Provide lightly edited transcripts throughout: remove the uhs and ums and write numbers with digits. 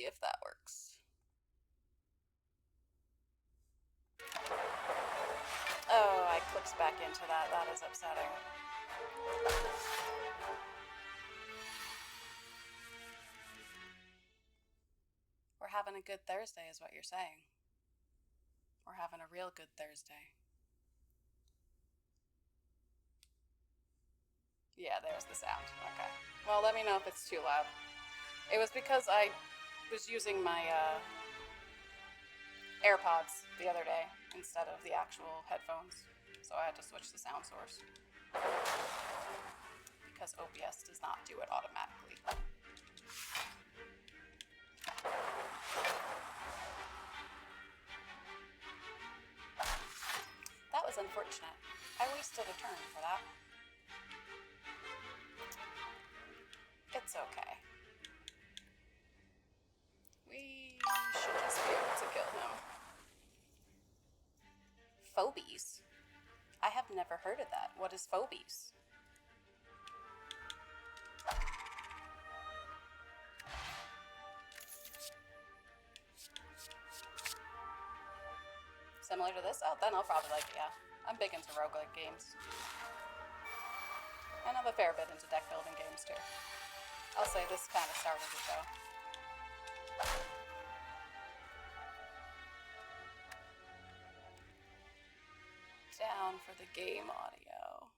if that works. Oh, I clipped back into that. That is upsetting. We're having a good Thursday is what you're saying. We're having a real good Thursday. Yeah, there's the sound. Okay. Well, let me know if it's too loud. It was because I was using my AirPods the other day instead of the actual headphones, so I had to switch the sound source. Because OBS does not do it automatically. That was unfortunate. I wasted a turn for that. It's okay. We should just be able to kill him. Phobies? I have never heard of that. What is phobies? Similar to this? Oh, then I'll probably like it, yeah. I'm big into roguelike games. And I'm a fair bit into deck building games too. I'll say this kind of started it though. Down for the game audio.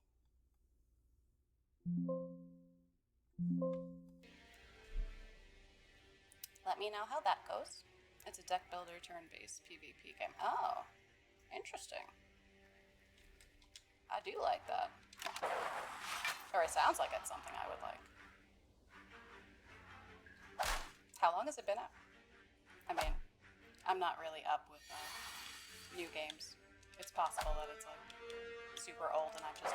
Let me know how that goes. It's a deck builder turn-based PvP game. Oh, interesting. I do like that. Or it sounds like it's something I would like. How long has it been out? I mean, I'm not really up with new games. It's possible that it's like super old and I've just...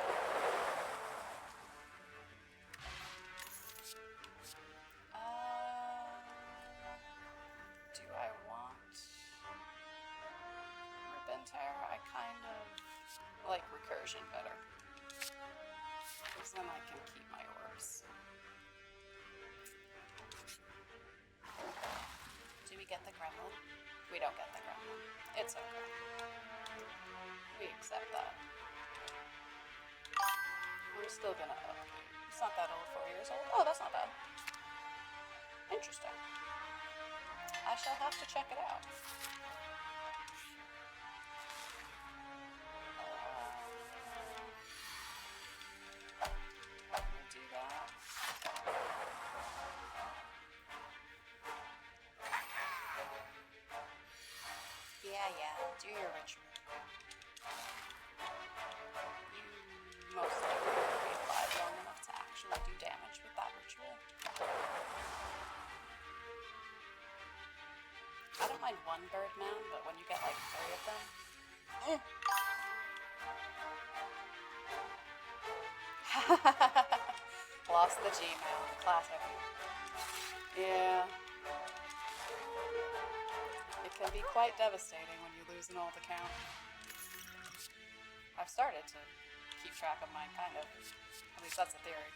do I want Ribbon Tear? I kind of like Recursion better. Because then I can keep my orbs. Do we get the gremlin? We don't get the gremlin. It's okay. We accept that. We're still gonna update. It's not that old, 4 years old. Oh, that's not bad. Interesting. I shall have to check it out. Do that. Yeah, do your ritual. You most likely will be alive long enough to actually do damage with that ritual. I don't mind one bird mound, but when you get like 3 of them... Lost the Gmail. Classic. Yeah. It can be quite devastating when you lose an old account. I've started to keep track of mine, kind of. At least that's a theory.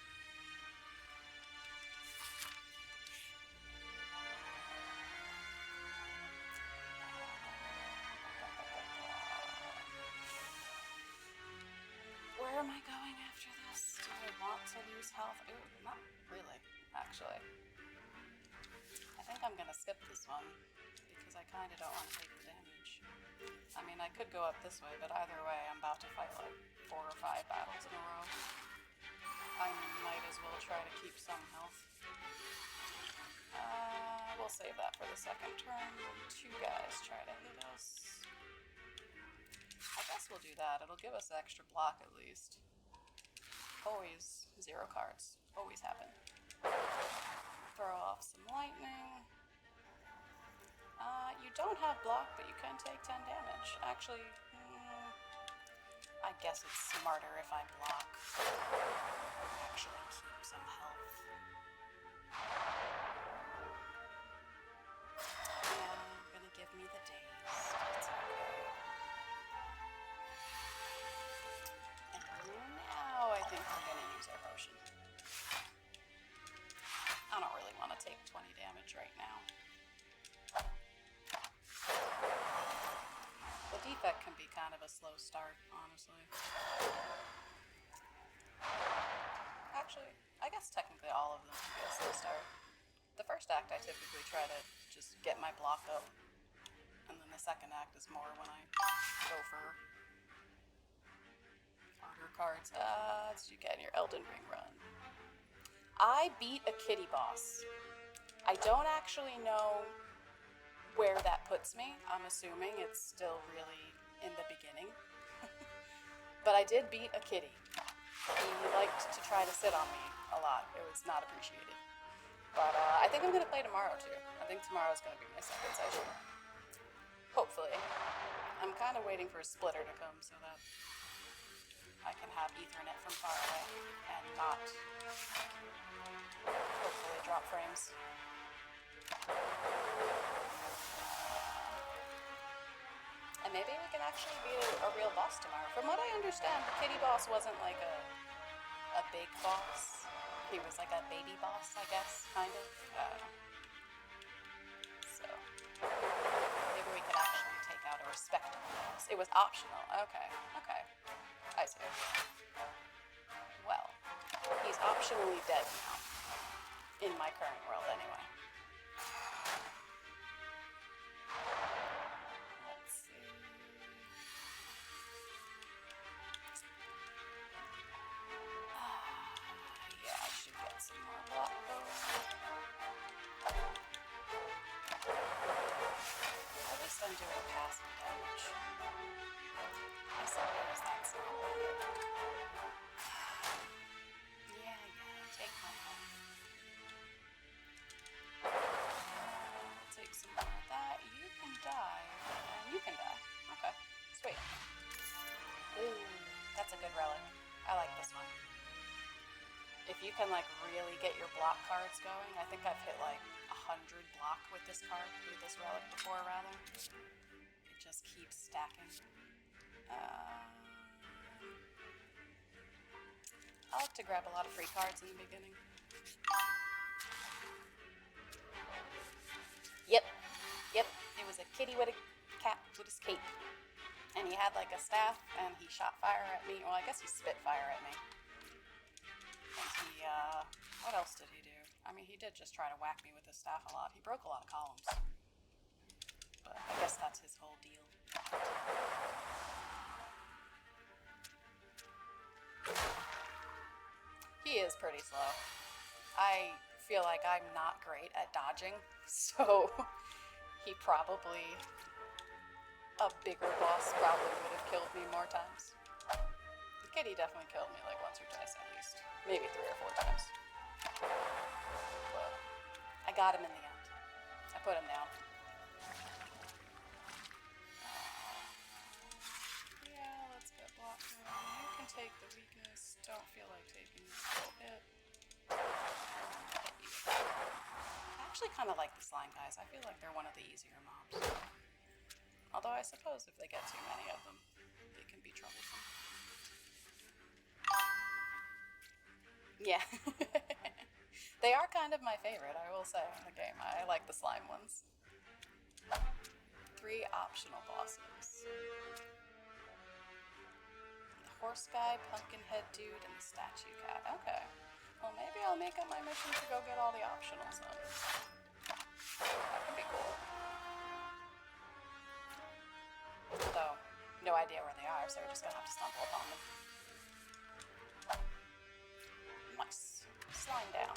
Where am I going after this? Do I want to lose health? Ooh, not really, actually. I think I'm gonna skip this one, because I kinda don't want to take the damage. I mean, I could go up this way, but either way, I'm about to fight like 4 or 5 battles in a row. I might as well try to keep some health. We'll save that for the second turn when 2 guys try to hit us. I guess we'll do that. It'll give us extra block at least. Always 0 cards. Always happen. Throw off some lightning. You don't have block, but you can take 10 damage. Actually, I guess it's smarter if I block. Actually keep some health. Yeah, gonna give me the days. It's okay. And now I think we're gonna use our potion. I don't really want to take 20 damage right now. kind of a slow start, honestly. Actually, I guess technically all of them can be a slow start. The first act, I typically try to just get my block up, and then the second act is more when I go for harder cards. As you get in your Elden Ring run. I beat a kitty boss. I don't actually know where that puts me. I'm assuming it's still really in the beginning. But I did beat a kitty. He liked to try to sit on me a lot. It was not appreciated. But I think I'm going to play tomorrow too. I think tomorrow's going to be my second session. Hopefully. I'm kind of waiting for a splitter to come so that I can have Ethernet from far away and not hopefully drop frames. And maybe we can actually beat a real boss tomorrow. From what I understand, the kitty boss wasn't like a big boss. He was like a baby boss, I guess, kind of. So maybe we could actually take out a respectable boss. It was optional. Okay. I see. Well, he's optionally dead now. In my current world, anyway. Let's see. Yeah, I should get some more block though. At least I'm doing passive damage. I suppose that's not bad. Yeah, take my health. Take some more of that. You can die. And you can die. Okay. Sweet. Ooh, that's a good relic. I like this one. If you can like really get your block cards going, I think I've hit like 100 block with this card, with this relic before rather. It just keeps stacking. I like to grab a lot of free cards in the beginning. Yep. It was a kitty with a cat with his cape. And he had like a staff and he shot fire at me. Well, I guess he spit fire at me. And he, what else did he do? I mean, he did just try to whack me with his staff a lot. He broke a lot of columns. But I guess that's his whole deal. He is pretty slow. I feel like I'm not great at dodging, so he probably, a bigger boss probably would have killed me more times. The kitty definitely killed me like once or twice at least. Maybe 3 or 4 times. But I got him in the end. I put him down. Yeah, let's get blocked now. You can take the weakness. Don't feel like taking this full hit. I actually kind of like the slime guys. I feel like they're one of the easier mobs. Although I suppose if they get too many of them, they can be troublesome. Yeah. They are kind of my favorite, I will say, in the game. I like the slime ones. 3 optional bosses. The horse guy, pumpkin head dude, and the statue cat. Okay. Well, maybe I'll make it my mission to go get all the optionals then. That could be cool. Though, no idea where they are, so we're just gonna have to stumble upon them. Nice. Slime down.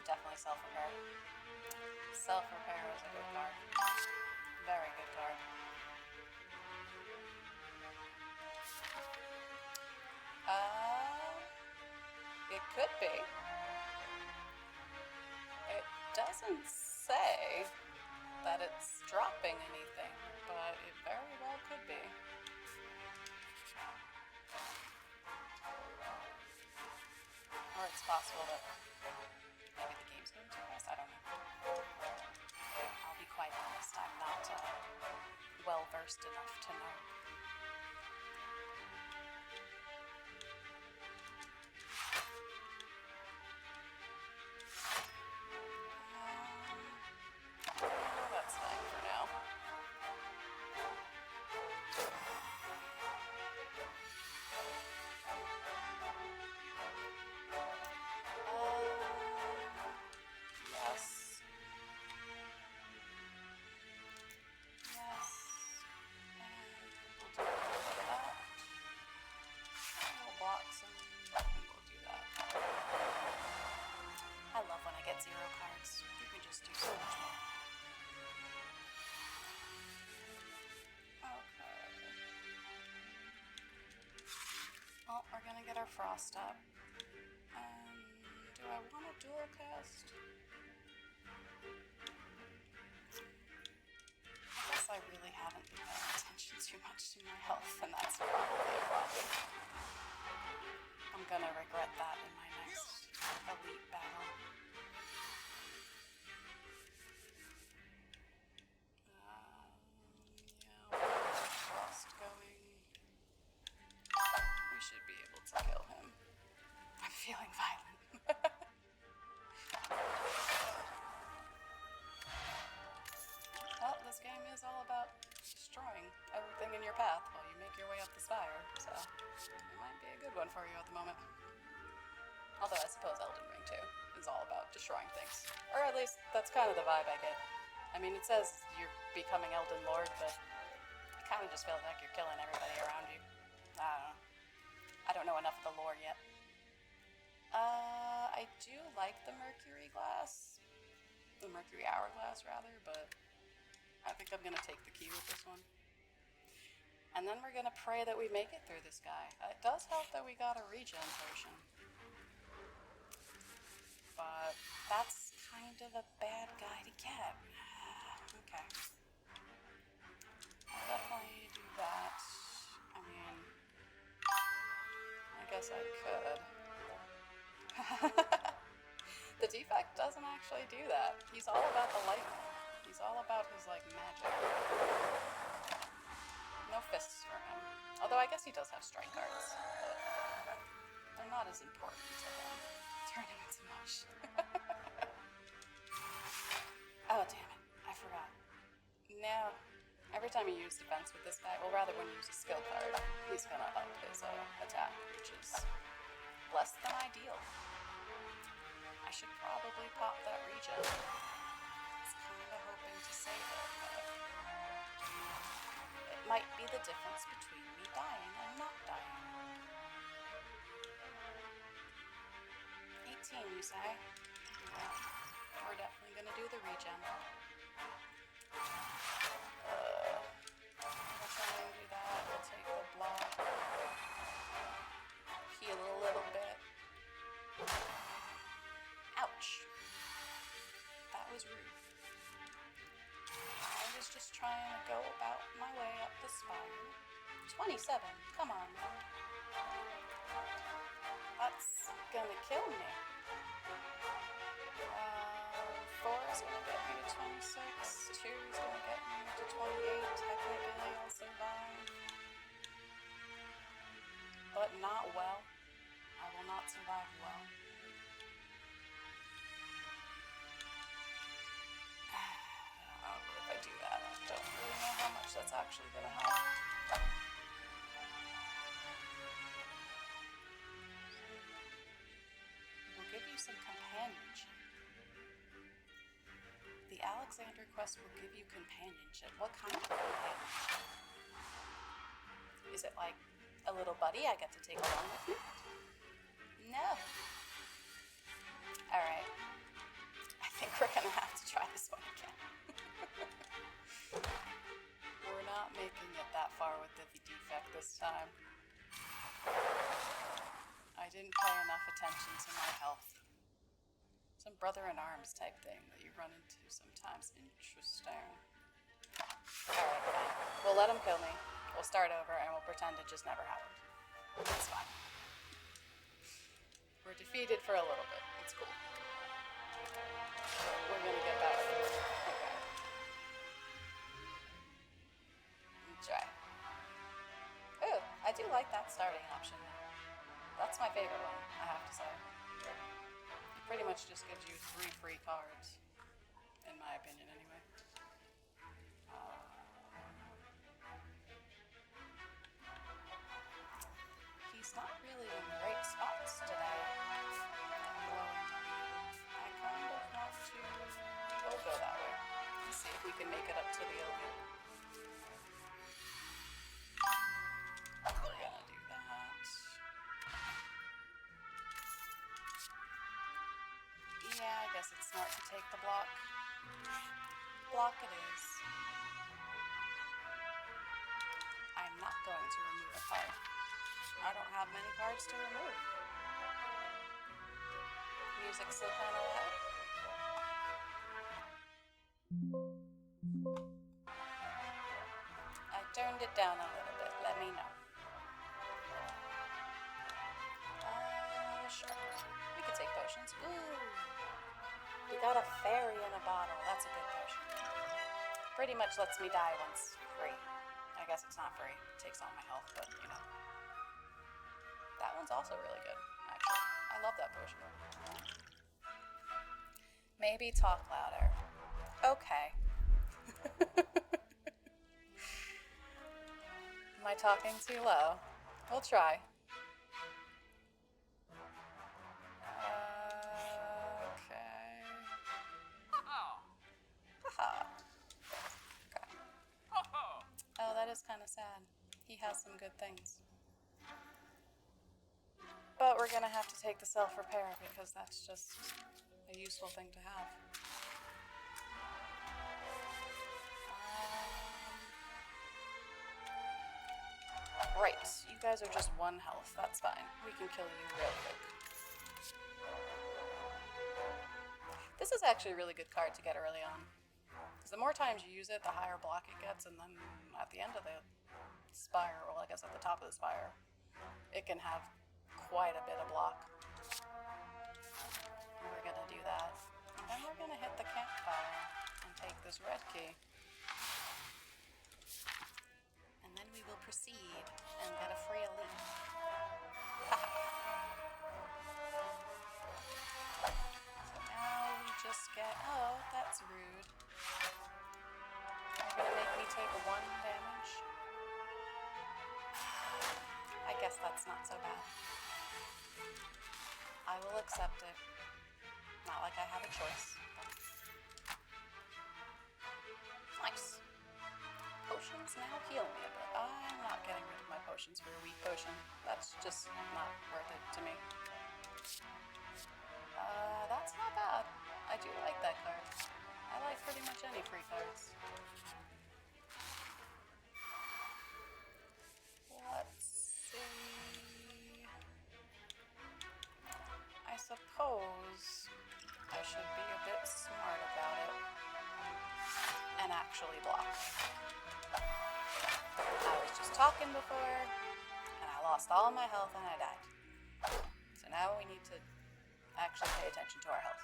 Definitely self-repair. Self-repair is a good card. Very good card. It could be. It doesn't say that it's dropping anything, but it very well could be. Or it's possible that maybe the game's going too fast. I don't know. I'll be quite honest. I'm not well versed enough to know. That's fine for now. just do so much more. Okay. Well, we're gonna get our frost up. Do I want to dual cast? I guess I really haven't been paying attention too much to my health, and that's probably a problem. I'm gonna regret that in my next elite battle. Yeah, we'll get frost going. We should be able to kill him. I'm feeling violent. Well, this game is all about destroying everything in your path while you make your way up the spire, so it might be a good one for you at the moment. Although I suppose Elden Ring 2 is all about destroying things. Or at least that's kind of the vibe I get. I mean, it says you're becoming Elden Lord, but it kind of just feels like you're killing everybody around you. I don't know. I don't know enough of the lore yet. I do like the Mercury Glass. The Mercury Hourglass, rather, but I think I'm going to take the key with this one. And then we're going to pray that we make it through this guy. It does help that we got a regen potion. But that's kind of a bad guy to get. Okay. I'll definitely do that. I mean, I guess I could. The Defect doesn't actually do that. He's all about the lightning. He's all about his, like, magic. No fists for him. Although I guess he does have strike cards, but they're not as important to him. Turn him into mush. Oh, damn it. I forgot. Now, every time you use defense with this guy, well, rather when you use a skill card, he's gonna up his attack, which is less than ideal. I should probably pop that regen. I was kind of hoping to save it, but it might be the difference between me dying and not dying. 18, you say? Well, we're definitely gonna do the regen. We'll try and do that. We'll take the block. Heal a little bit. Ouch. That was rude. I was just trying to go about my way up the spire. 27. Come on, man. That's gonna kill me. 4 is gonna get me to 26. 2 is gonna get me to 28. Technically, I'll survive. But not well. I will not survive well. If I do that, I don't really know how much that's actually going to help. We'll give you some companionship. The Alexander quest will give you companionship. What kind of companionship? Is it like a little buddy I get to take along with me? No. Alright. I think we're going to have to try this one again. We're not making it that far with the defect this time. I didn't pay enough attention to my health. Some brother-in-arms type thing that you run into sometimes. Interesting. Alright, fine. We'll let him kill me. We'll start over and we'll pretend it just never happened. It's fine. We're defeated for a little bit. It's cool. We're gonna get back to it. Okay. Try. Ooh, I do like that starting option. That's my favorite one, I have to say. It pretty much just gives you 3 free cards. In my opinion, anyway. He's not really in great spots today. I kind of want to go that way. Let's see if we can make it up to the elite. We're gonna do that. Yeah, I guess guess it's smart to take the block. Block it is. I'm not going to remove a card. I don't have many cards to remove. Music's still kind of loud. I turned it down a little bit. Let me know. Sure. We could take potions. Ooh. We got a fairy in a bottle. That's a good potion. Pretty much lets me die once free. I guess it's not free. It takes all my health, but you know. That one's also really good, actually. I love that potion. Maybe talk louder. Okay. Am I talking too low? We'll try. Okay. Haha. Okay. Oh, that is kind of sad. He has some good things. But we're gonna have to take the self-repair because that's just a useful thing to have. Right, you guys are just 1 health. That's fine. We can kill you real quick. This is actually a really good card to get early on. Because the more times you use it, the higher block it gets, and then at the end of the spire, well, I guess at the top of the spire, it can have quite a bit of block. And we're gonna do that. And then we're gonna hit the campfire and take this red key. And then we will proceed and get a free elite. So now we just get, oh, that's rude. You're gonna make me take 1 damage? I guess that's not so bad. I will accept it. Not like I have a choice. Nice. Potions now heal me a bit. I'm not getting rid of my potions for a weak potion. That's just not worth it to me. That's not bad. I do like that card. I like pretty much any free cards. Let's see. I suppose I should be a bit smart about it and actually block. I was just talking before, and I lost all my health and I died. So now we need to actually pay attention to our health.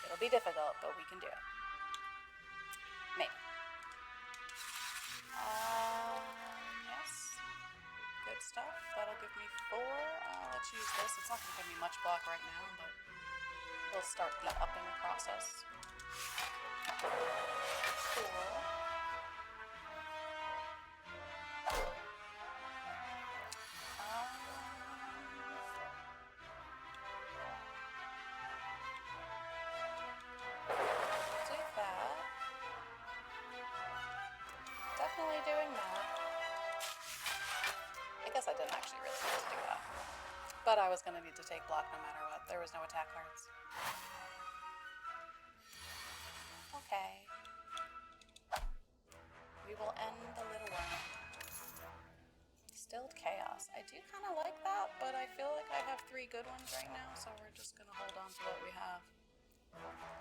It'll be difficult, but we can do it. Maybe. Yes. Good stuff. That'll give me 4. Let's use this. It's not going to give me much block right now, but we'll start the upping process. 4. Definitely doing that. I guess I didn't actually really need to do that. But I was going to need to take block no matter what. There was no attack cards. Okay. We will end the little one. Stilled Chaos. I do kind of like that, but I feel like I have 3 good ones right now, so we're just going to hold on to what we have.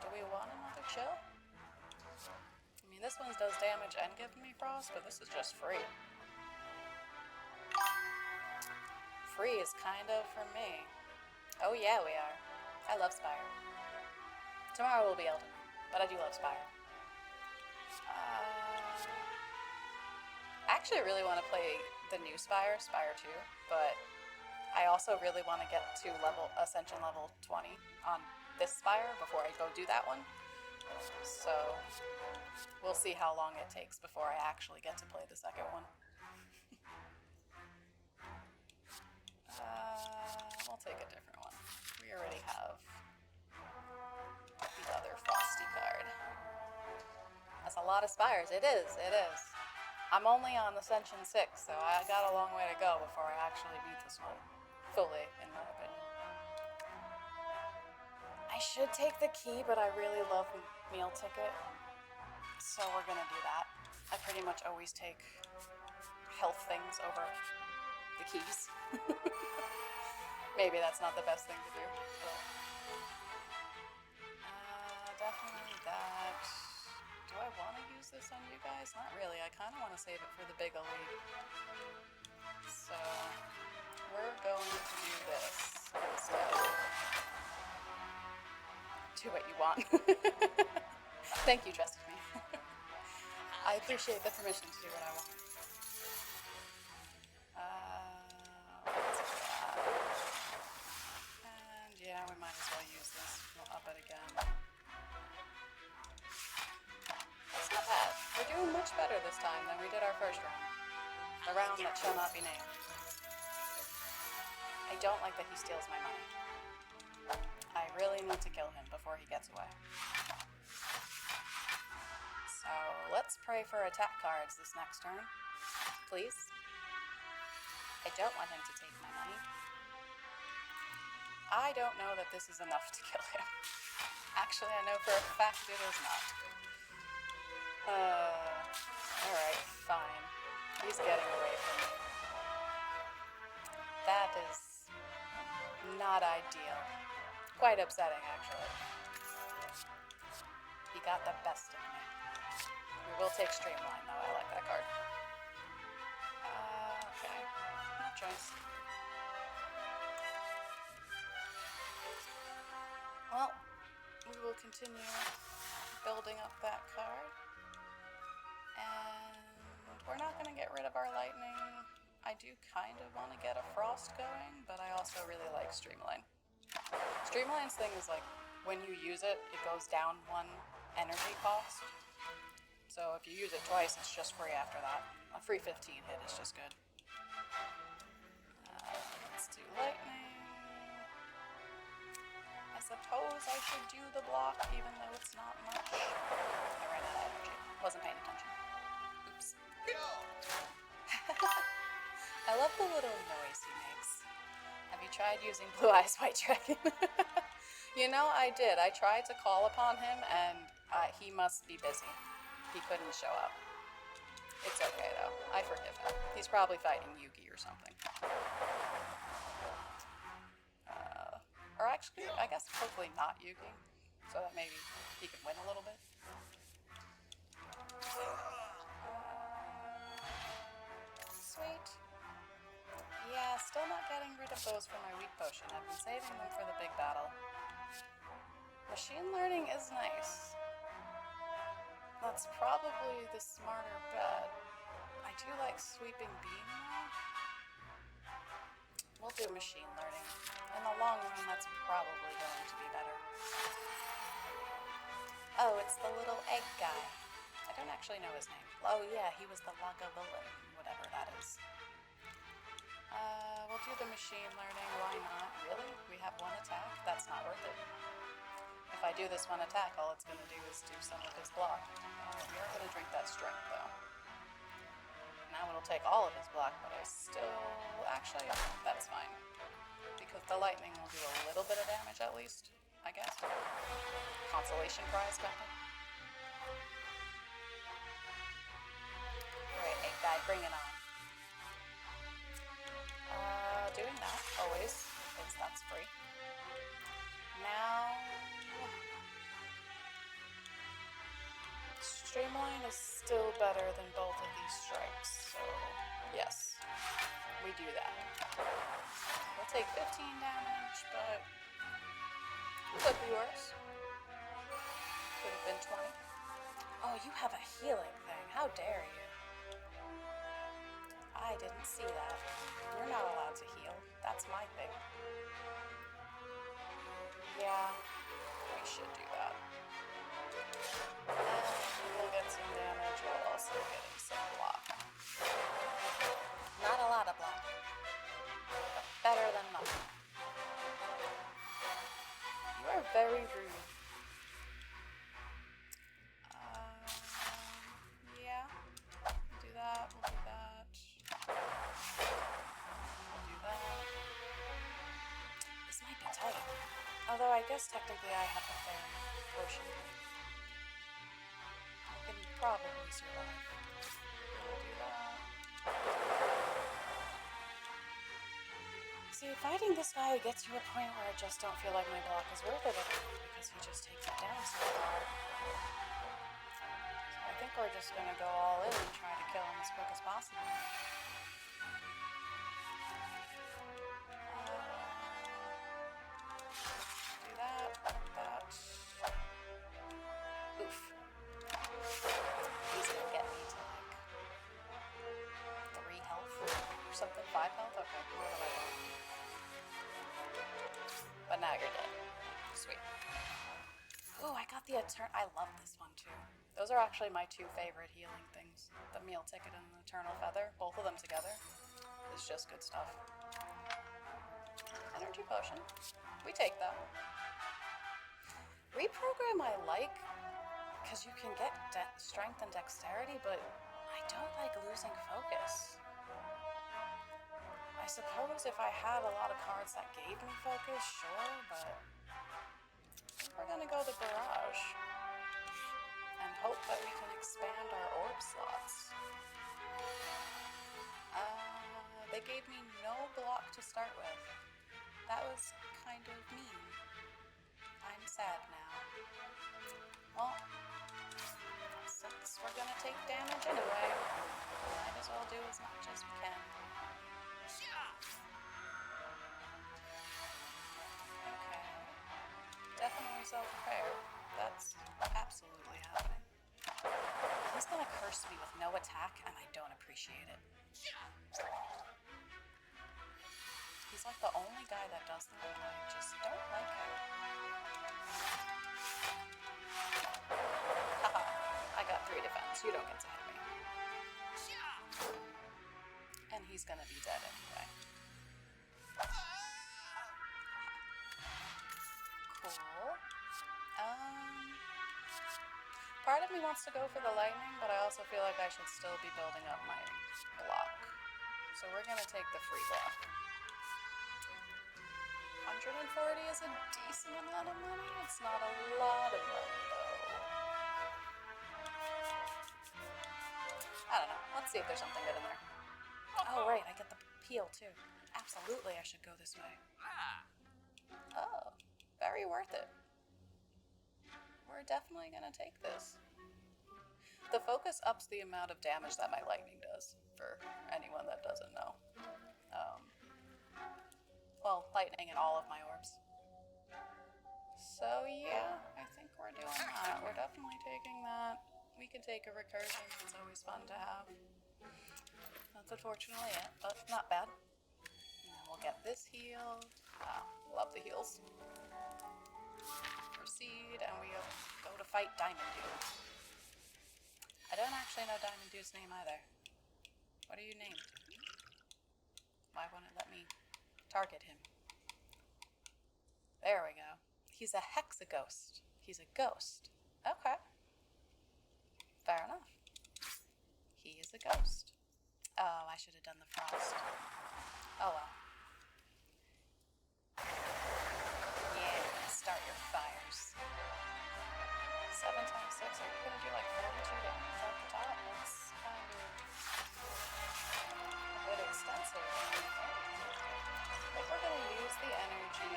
Do we want another chill? I mean, this one does damage and gives me frost, but this is just free. Free is kind of for me. Oh yeah, we are. I love Spire. Tomorrow will be Elden Ring, but I do love Spire. I actually really want to play the new Spire, Spire 2, but I also really want to get to Ascension level 20 on this Spire before I go do that one. So we'll see how long it takes before I actually get to play the second one. We'll take a different one. We already have the other Frosty card. That's a lot of Spires. It is. I'm only on Ascension 6, so I got a long way to go before I actually beat this one fully, in my opinion. I should take the key, but I really love meal ticket, so we're gonna do that. I pretty much always take health things over the keys. Maybe that's not the best thing to do, but definitely that. Do I want to use this on you guys? Not really. I kind of want to save it for the big elite. So we're going to do this instead. Do what you want. Thank you, trusted me. I appreciate the permission to do what I want. Let's do that. And yeah, we might as well use this. We'll up it again. That's not bad. We're doing much better this time than we did our first round. The round that shall not be named. I don't like that he steals my money. I really need to kill him before he gets away. So let's pray for attack cards this next turn. Please. I don't want him to take my money. I don't know that this is enough to kill him. Actually, I know for a fact it is not. Alright, fine. He's getting away from me. That is not ideal. Quite upsetting, actually. He got the best of me. We will take Streamline, though. I like that card. Okay. No choice. Well, we will continue building up that card. And we're not going to get rid of our lightning. I do kind of want to get a frost going, but I also really like Streamline. Streamline's thing is like, when you use it, it goes down 1 energy cost. So if you use it twice, it's just free after that. A free 15 hit is just good. Let's do lightning. I suppose I should do the block, even though it's not much. I ran out of energy. Wasn't paying attention. Oops. I love the little noise he makes. Have you tried using Blue Eyes White Dragon? You know, I did. I tried to call upon him, and he must be busy. He couldn't show up. It's okay, though. I forgive him. He's probably fighting Yugi or something. Or actually, I guess hopefully not Yugi, so that maybe he can win a little bit. Sweet. Yeah, still not getting rid of those for my weak potion. I've been saving them for the big battle. Machine learning is nice. That's probably the smarter bet. I do like sweeping beam though. We'll do machine learning. In the long run, that's probably going to be better. Oh, it's the little egg guy. I don't actually know his name. Oh yeah, he was the Lagavulin, whatever that is. We'll do the machine learning. Why not? Really? We have 1 attack? That's not worth it. If I do this 1 attack, all it's going to do is do some of his block. We are going to drink that strength, though. Now it'll take all of his block, but I still... Actually, that's fine. Because the lightning will do a little bit of damage, at least, I guess. Consolation prize, kind of. Alright, egg guy, bring it on. Doing that, always, because that's free. Now... Streamline is still better than both of these strikes, so yes, we do that. We'll take 15 damage, but could be worse. Could have been 20. Oh, you have a healing thing. How dare you? I didn't see that. You're not allowed to heal. That's my thing. Yeah, we should do that. And we'll get some damage while also getting some block. Not a lot of block, but better than nothing. You are very rude. Yeah. We'll do that. We'll do that. We'll do that. This might be tight. Although I guess technically I have a fair potion. I can probably survive. Gonna do that. See, fighting this guy gets to a point where I just don't feel like my block is worth it anymore because he just takes it down so far. So I think we're just gonna go all in and try to kill him as quick as possible. Do that, like that. Oof. He's gonna get me to like 3 health or something, 5 health? Okay, more than I want. But now you're dead. Sweet. Ooh, I got the I love this one too. Those are actually my 2 favorite healing things. The meal ticket and the eternal feather. Both of them together. It's just good stuff. Energy potion. We take that. Reprogram I like, because you can get strength and dexterity, but I don't like losing focus. I suppose if I had a lot of cards that gave me focus, sure, but I think we're gonna go the barrage and hope that we can expand our orb slots. They gave me no block to start with. That was kind of mean. I'm sad now. Well, since we're gonna take damage anyway, might as well do as much as we can. Okay. Definitely self-repair. That's absolutely happening. He's gonna curse me with no attack, and I don't appreciate it. He's like the only guy that does that, and I just don't like it. Haha, I got 3 defense. You don't get to hit me. And he's gonna be dead anyway. Cool. Part of me wants to go for the lightning, but I also feel like I should still be building up my block. So we're gonna take the free block. 140 is a decent amount of money. It's not a lot of money, though. I don't know. Let's see if there's something good in there. Oh, right. I get the peel, too. Absolutely, I should go this way. Oh, very worth it. We're definitely going to take this. The focus ups the amount of damage that my lightning does, for anyone that doesn't know. Well, lightning in all of my orbs. So yeah, I think we're doing that. We're definitely taking that. We can take a recursion. It's always fun to have. That's unfortunately it, but not bad. And then we'll get this heal. Love the heals. Proceed, and we go to fight Diamond Dude. I don't actually know Diamond Dude's name either. What are you named? Why won't it let me target him? There we go. He's a hexaghost. He's a ghost. Okay. Fair enough. He is a ghost. Oh, I should have done the frost. Oh well. Yeah, start your fires. 7 times 6, are we gonna do like 42 damage off the top? That's kind of a bit extensive. I think we're gonna use the energy,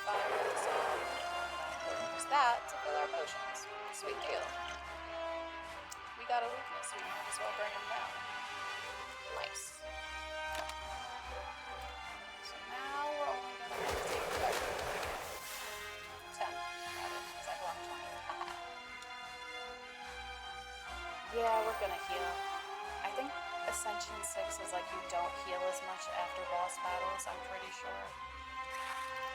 fire this off, use that to fill our potions. Sweet deal. We got a weakness, we might as well bring him down. Nice. So now we're only gonna have to take 10. Got it, because I blocked 20. Yeah, we're gonna heal. I think Ascension 6 is like you don't heal as much after boss battles, I'm pretty sure.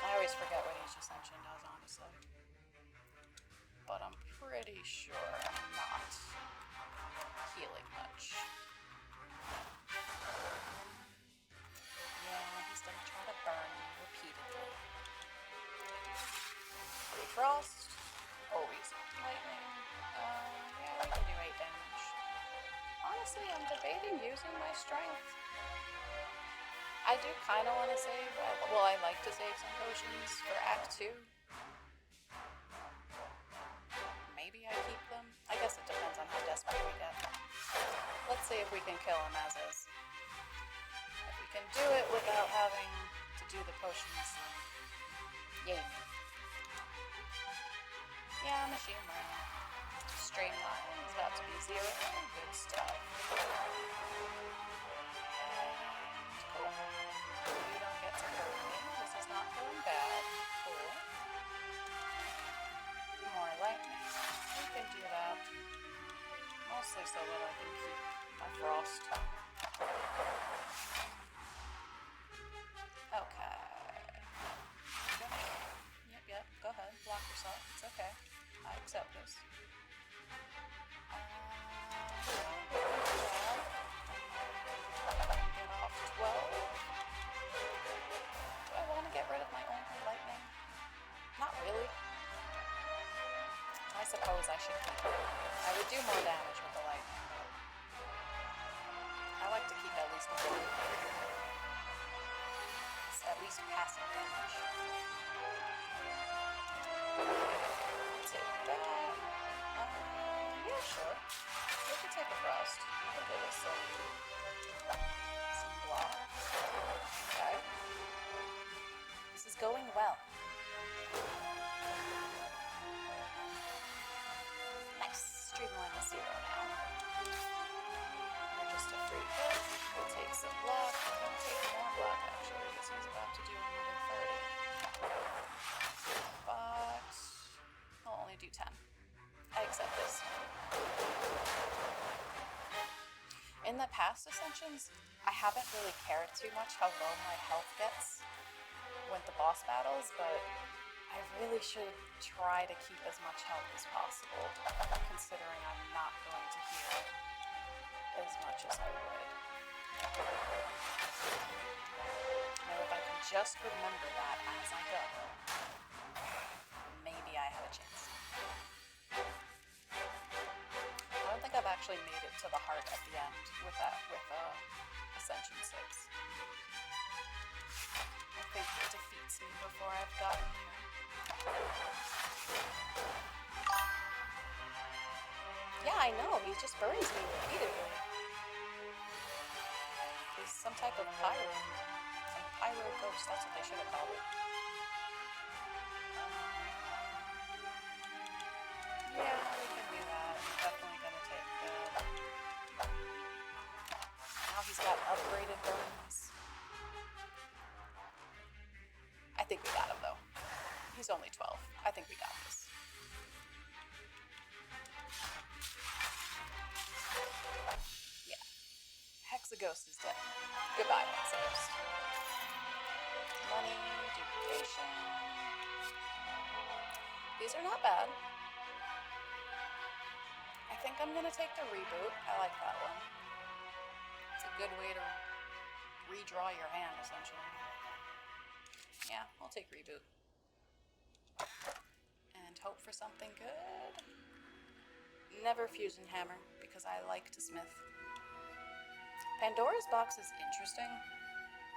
I always forget what each Ascension does, honestly. But I'm pretty sure I'm not healing much. Yeah, he's gonna try to burn me repeatedly. Frost, always lightning. Yeah, we can do 8 damage. Honestly, I'm debating using my strength. I do kind of want to save. Well, I like to save some potions for Act 2. Maybe I keep them. I guess it depends on how desperate we get. Let's see if we can kill him as is. If we can do it without having to do the potions, yay. Yeah, machine learning. Straight line is about to be 0. Good stuff. Cool. You don't get to hurt me. This is not going bad. Cool. More lightning. We can do that. Mostly so that I can keep my frost. Okay. Yep. Go ahead. Block yourself. It's okay. I accept this. Get off 12. Do I want to get rid of my only lightning? Not really. I suppose I should keep it. I would do more damage with the lightning, but I like to keep at least one. It's at least passive damage. Take that. Yeah, sure. We could take a frost. We'll give us some block. Okay. This is going well. Nice. Streamline the 0 now. We're just a free hit. We'll take some block. We're going to take more block, actually, because he's about to do another 30. But I'll only do 10. I accept this. In the past Ascensions, I haven't really cared too much how low my health gets with the boss battles, but I really should try to keep as much health as possible, considering I'm not going to heal as much as I would. Now, if I can just remember that as I go, maybe I have a chance. I don't think I've actually made it to the heart at the end with Ascension 6. I think it defeats me before I've gotten here. Yeah, I know, he just burns me repeatedly. He's some type of pyro. Some pyro ghost, that's what they should have called it. Yeah, we can do that. I'm definitely gonna take the... Now he's got upgraded burns. I think we got him though. He's only 12. I think we got this. Yeah. Hexaghost is dead. Goodbye, Hexaghost. Money, duplication. These are not bad. I think I'm gonna take the reboot. I like that one. It's a good way to redraw your hand, essentially. Yeah, I'll take reboot. And hope for something good. Never fusion hammer, because I like to smith. Pandora's box is interesting,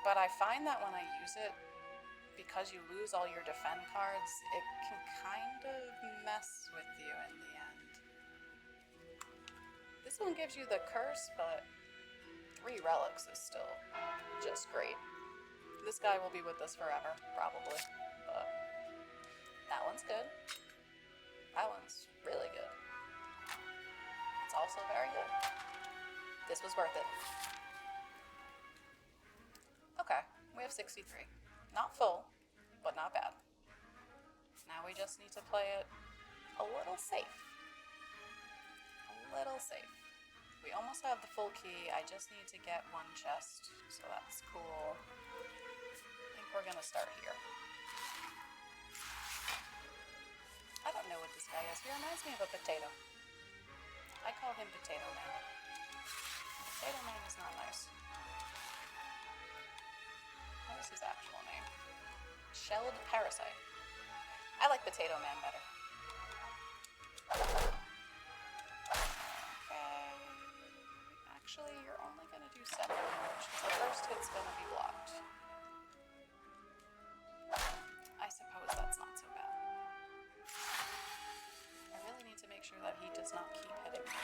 but I find that when I use it, because you lose all your defend cards, it can kind of mess with you in the end. This one gives you the curse, but 3 relics is still just great. This guy will be with us forever, probably, but that one's good. That one's really good. It's also very good. This was worth it. Okay, we have 63. Not full, but not bad. Now we just need to play it a little safe. A little safe. We almost have the full key. I just need to get 1 chest, so that's cool. I think we're gonna start here. I don't know what this guy is. He reminds me of a potato. I call him Potato Man. Potato Man is not nice. What is his actual name? Shelled Parasite. I like Potato Man better. Okay. Actually, you're only gonna do second damage, because the first hit's gonna be blocked. I suppose that's not so bad. I really need to make sure that he does not keep hitting me.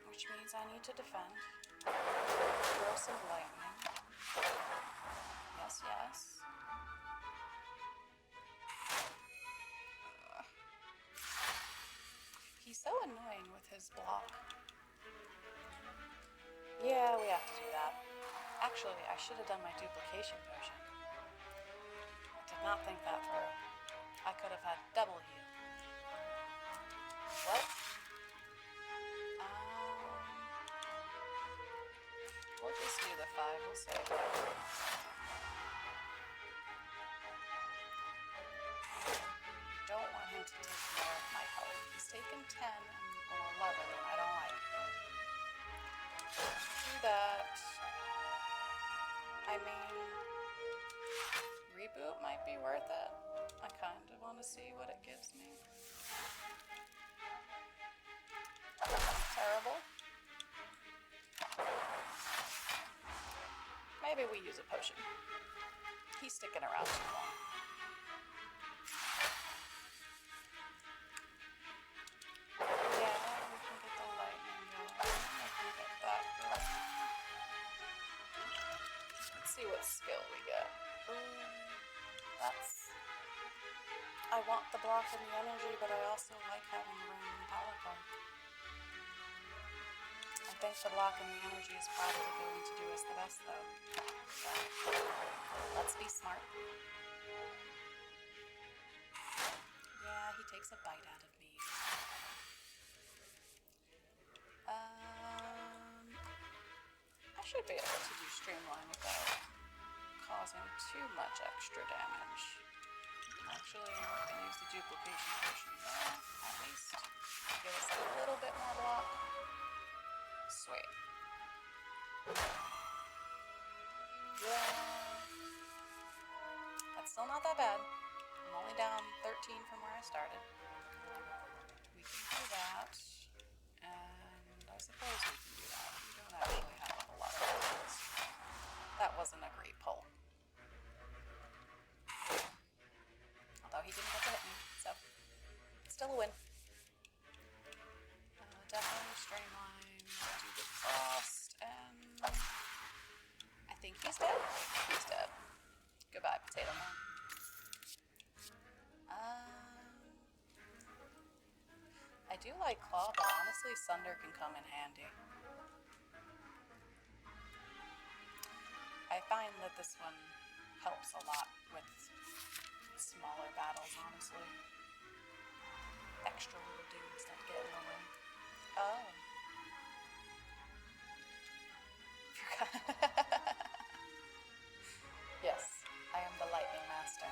Which means I need to defend. Throw some lightning. Yes, yes. He's so annoying with his block. Yeah, we have to do that. Actually, I should have done my duplication potion. I did not think that through. I could have had double heal. What? We'll just do the 5. We'll save it. Don't want him to take more of my health. He's taken 10 or 11, and I don't like it. Do that. I mean, reboot might be worth it. I kind of want to see what it gives me. Terrible. Maybe we use a potion. He's sticking around too long. Yeah, we can get the lightning going. We can get that going. Let's see what skill we get. Ooh, that's... I want the block and the energy, but I also like having the random power card. I think the block and the energy is probably going to do us the best, though. So, let's be smart. Yeah, he takes a bite out of me. I should be able to do Streamline without causing too much extra damage. Actually, we can use the duplication potion there, at least. Give us a little bit more block. Sweet. Yeah. That's still not that bad. I'm only down 13 from where I started. We can do that. And I suppose we can do that. We don't actually have a whole lot of options. That wasn't a great pull. Although he didn't get to hit me, so still a win. Definitely Streamline, do the frost, and I think he's dead. He's dead. Goodbye, Potato Man. I do like Claw, but honestly, Sunder can come in handy. I find that this one helps a lot with smaller battles, honestly. Extra little dudes that get in the way. Oh. Yes, I am the lightning master.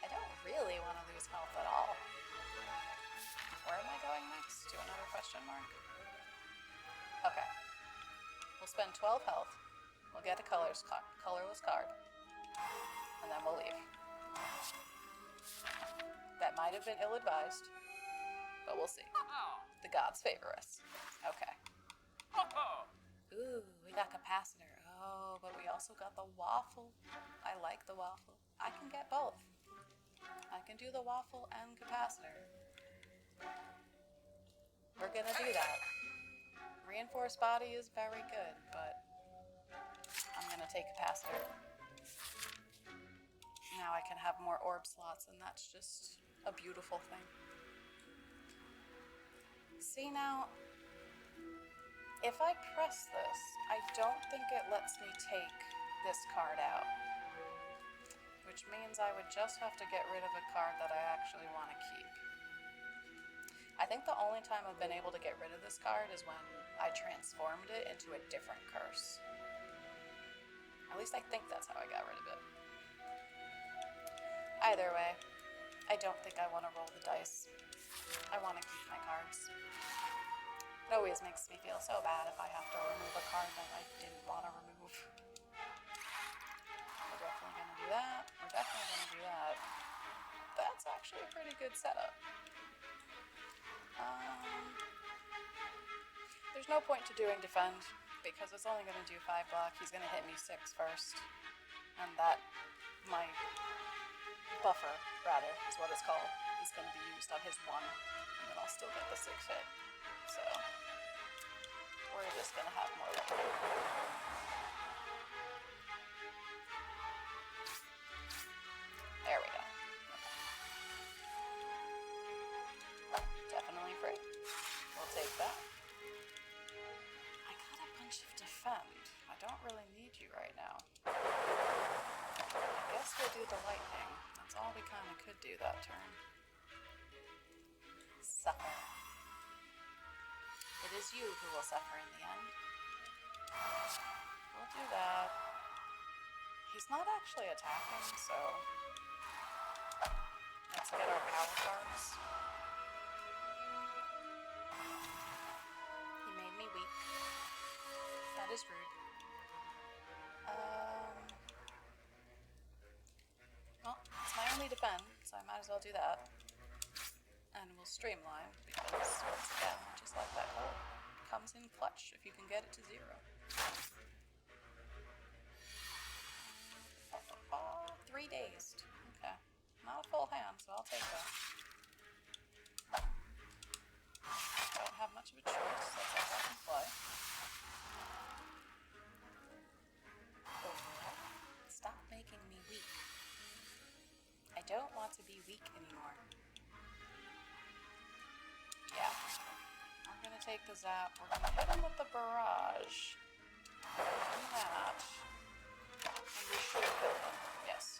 I don't really want to lose health at all. Where am I going next? To another question mark? Okay. We'll spend 12 health. We'll get a colorless card. And then we'll leave. That might have been ill-advised, but we'll see. The gods favor us. Okay. Ooh, we got capacitor. Oh, but we also got the waffle. I like the waffle. I can get both. I can do the waffle and capacitor. We're gonna do that. Reinforced body is very good, but I'm gonna take capacitor. Now I can have more orb slots, and that's just a beautiful thing. See now, if I press this, I don't think it lets me take this card out. Which means I would just have to get rid of a card that I actually want to keep. I think the only time I've been able to get rid of this card is when I transformed it into a different curse. At least I think that's how I got rid of it. Either way, I don't think I want to roll the dice. I want to keep my cards. It always makes me feel so bad if I have to remove a card that I didn't want to remove. We're definitely going to do do that. We're definitely gonna do that. That's actually a pretty good setup. There's no point to doing defend because it's only gonna do 5 block. He's gonna hit me 6 first, and that my buffer rather is what it's called. Is gonna be used on his 1, and then I'll still get the 6 hit. So we're just gonna have more lightning. There we go. Okay. Definitely free. We'll take that. I got a bunch of defend. I don't really need you right now. I guess we'll do the lightning. That's all we kind of could do that turn. Suffer. It is you who will suffer in the end. We'll do that. He's not actually attacking, so let's get our power cards. He made me weak. That is rude. Well, it's my only defend, so I might as well do that. And we'll streamline, because once again, just like that hole, comes in clutch if you can get it to 0. 3 dazed. Okay. Not a full hand, so I'll take that. Don't have much of a choice, that's all I can play. Stop making me weak. I don't want to be weak anymore. Yeah. We're gonna take the zap. We're gonna hit him with the barrage. Do that. And we should kill him. Yes.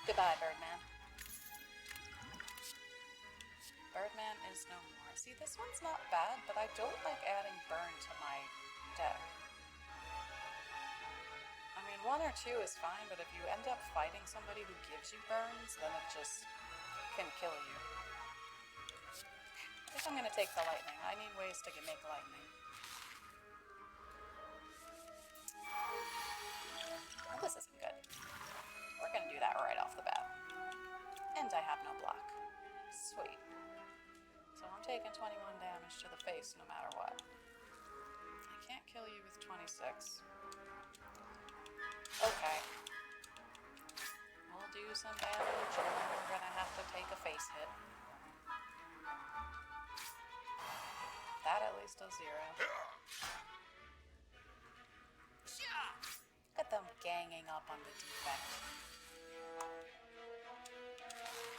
Goodbye, Birdman. Birdman is no more. See, this one's not bad, but I don't like adding burn to my deck. I mean, 1 or 2 is fine, but if you end up fighting somebody who gives you burns, then it just can kill you. I think I'm gonna take the lightning. I need ways to make lightning. Well, this isn't good. We're gonna do that right off the bat. And I have no block. Sweet. So I'm taking 21 damage to the face no matter what. I can't kill you with 26. Okay. We'll do some damage and then we're gonna have to take a face hit. That at least does 0. Look at them ganging up on the defect.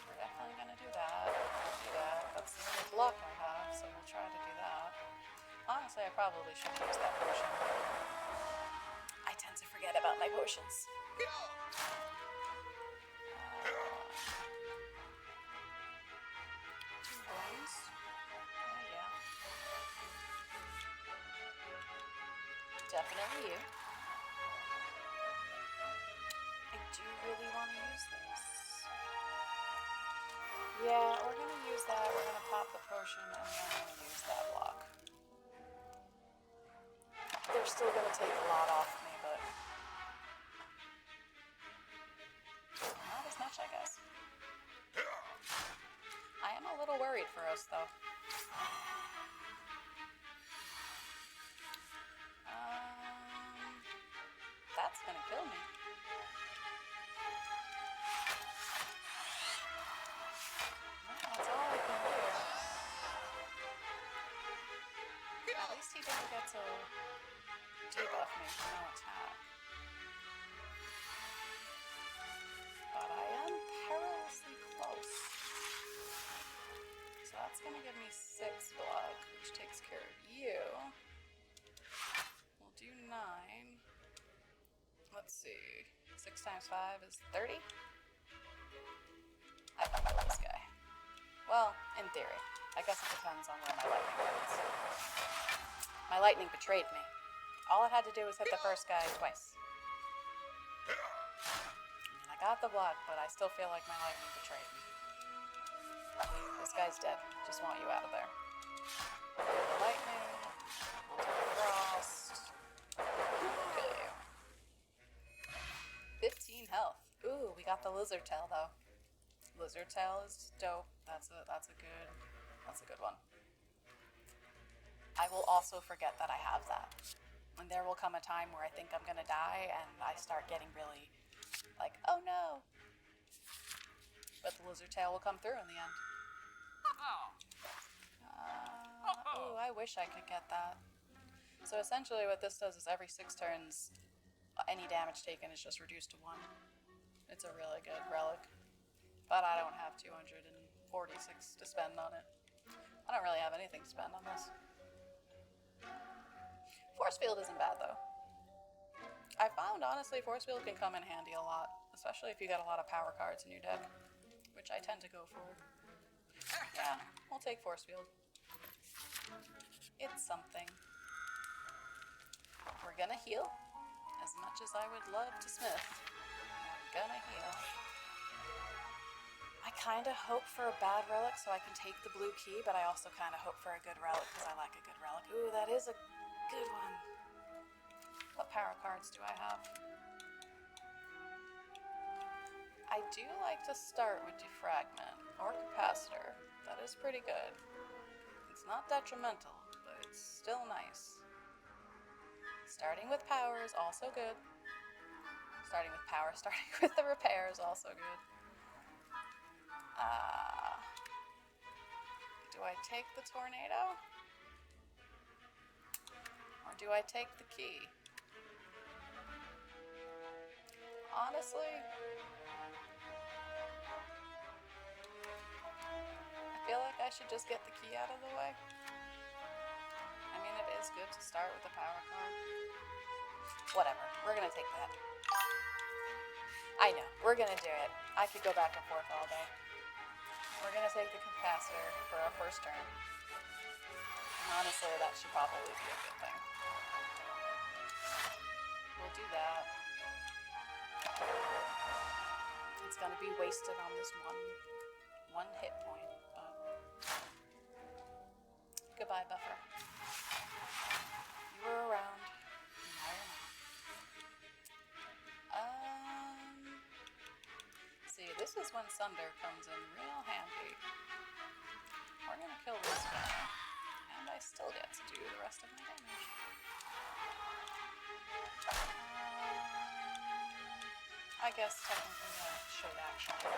We're definitely gonna do that. We'll do that. That's the only block I have, so we'll try to do that. Honestly, I probably shouldn't use that potion. I tend to forget about my potions. 2 wounds. Yeah. Definitely you. I do really want to use this. Yeah, we're going to use that. We're going to pop the potion and then we're going to use that block. They're still going to take a lot off me, but not as much, I guess. I am a little worried for us, though. That's going to kill me. That's all I can do. At least he didn't get to debuff me for no attack. But I am perilously close. So that's going to give me 6 block, which takes care of you. We'll do 9. Let's see. 6 times 5 is 30? I don't know this guy. Well, in theory. I guess it depends on where my lightning goes. My lightning betrayed me. All I had to do was hit the first guy twice. I mean, I got the block, but I still feel like my lightning betrayed me. This guy's dead. Just want you out of there. The lightning. We'll do the frost. Kill you. 15 health. We got the lizard tail though. Lizard tail is dope. That's a good one. I will also forget that I have that. And there will come a time where I think I'm gonna die and I start getting really like, oh no. But the lizard tail will come through in the end. Ooh, I wish I could get that. So essentially what this does is every 6 turns, any damage taken is just reduced to 1. It's a really good relic. But I don't have 246 to spend on it. I don't really have anything to spend on this. Force field isn't bad though. I found honestly force field can come in handy a lot, especially if you got a lot of power cards in your deck, which I tend to go for. Yeah, we'll take force field. It's something. We're gonna heal. As much as I would love to smith, we're gonna heal. I kind of hope for a bad relic so I can take the blue key, but I also kind of hope for a good relic because I like a good relic. Ooh, that is a good one. What power cards do I have? I do like to start with Defragment or Capacitor. That is pretty good. It's not detrimental, but it's still nice. Starting with power is also good. Starting with power, starting with the repair is also good. Do I take the tornado? Or do I take the key? Honestly, I feel like I should just get the key out of the way. I mean, it is good to start with a power card. Whatever, we're gonna take that. I know, we're gonna do it. I could go back and forth all day. We're gonna take the capacitor for our first turn. And honestly, that should probably be a good thing. We'll do that. It's gonna be wasted on this one hit point, but goodbye, buffer. You were around. Now you're not. See, this is when Sunder comes in real handy. We're gonna kill this guy, and I still get to do the rest of my damage. I guess technically I should actually.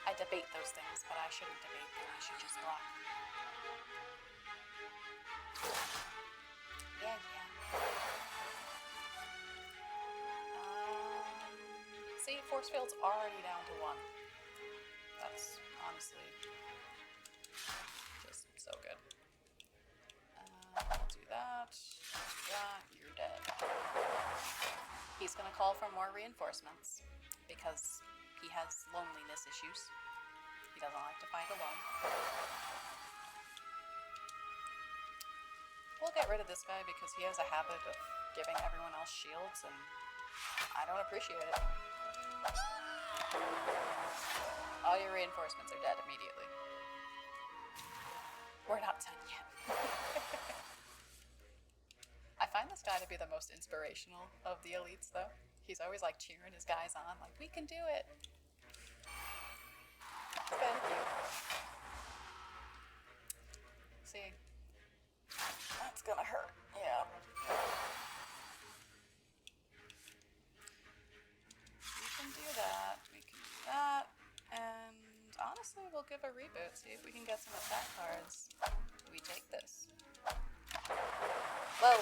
I debate those things, but I shouldn't debate them. I should just block. Yeah. See, force field's already down to 1. That's honestly just so good. Do that. Yeah, you're dead. He's gonna call for more reinforcements because he has loneliness issues. He doesn't like to fight alone. We'll get rid of this guy because he has a habit of giving everyone else shields, and I don't appreciate it. All your reinforcements are dead immediately. We're not done yet. I find this guy to be the most inspirational of the elites, though. He's always like cheering his guys on, like, we can do it. Thank you. See, that's gonna hurt. Yeah. We can do that. And honestly, we'll give a reboot, see if we can get some attack cards. We take this. Whoa.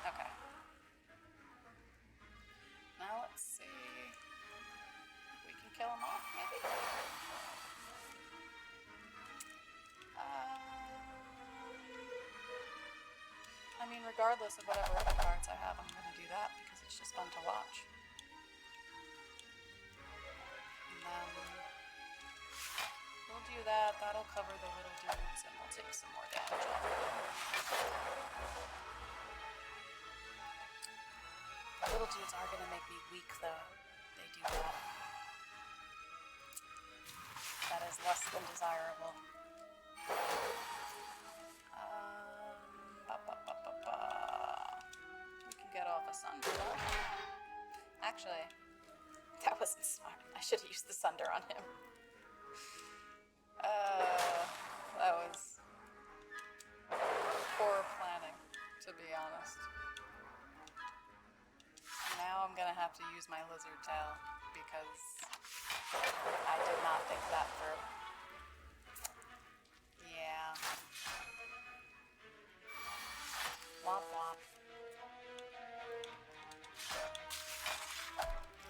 Okay. Now let's see. We can kill them off, maybe? I mean, regardless of whatever other cards I have, I'm going to do that because it's just fun to watch. We'll do that. That'll cover the little dudes, and we'll take some more damage off of them. The little dudes are going to make me weak, though. They do that. That is less than desirable. We can get off a Sunder. Actually, should use the Sunder on him. That was poor planning, to be honest. Now I'm gonna have to use my lizard tail because I did not think that through. Yeah. Womp womp.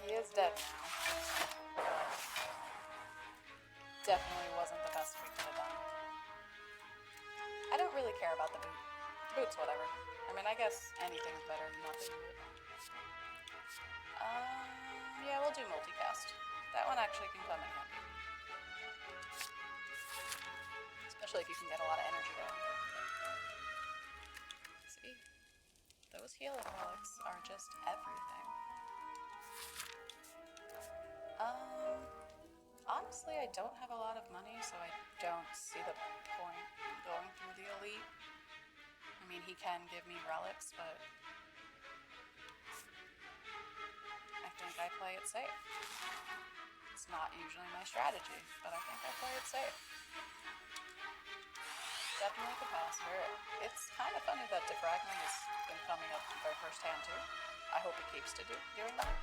He is dead now. Definitely wasn't the best we could have done. I don't really care about the boot. The boot's whatever. I mean, I guess anything's better than nothing. Yeah, we'll do multicast. That one actually can come in handy. Especially if you can get a lot of energy going. See? Those healing relics are just everything. Honestly, I don't have a lot of money, so I don't see the point in going through the elite. I mean, he can give me relics, but I think I play it safe. It's not usually my strategy, but I think I play it safe. Definitely capacitor. It's kind of funny that defragment has been coming up by first hand too. I hope it keeps doing that.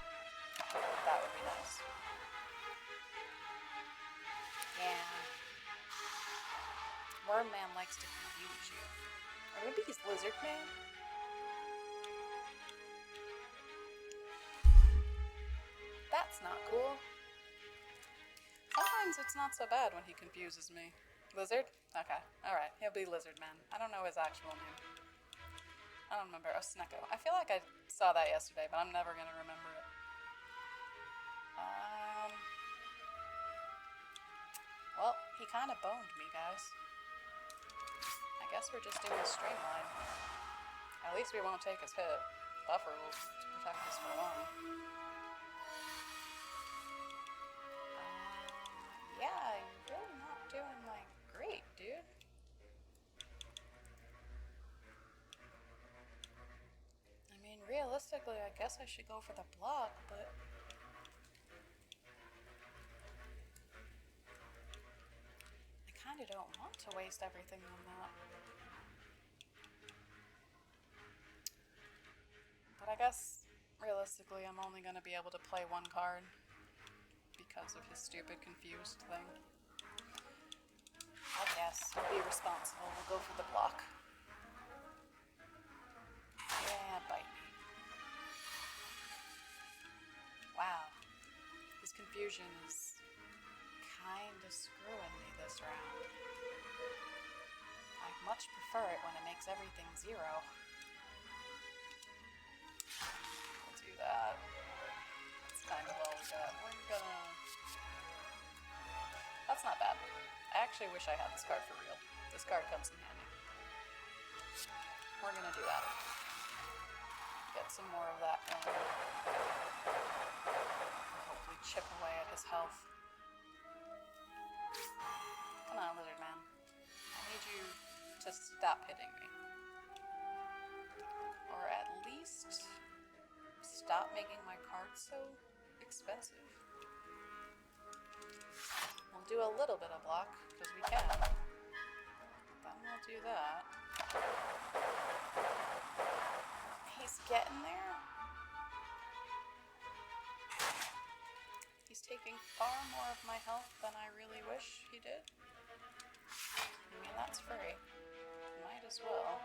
That would be nice. Yeah. Worm Man likes to confuse you. Or maybe he's Lizard Man? That's not cool. Sometimes it's not so bad when he confuses me. Lizard? Okay. Alright. He'll be Lizard Man. I don't know his actual name. I don't remember. Oh, Snecko. I feel like I saw that yesterday, but I'm never going to remember it. Well, he kind of boned me, guys. I guess we're just doing a streamline. At least we won't take his hit. Buffer will protect us for one. Yeah, you're really not doing, like, great, dude. I mean, realistically, I guess I should go for the block, but I kind of don't want to waste everything on that. But I guess, realistically, I'm only going to be able to play one card because of his stupid confused thing. I guess I'll be responsible. We'll go for the block. Yeah, bite me. Wow. His confusion is kinda screwing me this round. I'd much prefer it when it makes everything 0. We'll do that. That's kind of all we got. We're gonna... That's not bad. I actually wish I had this card for real. This card comes in handy. We're gonna do that. Get some more of that going. Hopefully chip away at his health. Come on, Lizard Man. I need you to stop hitting me. Or at least stop making my cards so expensive. We'll do a little bit of block, because we can. Then we'll do that. He's getting there. He's taking far more of my health than I really wish he did. I mean, that's free. Might as well.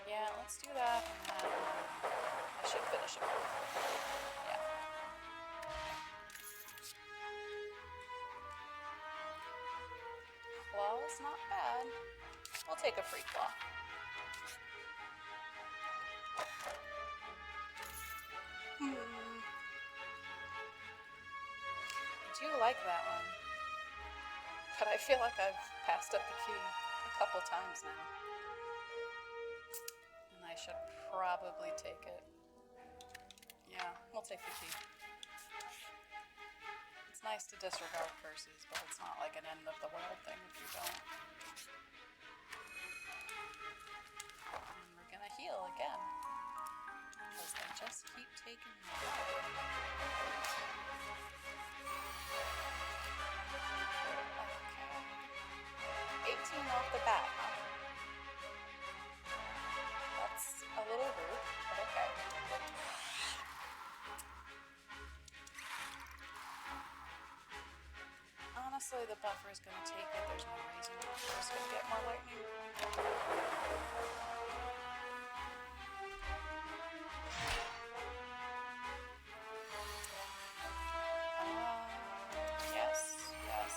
Yeah, let's do that, and then I should finish him off. Yeah. Claw is not bad. We'll take a free claw. I do like that one. But I feel like I've passed up the key a couple times now. And I should probably take it. Yeah, we'll take the key. It's nice to disregard curses, but it's not like an end of the world thing if you don't. And we're gonna heal again. Because they just keep taking me away. off the bat, huh? That's a little rude, but okay. Honestly, the buffer is going to take it. There's no reason I'm just going to get more lightning. Yes, yes.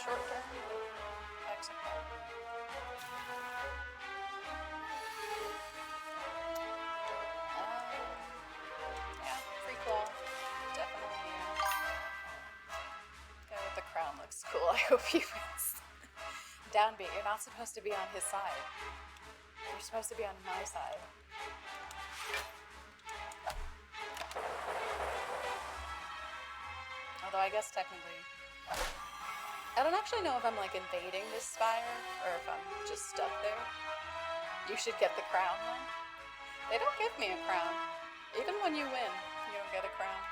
Short term, exit. Yeah, free claw. Definitely here. Guy with the crown looks cool. I hope he wins. Downbeat, you're not supposed to be on his side. You're supposed to be on my side. Although I guess technically, I don't actually know if I'm like invading this spire or if I'm just stuck there. You should get the crown then. They don't give me a crown. Even when you win, you don't get a crown.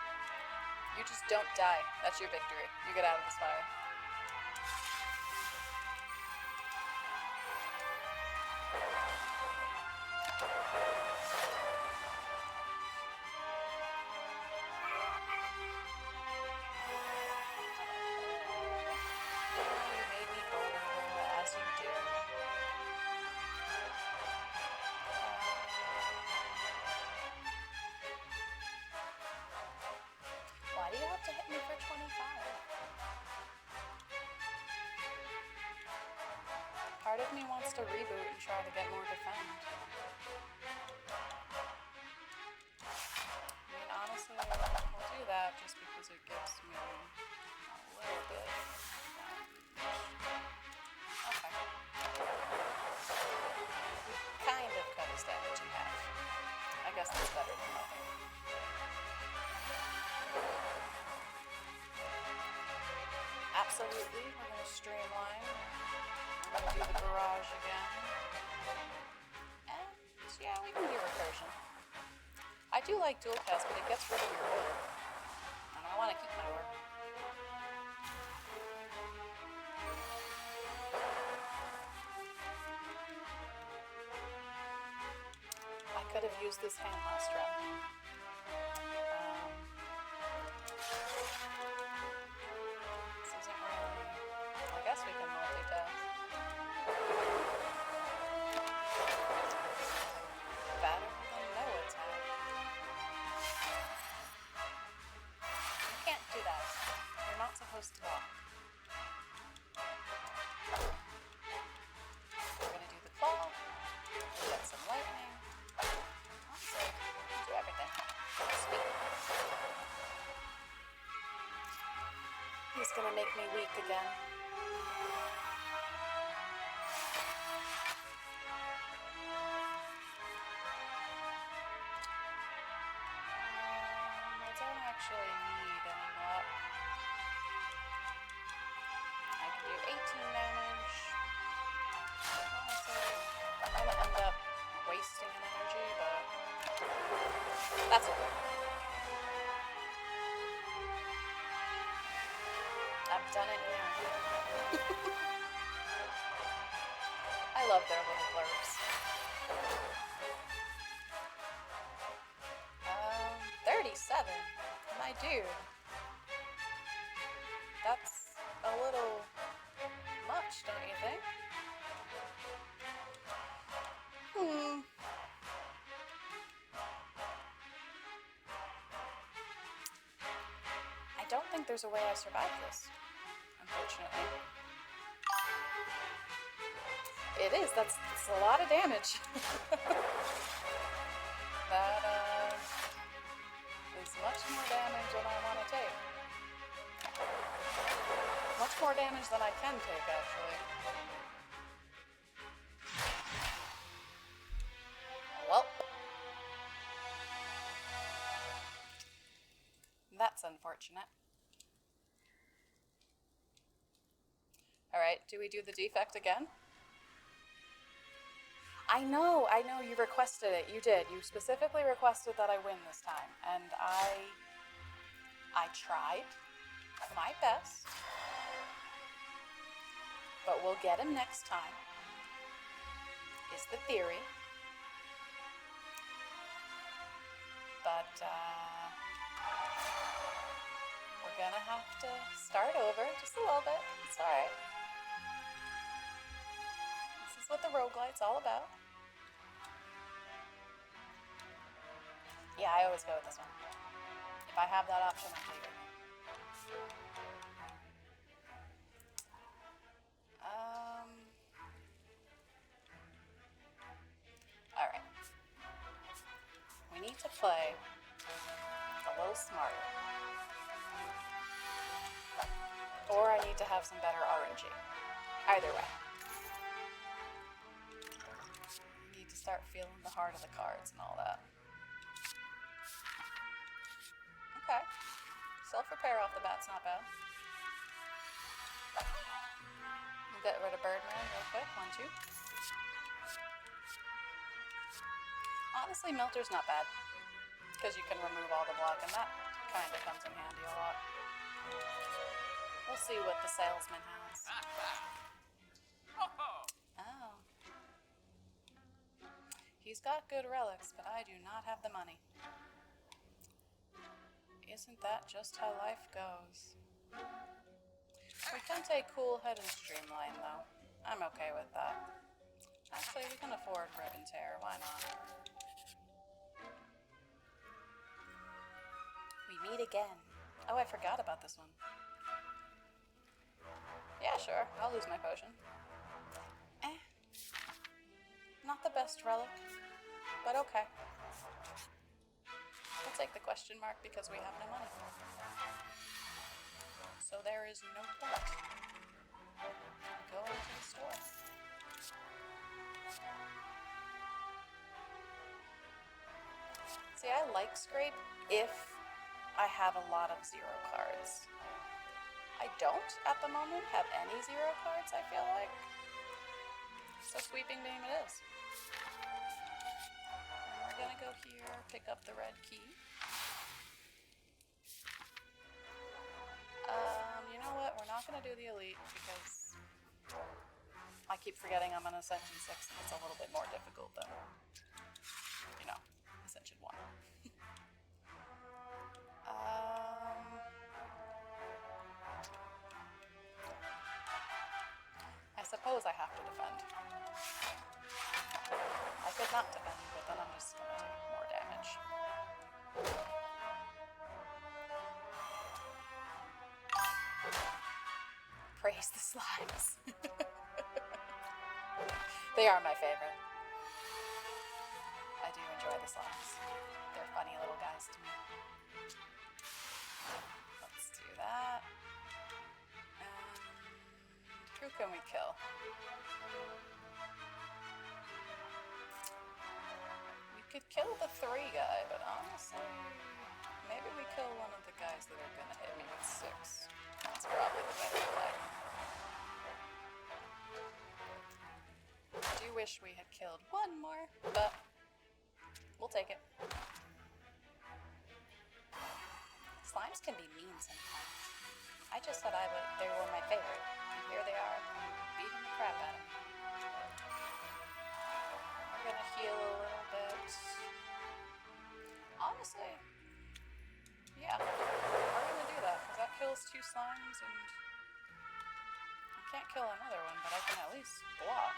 You just don't die. That's your victory. You get out of the spire. Why do you have to hit me for 25? Part of me wants to reboot and try to get more defend. I mean, honestly, I'll do that just because it gives me a little bit. Okay. Kind of cut his damage in half. I guess that's better than nothing. Absolutely, we're going to streamline. We're going to do the barrage again. And yeah, we can do recursion. I do like dual cast, but it gets rid of your orb. And I want to keep my orb. I could have used this hand last round. I guess we can multitask. Better than no attack. You can't do that. You're not supposed to block. We're gonna do the claw. We'll get some lightning. Honestly, do everything. Sweet. He's gonna make me weak again. Actually need any luck. I can do 18 damage. Honestly, I'm gonna end up wasting an energy, but that's okay. I've done it here. I love their little blurbs. 37. My dude, that's a little much, don't you think? I don't think there's a way I survive this, unfortunately. It is, that's a lot of damage. That, is much more damage than I want to take. Much more damage than I can take, actually. Well. That's unfortunate. Alright, do we do the defect again? I know, you requested it. You did. You specifically requested that I win this time. And I tried my best. But we'll get him next time, is the theory. But, we're gonna have to start over just a little bit. It's alright. This is what the roguelite's all about. Yeah, I always go with this one. If I have that option, I'm taking it. Alright. We need to play a little smarter. Or I need to have some better RNG. Either way. I need to start feeling the heart of the cards and all that. Okay. Self-repair off the bat's not bad. We'll get rid of Birdman real quick. 1, 2. Honestly, Melter's not bad. Because you can remove all the block, and that kind of comes in handy a lot. We'll see what the salesman has. Oh. He's got good relics, but I do not have the money. Isn't that just how life goes? We can take Cool Head and Streamline, though. I'm okay with that. Actually, we can afford Rip and Tear. Why not? We meet again. Oh, I forgot about this one. Yeah, sure. I'll lose my potion. Not the best relic, but okay. We'll take the question mark because we have no money. So there is no point. Go into the store. See, I like Scrape if I have a lot of 0 cards. I don't, at the moment, have any 0 cards, I feel like. So Sweeping Beam it is. And we're gonna go here, pick up the red key. You know what? We're not gonna do the Elite because I keep forgetting I'm on Ascension 6 and it's a little bit more difficult than, you know, Ascension 1. I suppose I have to defend. I could not defend, but then I'm just gonna take more damage. Praise the slimes. They are my favorite. I do enjoy the slimes. They're funny little guys to me. Let's do that. Who can we kill? We could kill the 3 guy, but honestly, maybe we kill one of the guys that are gonna hit me with 6. That's probably the better play. I do wish we had killed 1 more, but we'll take it. Slimes can be mean sometimes. I just said they were my favorite. Here they are, beating the crap out of me. We're gonna heal a little bit. Honestly, yeah, we're gonna do that, because that kills 2 slimes, and I can't kill another one, but I can at least block.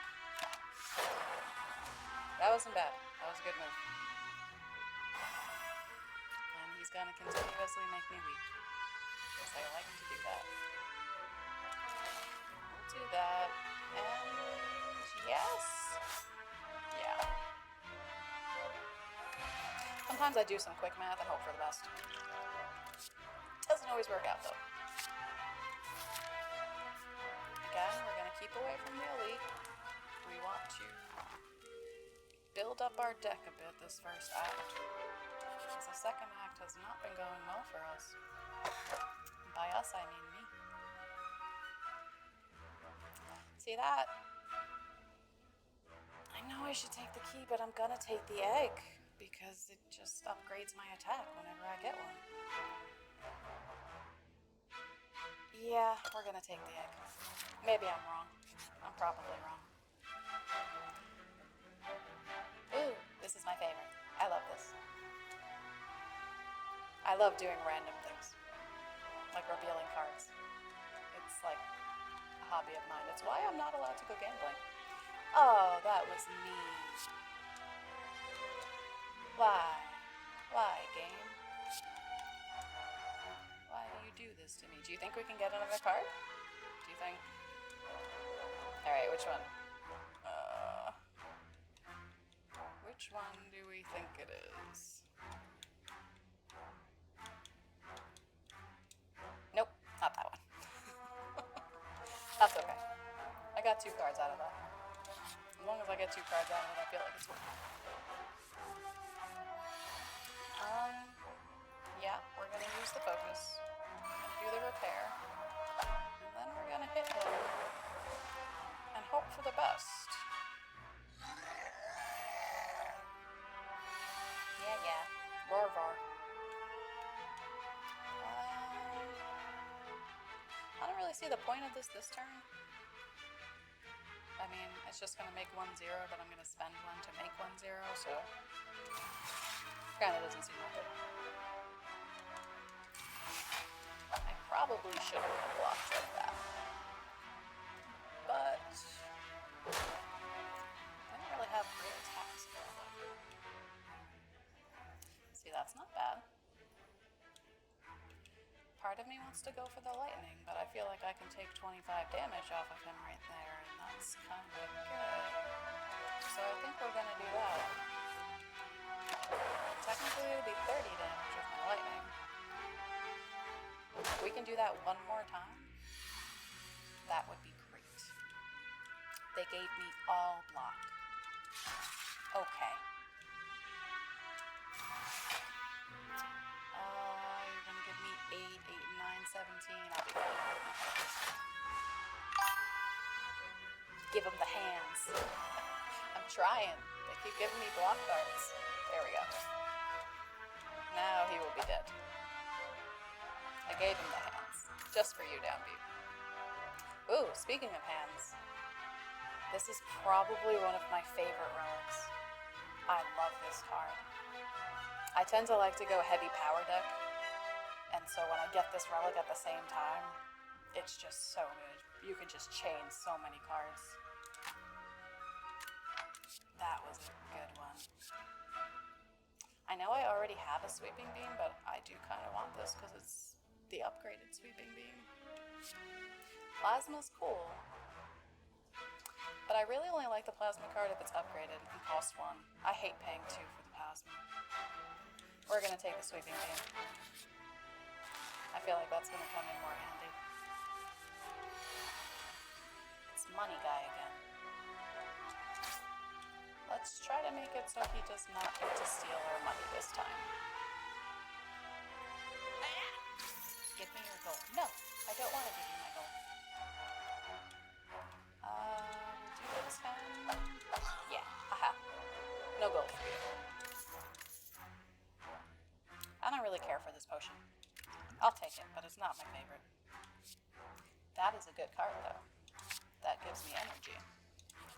That wasn't bad. That was a good move. And he's gonna continuously make me weak, because I like to do that. Do that, and yes, yeah. Sometimes I do some quick math and hope for the best. Doesn't always work out though. Again, we're gonna keep away from the Elite. We want to build up our deck a bit this first act, because the second act has not been going well for us. And by us, I mean me. See that? I know I should take the key, but I'm gonna take the egg because it just upgrades my attack whenever I get one. Yeah, we're gonna take the egg. Maybe I'm wrong. I'm probably wrong. Ooh, this is my favorite. I love this. I love doing random things, like revealing cards. It's like a hobby of mine. It's why I'm not allowed to go gambling. Oh, that was mean. Why? Why, game? Why do you do this to me? Do you think we can get another card? Do you think? Alright, which one? Which one do we think it is? Nope, not that one. That's okay. I got 2 cards out of that. As long as I get 2 cards out of it, I feel like it's worth it. Yeah, we're gonna use the focus. We're gonna do the repair. And then we're gonna hit him. And hope for the best. Yeah. Roar. I don't really see the point of this turn. I mean, it's just gonna make 1-0, but I'm gonna spend 1 to make 1-0, so kinda doesn't seem worth it. I probably shouldn't have blocked like that. But I don't really have great attacks available. See, that's not bad. Part of me wants to go for the lightning, but I feel like I can take 25 damage off of him right there, and that's kind of good. So I think we're gonna do that. Technically, it would be 30 damage with my lightning. If we can do that one more time, that would be great. They gave me all block. Okay. You're gonna give me 8, 9, 17. I'll be fine. Give him the hands. I'm trying. They keep giving me block cards. There we go. Now he will be dead. I gave him the hands. Just for you, Downbeat. Ooh, speaking of hands. This is probably one of my favorite relics. I love this card. I tend to like to go heavy power deck. And so when I get this relic at the same time, it's just so good. You can just chain so many cards. That was a good one. I know I already have a sweeping beam, but I do kind of want this because it's the upgraded sweeping beam. Plasma's cool. But I really only like the plasma card if it's upgraded and costs 1. I hate paying 2 for the plasma. We're gonna take the sweeping beam. I feel like that's gonna come in more handy. It's money guy again. Let's try to make it so he does not get to steal our money this time. Give me your gold. No, I don't want to give you my gold. We'll do this time. Yeah, aha. No gold for you. I don't really care for this potion. I'll take it, but it's not my favorite. That is a good card, though. That gives me energy.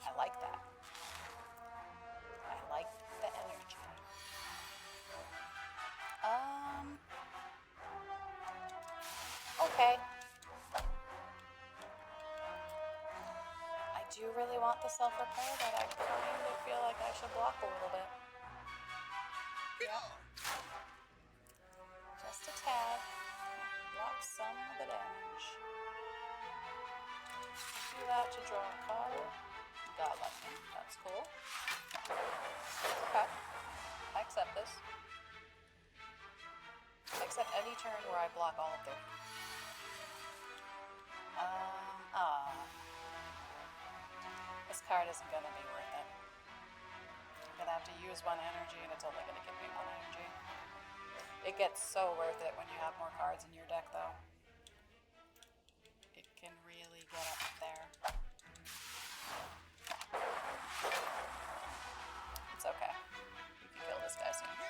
I like that. I like the energy. Okay. I do really want the self-repair, but I kind of feel like I should block a little bit. Yep. Just a tad. Block some of the damage. Do that to draw a card. Got lightning. That's cool. Okay. I accept this. I accept any turn where I block all of them. This card isn't gonna be worth it. I'm gonna have to use 1 energy and it's only gonna give me 1 energy. It gets so worth it when you have more cards in your deck, though. It can really get up there. It's okay. You can kill this guy soon. We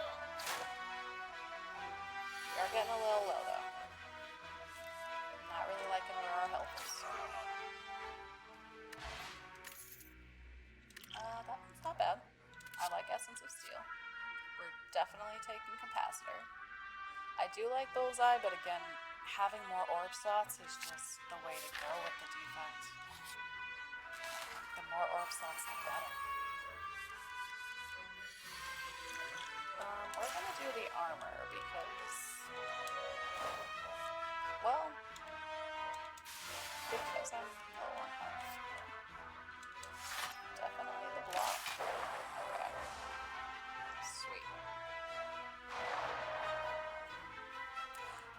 are getting a little low, though. I'm not really liking where our health is. I do like Bullseye, but again, having more orb slots is just the way to go with the Defect. The more orb slots, the better. We're gonna do the armor because, well, because I'm low on health. Definitely the block. Okay. Sweet.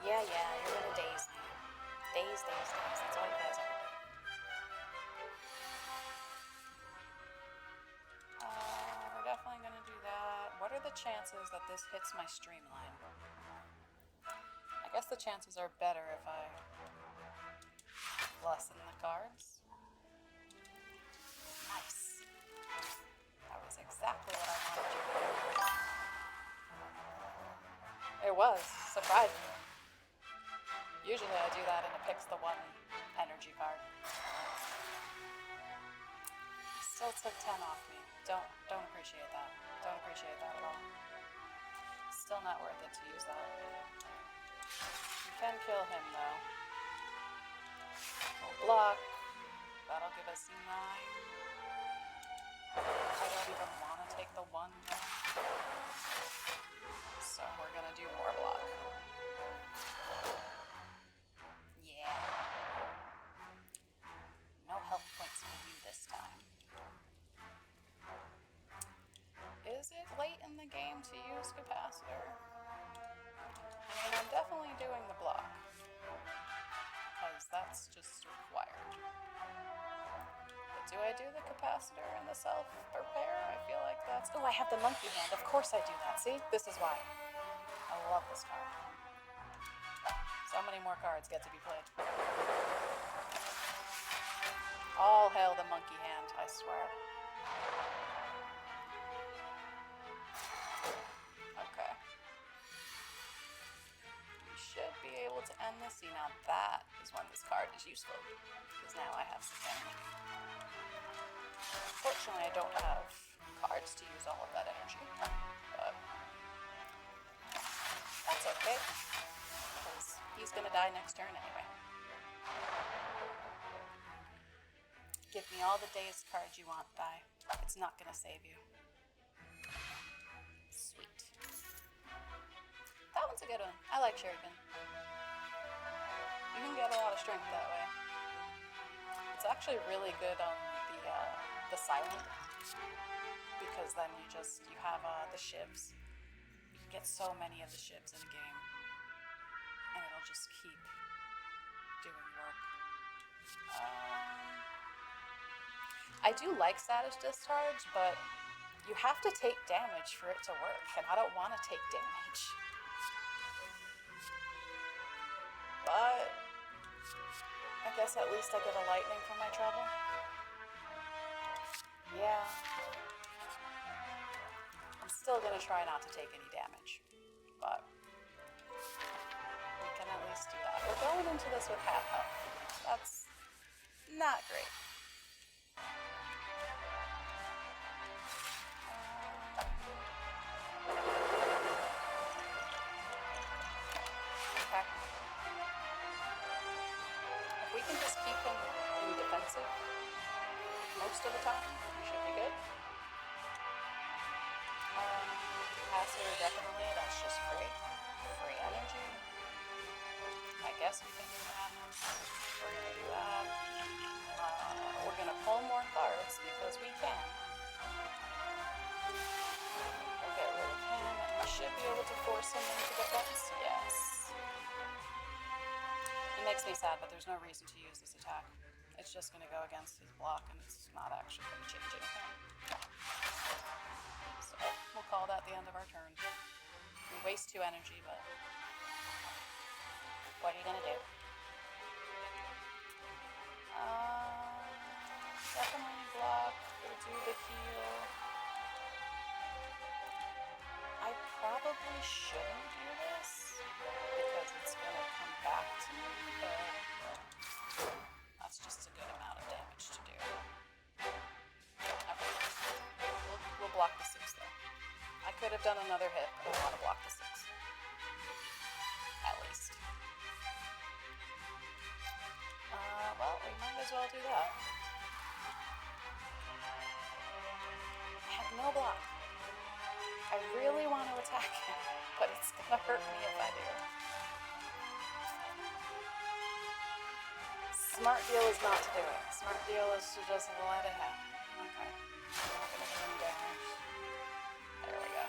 Yeah, you're gonna daze me. Daze. That's all you guys ever do. We're definitely gonna do that. What are the chances that this hits my streamline? I guess the chances are better if I lessen the cards. Nice. That was exactly what I wanted you to do. It was. Surprising. Usually I do that and it picks the one energy card. Still took 10 off me. Don't appreciate that. Don't appreciate that at all. Still not worth it to use that. You can kill him though. We'll block. That'll give us 9. I don't even want to take the 1 though. So we're gonna do more block. Yeah. No health points for you this time. Is it late in the game to use capacitor? I mean, I'm definitely doing the block. Because that's just required. But do I do the capacitor and the self-repair? I feel like that's... Oh, I have the monkey hand. Of course I do that. See? This is why. I love this card. So many more cards get to be played. All hail the monkey hand, I swear. Okay. We should be able to end this. See, now that is when this card is useful. Because now I have some energy. Fortunately, I don't have cards to use all of that energy. But that's okay. Because he's gonna die next turn anyway. Give me all the dazed cards you want, die. It's not gonna save you. Sweet. That one's a good one. I like Shuriken. You can get a lot of strength that way. It's actually really good on the silent, because then you have the shivs. You can get so many of the shivs in a game, and it'll just keep doing work. I do like status discharge, but you have to take damage for it to work, and I don't want to take damage. But I guess at least I get a lightning for my trouble. Yeah. I'm still gonna try not to take any damage, but we can at least do that. We're going into this with half health. That's not great. Okay. If we can just keep him in defensive most of the time, we should be good. Capacitor, definitely, that's just free. Free energy. I guess we can do that. We're gonna do that. We're gonna pull more cards because we can. We'll get rid of him, and we should be able to force him into defense. Yes. It makes me sad, but there's no reason to use this attack. It's just going to go against his block, and it's not actually going to change anything. So we'll call that the end of our turn. We waste 2 energy, but what are you going to do? Definitely block. We'll do the heal. I probably shouldn't do this because it's going to come back to me, but that's just a good amount of damage to do. Okay. We'll block the 6 though. I could have done another hit, but I want to block the 6. as well do that. I have no block. I really want to attack him, but it's gonna hurt me if I do. Smart deal is not to do it. Smart deal is to just let it happen. Okay. I'm not gonna do any damage. There we go.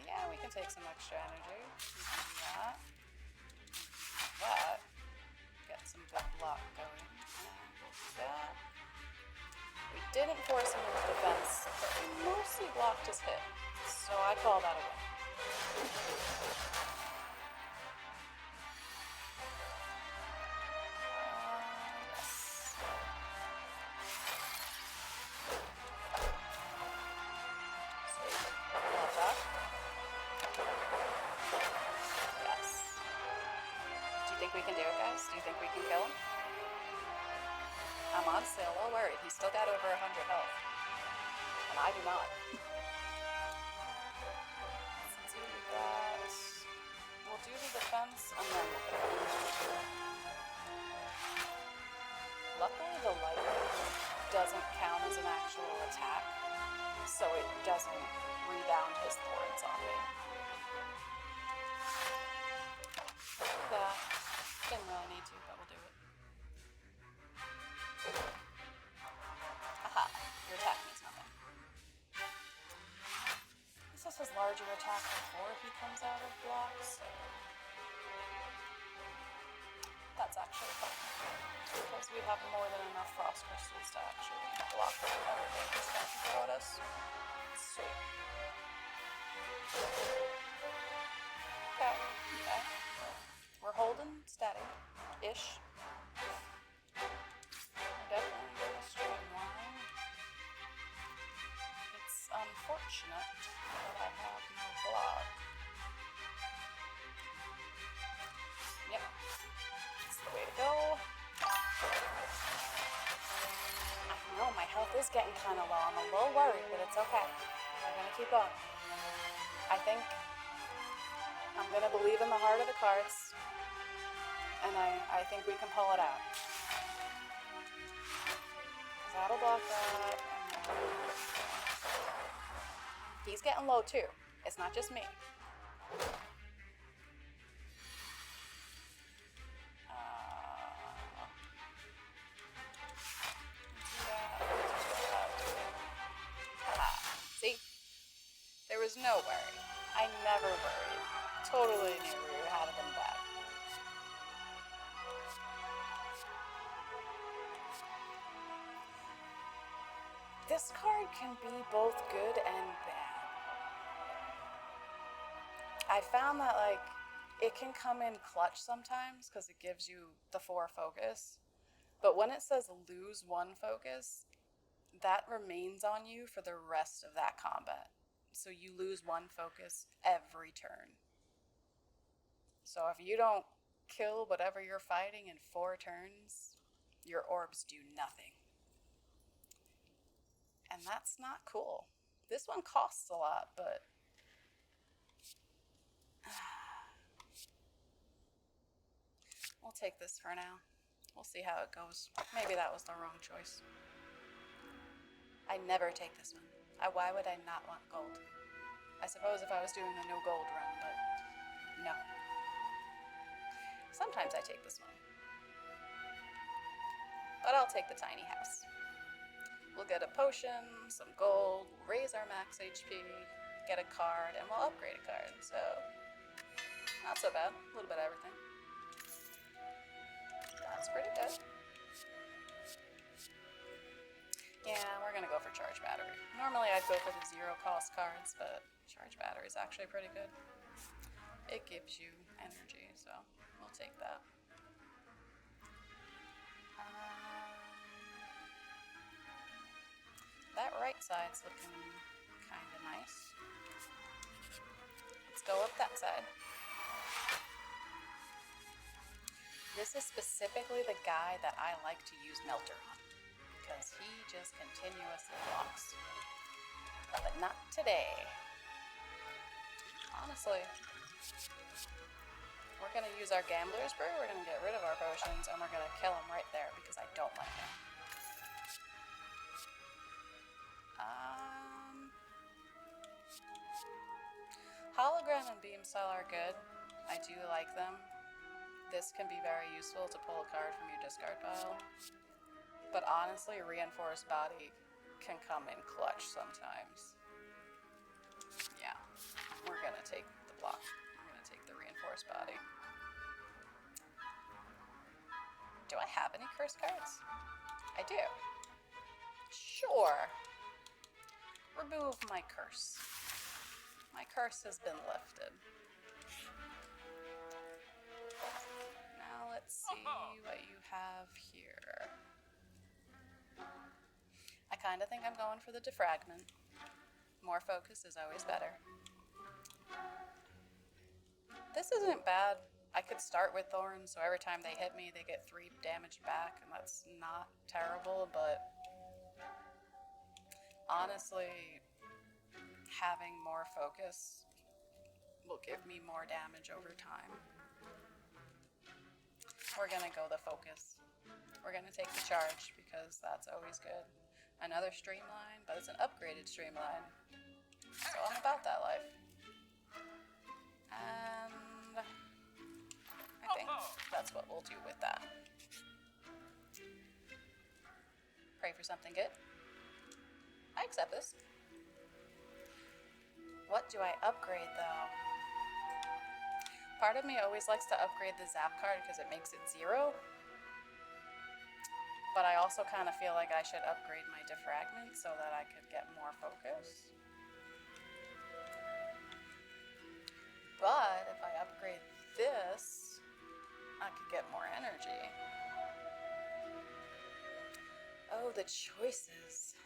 Yeah, we can take some extra energy. We can do that. That. Get some good block going. And that. We didn't force him into defense, but we mostly blocked his hit. So I call that a win. Yes. Sweet. Love that. Yes. Do you think we can do it, guys? Do you think we can kill him? I'm honestly a little worried. He's still got over 100 health. And I do not. Let's do that. We'll do the defense and then we'll hit him. Luckily the lightning doesn't count as an actual attack, so it doesn't rebound his thorns on me. That didn't really need to, but we'll do it. Aha, your attack means nothing. This is his larger attack before he comes out of blocks, so that's actually fine. Because we have more than enough frost crystals to actually block everything he's going to throw at us. Sweet. Okay, okay. We're holding steady-ish. We're definitely going to streamline. It's unfortunate that I have no block. Yep. That's the way to go. I know my health is getting kind of low. I'm a little worried, but it's okay. We're going to keep going. I think I'm going to believe in the heart of the cards. And I think we can pull it out. Because that'll block that. And then he's getting low too. It's not just me. See? There was no worry. I never worried. Totally knew we had him back. This card can be both good and bad. I found that, like, it can come in clutch sometimes because it gives you the 4 focus. But when it says lose 1 focus, that remains on you for the rest of that combat. So you lose 1 focus every turn. So if you don't kill whatever you're fighting in 4 turns, your orbs do nothing. And that's not cool. This one costs a lot, but we'll take this for now. We'll see how it goes. Maybe that was the wrong choice. I never take this one. Why would I not want gold? I suppose if I was doing a no gold run, but no. Sometimes I take this one. But I'll take the tiny house. We'll get a potion, some gold, raise our max HP, get a card, and we'll upgrade a card. So, not so bad. A little bit of everything. That's pretty good. Yeah, we're gonna go for charge battery. Normally I'd go for the 0 cost cards, but charge battery is actually pretty good. It gives you energy, so we'll take that. That right side's looking kind of nice. Let's go up that side. This is specifically the guy that I like to use Melter on, because he just continuously blocks. But not today. Honestly, We're going to use our Gambler's Brew. We're going to get rid of our potions, and we're going to kill him right there because I don't like him. Hologram and Beam Cell are good. I do like them. This can be very useful to pull a card from your discard pile. But honestly, Reinforced Body can come in clutch sometimes. Yeah, we're going to take the block. We're going to take the Reinforced Body. Do I have any curse cards? I do. Sure. Remove my curse. My curse has been lifted. Now let's see what you have here. I kind of think I'm going for the Defragment. More focus is always better. This isn't bad. I could start with Thorns, so every time they hit me, they get 3 damage back, and that's not terrible, but honestly, having more focus will give me more damage over time. We're gonna go the focus. We're gonna take the charge because that's always good. Another Streamline, but it's an upgraded Streamline. So I'm about that life. And I think that's what we'll do with that. Pray for something good. I accept this. What do I upgrade, though? Part of me always likes to upgrade the Zap card because it makes it 0. But I also kind of feel like I should upgrade my Defragment so that I could get more focus. But if I upgrade this, I could get more energy. Oh, the choices.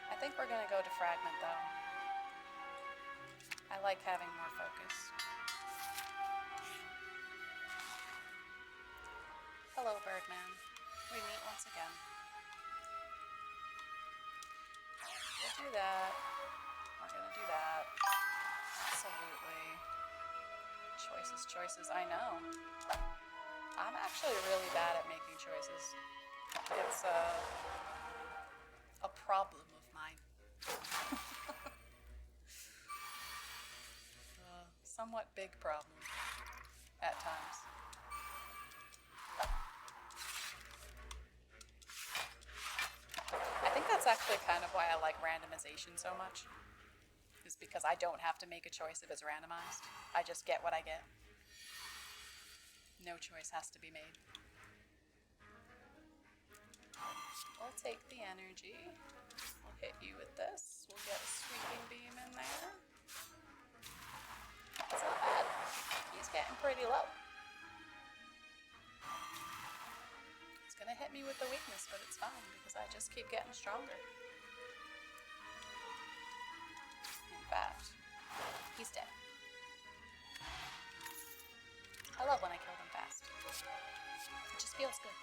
I think we're going to go to Fragment, though. I like having more focus. Hello, Birdman. We meet once again. We'll do that. We're going to do that. Absolutely. Choices, choices. I know. I'm actually really bad at making choices. It's a problem of mine. Somewhat big problem at times. I think that's actually kind of why I like randomization so much. Is because I don't have to make a choice if it's randomized. I just get what I get. No choice has to be made. We'll take the energy. We'll hit you with this. We'll get a Sweeping Beam in there. That's not bad. He's getting pretty low. It's gonna hit me with the weakness, but it's fine because I just keep getting stronger. In fact, he's dead. I love when I kill them fast. It just feels good.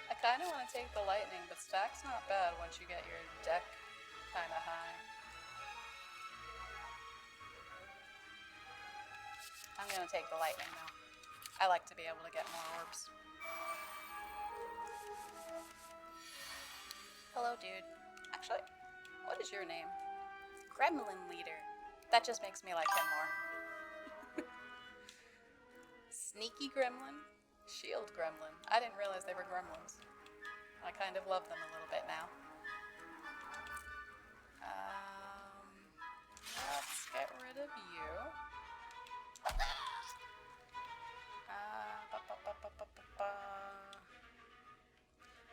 I kind of want to take the lightning, but stack's not bad once you get your deck kind of high. I'm going to take the lightning, though. I like to be able to get more orbs. Hello, dude. Actually, what is your name? Gremlin Leader. That just makes me like him more. Sneaky Gremlin? Shield Gremlin. I didn't realize they were gremlins. I kind of love them a little bit now. Let's get rid of you.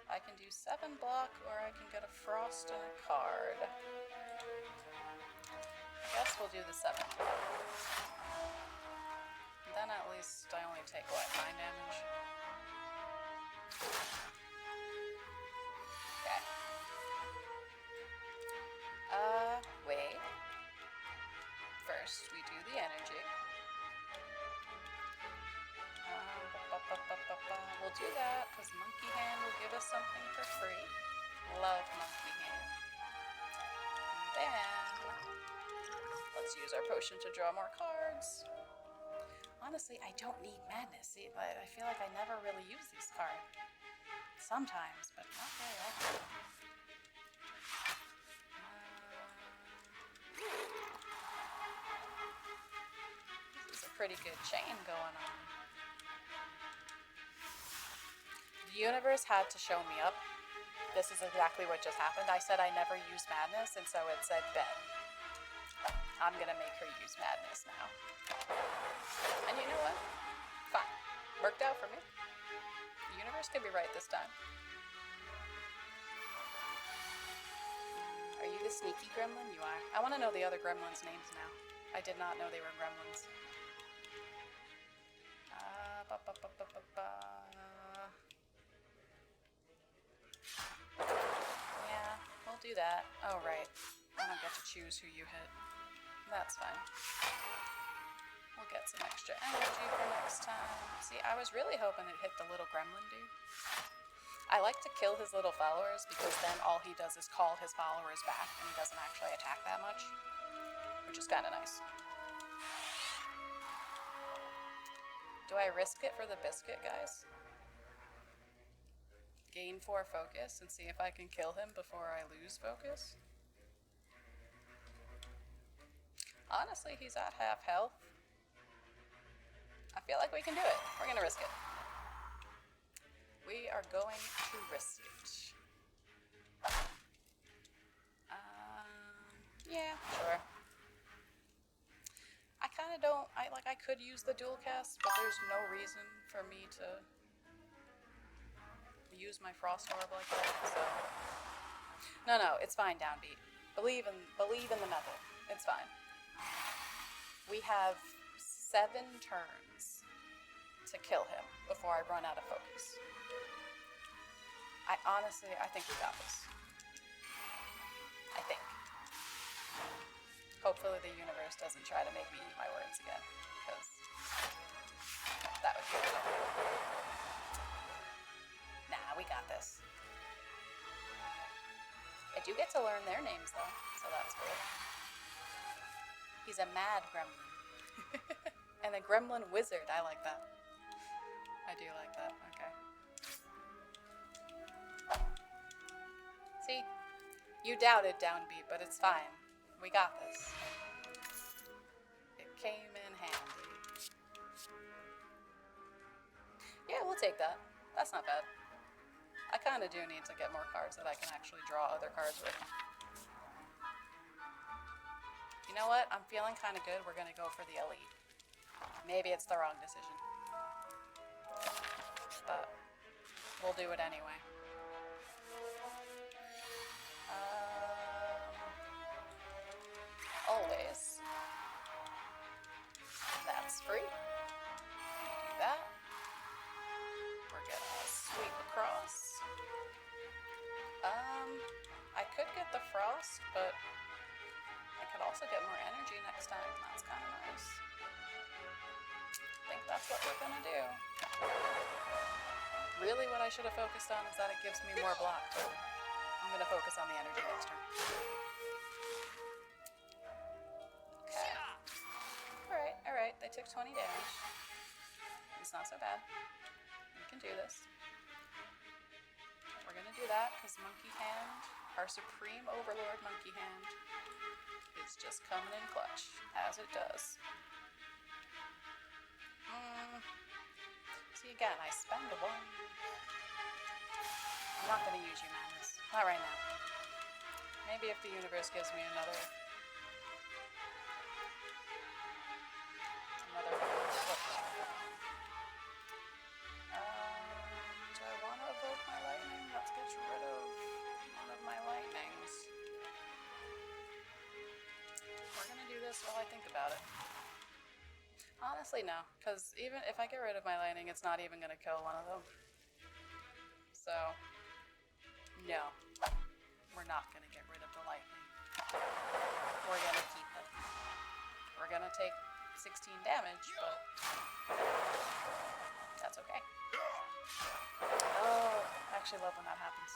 I can do 7 block, or I can get a Frost and a card. I guess we'll do the 7 block. Then at least I only take, what, 9 damage? Okay. Wait. First, we do the energy. We'll do that, because Monkey Hand will give us something for free. Love Monkey Hand. And then let's use our potion to draw more cards. Honestly, I don't need madness. See, I feel like I never really use these cards. Sometimes, but not very often. This is a pretty good chain going on. The universe had to show me up. This is exactly what just happened. I said I never use madness, and so it said, bet. I'm gonna make her use madness now. And you know what? Fine. Worked out for me. The universe could be right this time. Are you the sneaky gremlin? You are. I want to know the other gremlins' names now. I did not know they were gremlins. Yeah, we'll do that. Oh, right. I don't get to choose who you hit. That's fine. We'll get some extra energy for next time. See, I was really hoping it hit the little gremlin dude. I like to kill his little followers because then all he does is call his followers back and he doesn't actually attack that much, which is kind of nice. Do I risk it for the biscuit, guys? Gain 4 focus and see if I can kill him before I lose focus? Honestly, he's at half health. I feel like we can do it. We're gonna risk it. We are going to risk it. Yeah, sure. I kind of don't, I could use the dual cast, but there's no reason for me to use my frost orb like that, so. No, it's fine, Downbeat. Believe in the method. It's fine. We have 7 turns to kill him before I run out of focus. I think we got this. I think. Hopefully the universe doesn't try to make me eat my words again, because that would kill me. Nah, we got this. I do get to learn their names though, so that's cool. He's a mad gremlin. And a gremlin wizard, I like that. I do like that, okay. See? You doubted, Downbeat, but it's fine. We got this. It came in handy. Yeah, we'll take that. That's not bad. I kind of do need to get more cards that I can actually draw other cards with. You know what? I'm feeling kind of good. We're going to go for the elite. Maybe it's the wrong decision. But we'll do it anyway. Always. That's free. Do that. We're gonna sweep across. I could get the frost, but I could also get more energy next time. That's kind of nice. I think that's what we're gonna do. Really, what I should have focused on is that it gives me more block, but I'm gonna focus on the energy next turn. Okay. Alright, they took 20 damage. It's not so bad. We can do this. We're gonna do that because Monkey Hand, our supreme overlord Monkey Hand, is just coming in clutch, as it does. See, again, I spend a 1. I'm not gonna use you, Madness. Not right now. Maybe if the universe gives me another do I want to evoke my lightning? Let's get rid of one of my lightnings. We're gonna do this while I think about it. Honestly, no, because even if I get rid of my lightning, it's not even gonna kill one of them. So, no, we're not gonna get rid of the lightning. We're gonna keep it. We're gonna take 16 damage, but that's okay. Oh, I actually love when that happens.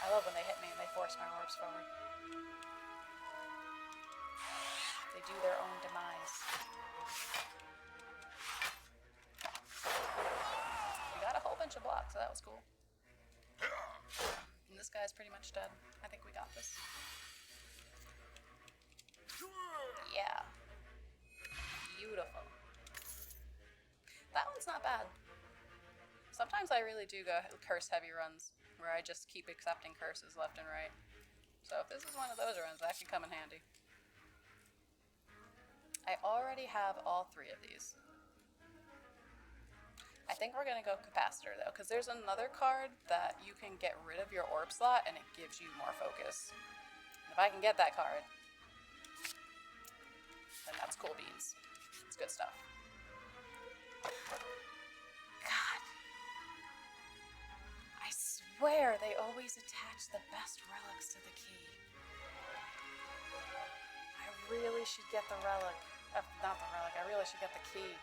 I love when they hit me and they force my orbs forward. They do their own demise. We got a whole bunch of blocks, so that was cool. And this guy's pretty much dead. I think we got this. Yeah. Beautiful. That one's not bad. Sometimes I really do go curse heavy runs where I just keep accepting curses left and right. So if this is one of those runs, that can come in handy. I already have all 3 of these. I think we're going to go Capacitor though, because there's another card that you can get rid of your orb slot and it gives you more focus. And if I can get that card, then that's cool beans. It's good stuff. God. I swear they always attach the best relics to the key. I really should get the relic. Not the relic, I really should get the key.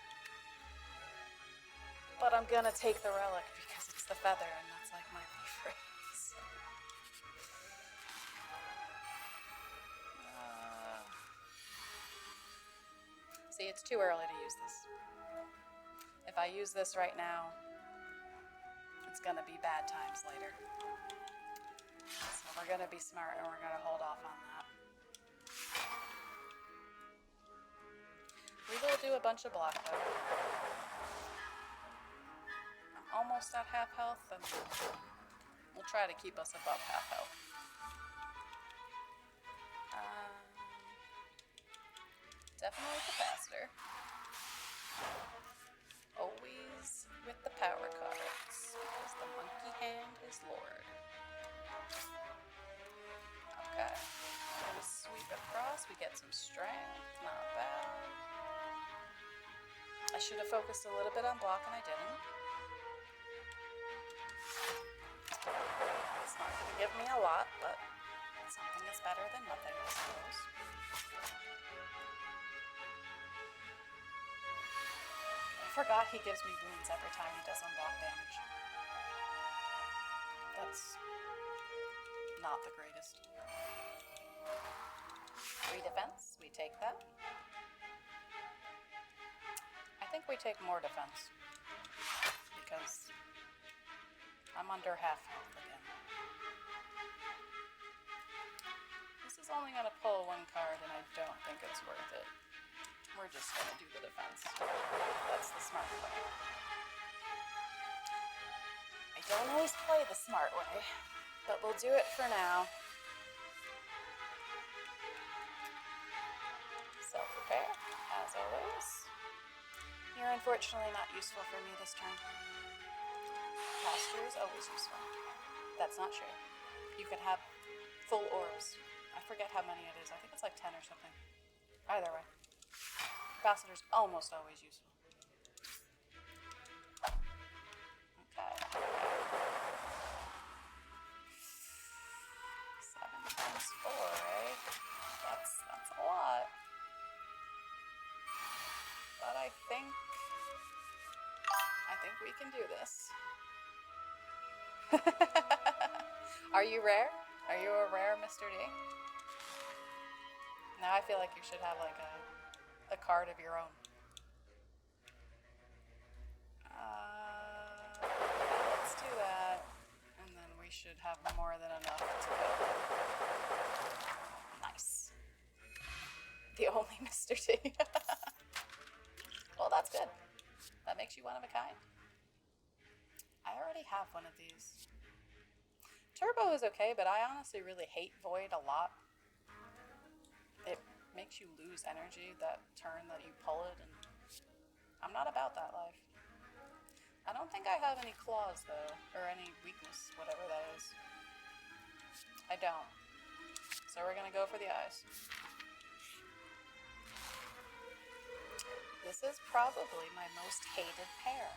But I'm gonna take the relic because it's the feather and that's like my favorite. See, it's too early to use this. If I use this right now, it's gonna be bad times later. So we're gonna be smart and we're gonna hold off on that. We will do a bunch of block though. I'm almost at half health and we'll try to keep us above half health. Definitely Capacitor. Always with the power cards because the monkey hand is Lord. Okay. I'm gonna sweep across. We get some strength. Not bad. I should have focused a little bit on block and I didn't. It's not going to give me a lot, but something is better than nothing, I suppose. I forgot he gives me wounds every time he does unblock damage. That's not the greatest. 3 defense, we take that. I think we take more defense because I'm under half health again. This is only going to pull 1 card and I don't think it's worth it. We're just going to do the defense. That's the smart way. I don't always play the smart way, but we'll do it for now. Self-repair, as always. You're unfortunately not useful for me this turn. Posture is always useful. That's not true. You could have full orbs. I forget how many it is. I think it's like 10 or something. Either way. Capacitor's almost always useful. Okay. 7 times 4, eh? That's a lot. But I think we can do this. Are you rare? Are you a rare Mr. D? Now I feel like you should have like a card of your own. Let's do that. And then we should have more than enough to go. Nice. The only Mr. D. Well, that's good. That makes you one of a kind. I already have one of these. Turbo is okay, but I honestly really hate Void a lot. It makes you lose energy that turn that you pull it, and I'm not about that life. I don't think I have any claws, though, or any weakness, whatever that is. I don't. So we're gonna go for the eyes. This is probably my most hated pair.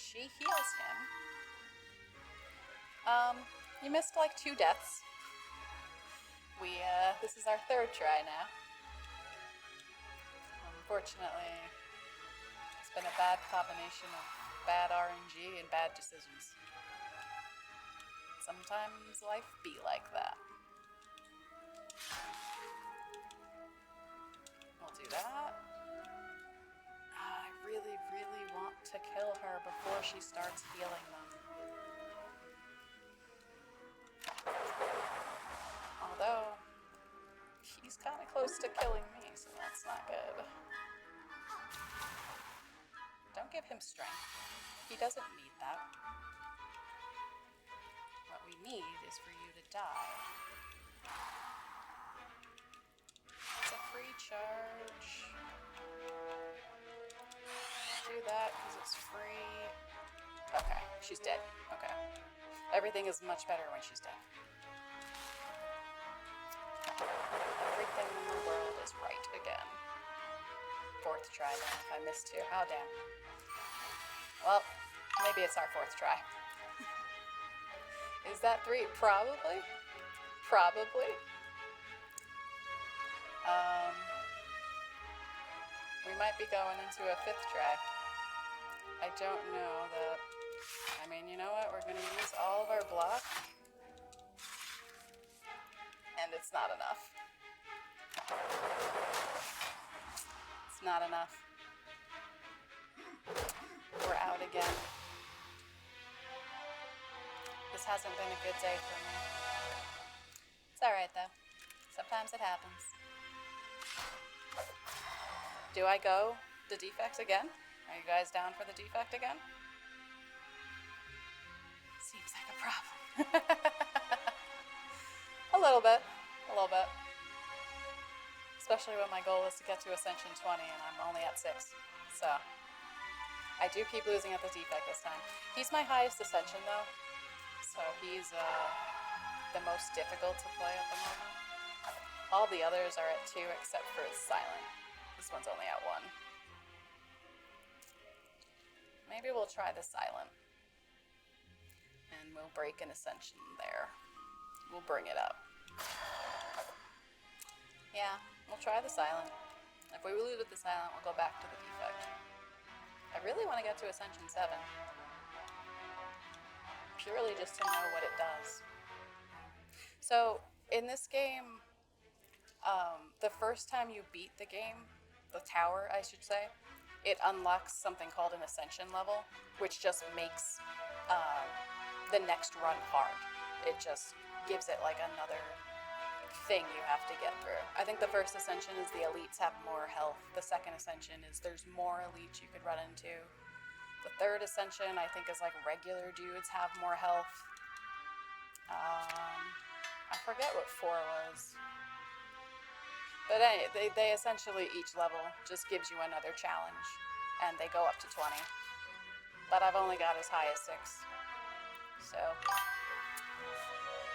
She heals him. You missed like 2 deaths. This is our 3rd try now. Unfortunately, it's been a bad combination of bad RNG and bad decisions. Sometimes life be like that. do that. I really, really want to kill her before she starts healing them. Although, he's kind of close to killing me, so that's not good. Don't give him strength. He doesn't need that. What we need is for you to die. It's a free charge. Do that because it's free. Okay, she's dead. Okay. Everything is much better when she's dead. Everything in the world is right again. Fourth try then, if I missed two. Oh, damn. Well, maybe it's our fourth try. Is that three? Probably. Probably. We might be going into a fifth try. I don't know that. I mean, you know what? We're going to use all of our block. And it's not enough. It's not enough. We're out again. This hasn't been a good day for me. It's alright though. Sometimes it happens. Do I go the defect again? Are you guys down for the defect again? Seems like a problem. A little bit. A little bit. Especially when my goal is to get to Ascension 20 and I'm only at 6. So, I do keep losing at the defect this time. He's my highest Ascension though. So he's the most difficult to play at the moment. All the others are at 2 except for Silent. This one's only at 1. Maybe we'll try the Silent. And we'll break an Ascension there. We'll bring it up. Yeah, we'll try the Silent. If we lose with the Silent, we'll go back to the Defect. I really want to get to Ascension 7. Purely just to know what it does. So, in this game, the first time you beat the game, the tower, I should say, it unlocks something called an Ascension level, which just makes the next run hard. It just gives it like another thing you have to get through. I think the first Ascension is the elites have more health. The second Ascension is there's more elites you could run into. The third Ascension, I think, is like regular dudes have more health. I forget what 4 was. But anyway, they essentially, each level just gives you another challenge. And they go up to 20. But I've only got as high as 6. So,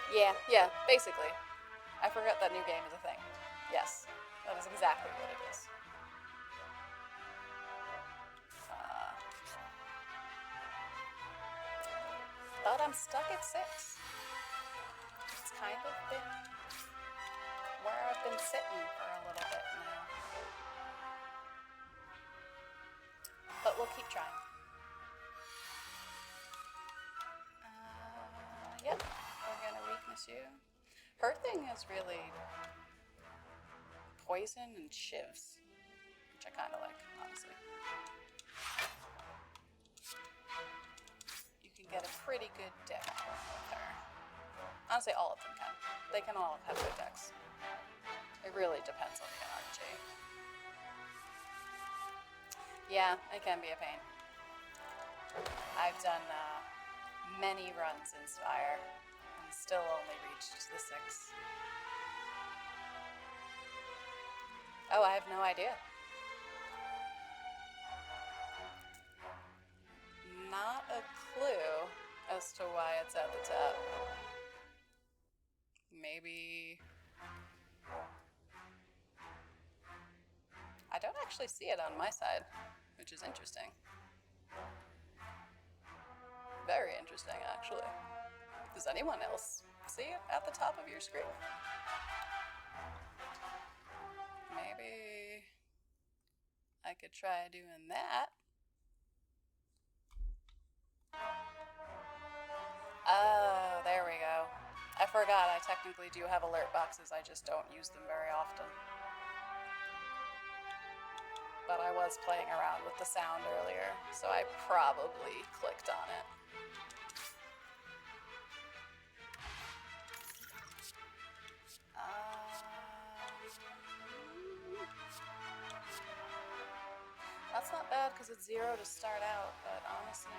yeah, basically. I forgot that new game is a thing. Yes, that is exactly what it is. But I'm stuck at 6. It's kind of been where I've been sitting for a little bit now. But we'll keep trying. Yep, we're gonna weakness you. Her thing is really poison and shivs, which I kind of like, honestly. You can get a pretty good deck with her. Honestly, all of them can. They can all have good decks. It really depends on the NRG. Yeah, it can be a pain. I've done many runs in Spire and still only reached the 6. Oh, I have no idea. Not a clue as to why it's at the top. Maybe... I don't actually see it on my side, which is interesting. Very interesting, actually. Does anyone else see it at the top of your screen? Maybe I could try doing that. Oh, there we go. I forgot I technically do have alert boxes, I just don't use them very often. but I was playing around with the sound earlier, so I probably clicked on it. That's not bad because it's 0 to start out, but honestly,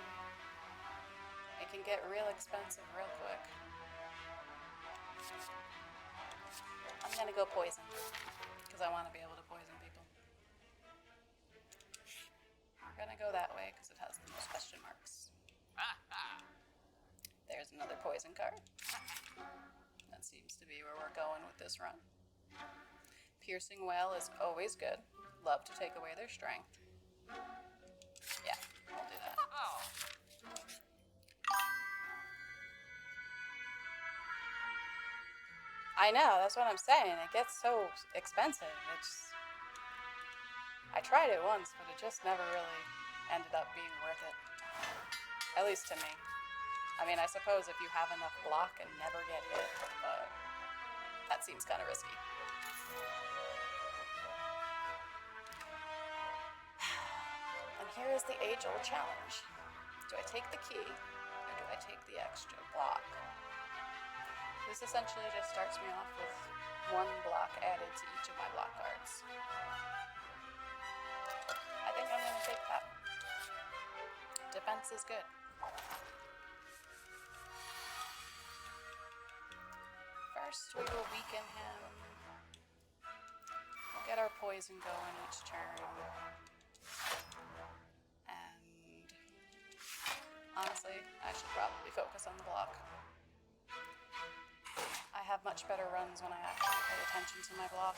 it can get real expensive real quick. I'm gonna go poison because I want to be able to poison people. We're gonna go that way because it has the most question marks. There's another poison card. That seems to be where we're going with this run. Piercing Wail is always good. Love to take away their strength. Yeah, we'll do that. I know, that's what I'm saying. It gets so expensive. I tried it once, but it just never really ended up being worth it. At least to me. I mean, I suppose if you have enough block and never get hit, but that seems kind of risky. And here is the age-old challenge. Do I take the key, or do I take the extra block? This essentially just starts me off with 1 block added to each of my block cards. I think I'm going to take that. Defense is good. First, we will weaken him. We'll get our poison going each turn. And honestly, I should probably focus on the block. I have much better runs when I actually pay attention to my block.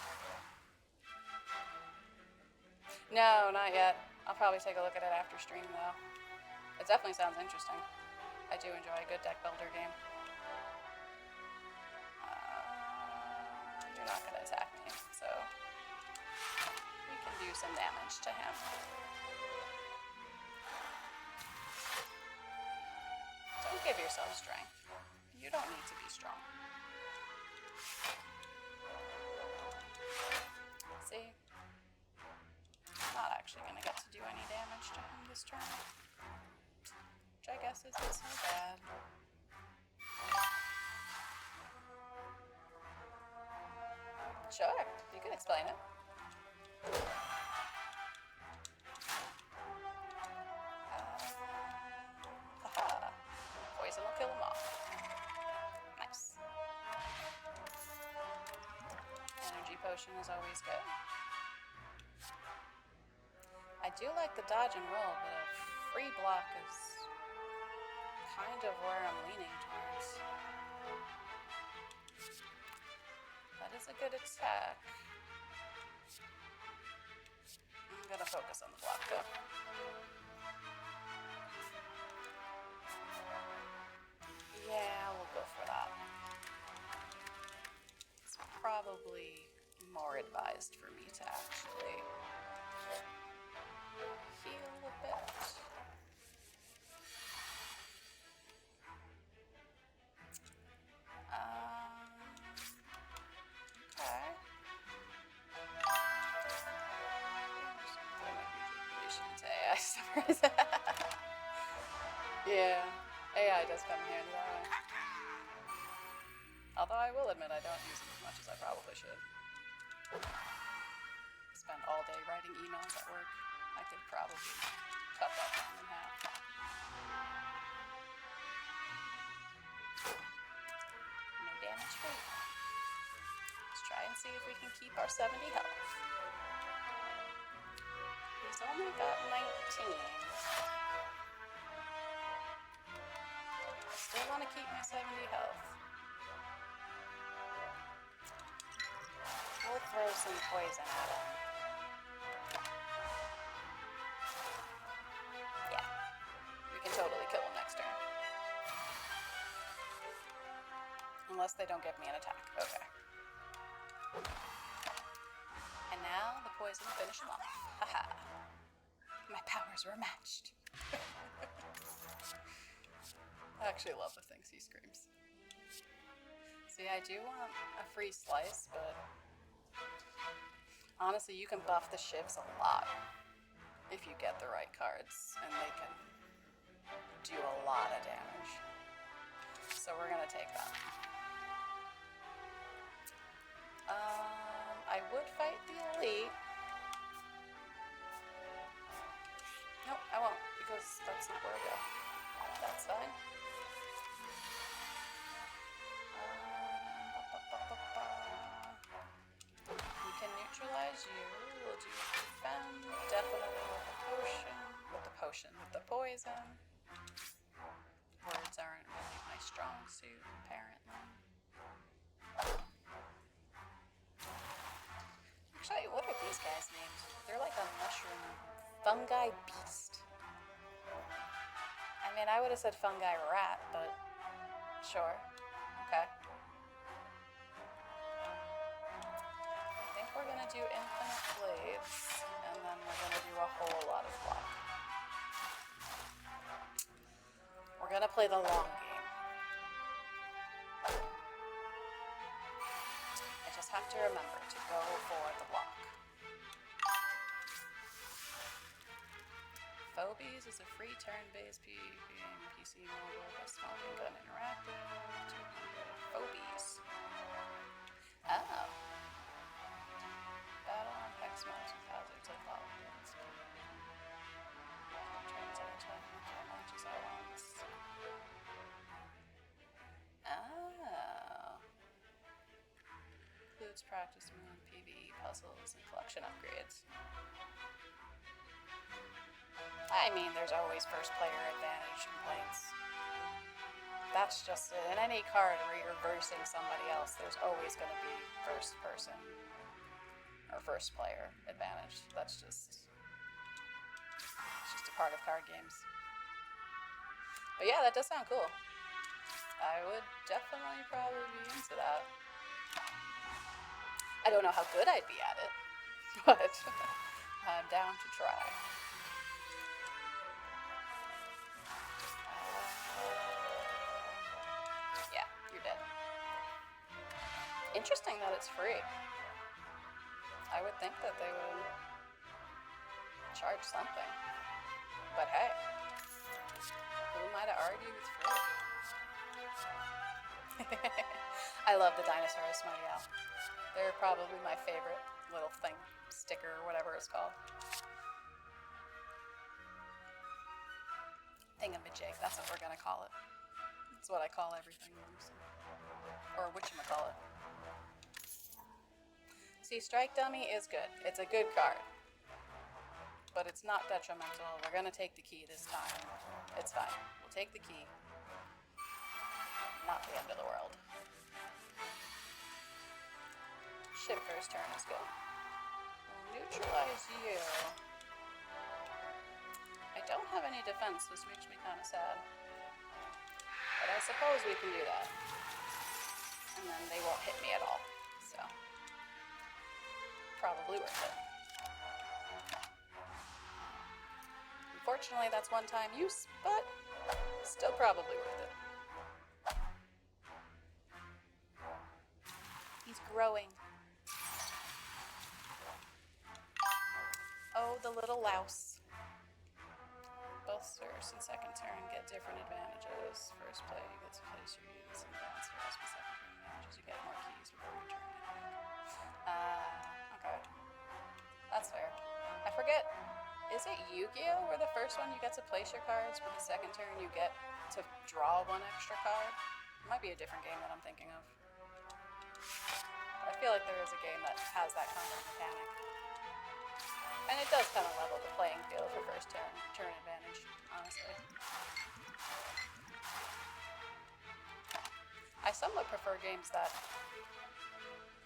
No, not yet. I'll probably take a look at it after stream, though. It definitely sounds interesting. I do enjoy a good deck builder game. You're not going to attack me, so we can do some damage to him. Don't give yourself strength. You don't need to be strong. See? I'm not actually going to get to do any damage to him this turn. Which I guess isn't so bad. Sure, you can explain it. Haha. Poison will kill him off. Nice. Energy potion is always good. I do like the dodge and roll, but a free block is kind of where I'm leaning towards. That is a good attack. I'm gonna focus on the block though. Yeah, we'll go for that. It's probably more advised for me to actually heal a bit. Okay. Yeah, AI does come in handy that way. Although I will admit I don't use it as much as I probably should. Spend all day writing emails at work. I could probably cut that down in half. No damage for you. Let's try and see if we can keep our 70 health. He's only got 19. I still want to keep my 70 health. We'll throw some poison at him. Yeah, we can totally kill him next turn. Unless they don't give me an attack. Okay. And now the poison will finish him off. Haha. My powers were matched. I actually love the things he screams. See, I do want a free slice, but honestly, you can buff the shivs a lot. if you get the right cards, and they can do a lot of damage. So we're gonna take that. I would fight the elite. Nope, I won't, because that's not where I go. That's fine. We can neutralize you. We'll do defend, definitely with the potion. With the poison. Words aren't really my strong suit, apparently. Actually, what are these guys named? They're like a mushroom fungi beast. I mean, I would have said fungi rat, but sure. Okay. I think we're gonna do infinite blades, and then we're gonna do a whole lot of block. We're gonna play the long game. I just have to remember to go for the block. Phobies is a free turn-based game, PC mobile, best phone, gun interactive, 200. Phobies. Oh. Battle on Hex modes with hazards like lava pits. Turns every time you can't launch as items. Oh. Includes practice mode, PvE puzzles, and collection upgrades. I mean, there's always first player advantage complaints. That's just it. In any card where you're versing somebody else, there's always going to be first person or first player advantage. It's just a part of card games. But yeah, that does sound cool. I would definitely probably be into that. I don't know how good I'd be at it, but I'm down to try. Yeah, you're dead. Interesting that it's free. I would think that they would charge something. But hey, who am I to argue with free? I love the dinosaurs, my yeah. They're probably my favorite little thing, sticker, or whatever it's called. Thingamajig, that's what we're gonna call it. That's what I call everything. Or whatchamacallit. See, Strike Dummy is good. It's a good card. But it's not detrimental. We're gonna take the key this time. It's fine. We'll take the key. Not the end of the world. Shivker's turn is good. We'll neutralize you. I don't have any defense, which makes me kind of sad. But I suppose we can do that. And then they won't hit me at all. So, probably worth it. Unfortunately, that's one-time use, but still probably worth it. He's growing. Oh, the little louse. Both first and second turn get different advantages. First play, you get to place your units in advance. First and second turn advantages, you get more keys before your turn, I think. Okay. That's fair. I forget, is it Yu-Gi-Oh! Where the first one you get to place your cards, but the second turn you get to draw one extra card? It might be a different game that I'm thinking of. I feel like there is a game that has that kind of mechanic. And it does kind of level the playing field for first turn advantage, honestly. I somewhat prefer games that,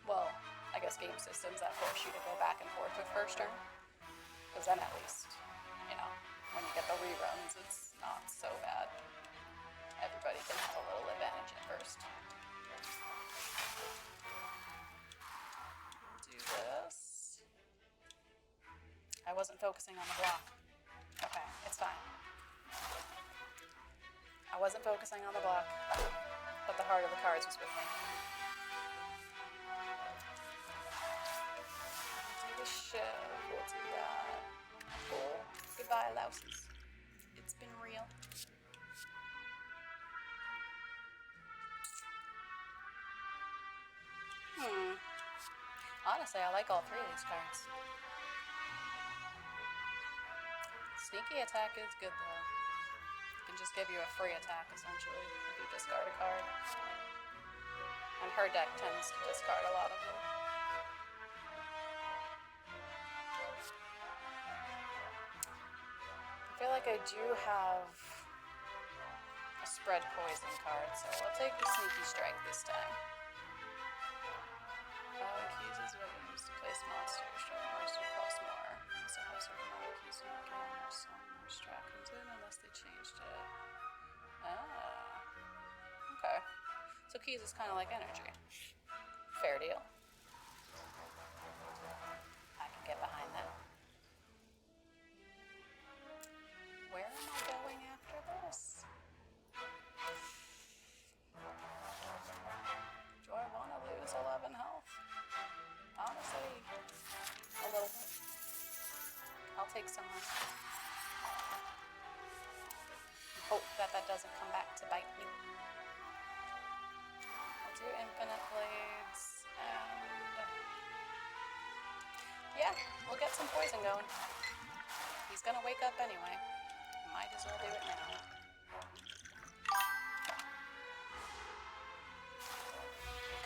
well, I guess game systems that force you to go back and forth with first turn. Because then at least, you know, when you get the reruns, it's not so bad. Everybody can have a little advantage at first. Do this. I wasn't focusing on the block. Okay, it's fine. I wasn't focusing on the block, but the heart of the cards was with me. Do the shove, we'll do that. Cool. Goodbye, louses. It's been real. Honestly, I like all three of these cards. Sneaky attack is good though. It can just give you a free attack essentially if you discard a card. And her deck tends to discard a lot of them. I feel like I do have a spread poison card, so I'll take the Sneaky Strike this time. Uses what you use to place monsters. Strike monster costs more. Also have certain amount of keys to make more, so more strat comes in unless they changed it. Ah. Okay. So keys is kind of like energy. Fair deal. I can get behind that. Where am I going after this? Do I want to lose 11 health? Honestly, a little bit. I'll take some more. Hope that doesn't come back to bite me. I'll do Infinite Blades, and yeah, we'll get some poison going. He's gonna wake up anyway. Might as well do it now.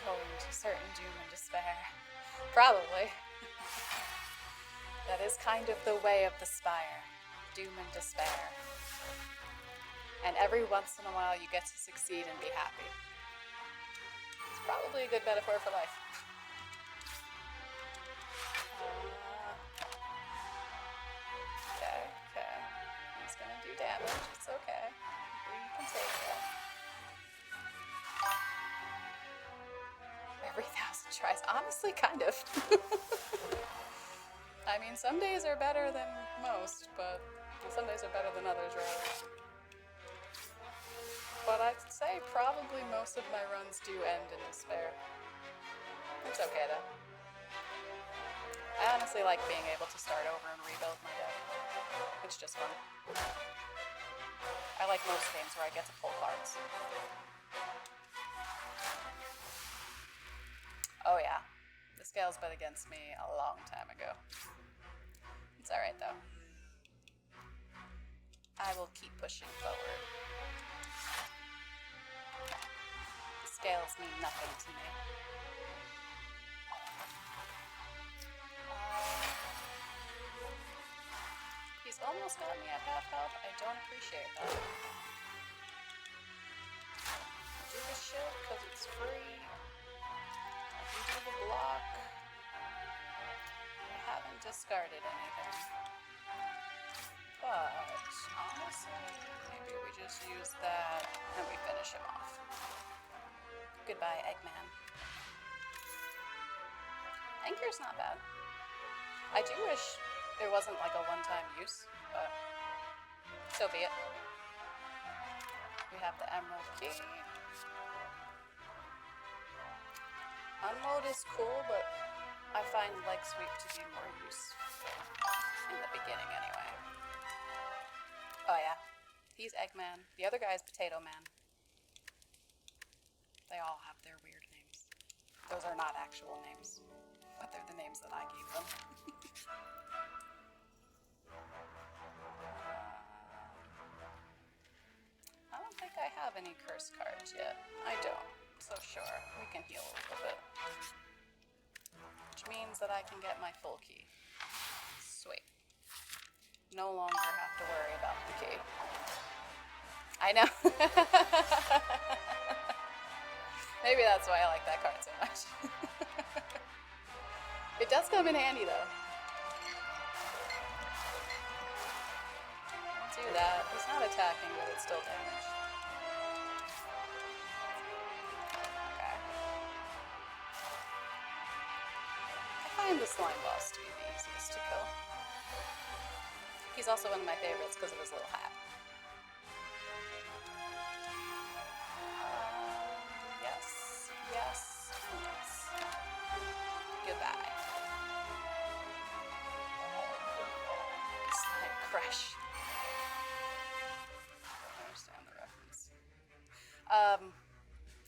Going to certain doom and despair. Probably. That is kind of the way of the Spire. Doom and despair. And every once in a while you get to succeed and be happy. It's probably a good metaphor for life. Okay. He's gonna do damage. It's okay. You can take it. Every 1,000 tries. Honestly, kind of. I mean, some days are better than most, but some days are better than others, right? But I'd say probably most of my runs do end in despair. It's okay, though. I honestly like being able to start over and rebuild my deck. It's just fun. I like most games where I get to pull cards. Oh yeah, the scales bet against me a long time ago. It's alright though. I will keep pushing forward. The scales mean nothing to me. He's almost got me at half health. I don't appreciate that. Do this shit because it's free. Do the block. I haven't discarded anything. But honestly, maybe we just use that and we finish him off. Goodbye, Eggman. Anchor's not bad. I do wish there wasn't like a one-time use, but so be it. We have the Emerald Key. Unload is cool, but I find leg sweep to be more useful in the beginning anyway. Oh yeah, he's Eggman. The other guy's Potato Man. They all have their weird names. Those are not actual names, but they're the names that I gave them. I don't think I have any curse cards yet. I don't. So sure, we can heal a little bit. Which means that I can get my full key. Sweet. No longer have to worry about the key. I know. Maybe that's why I like that card so much. It does come in handy though. Do that. He's not attacking, but it's still damage. I find the slime boss to be the easiest to kill. He's also one of my favorites because of his little hat. Yes. Goodbye. Slime crap. trash. Don't understand the reference.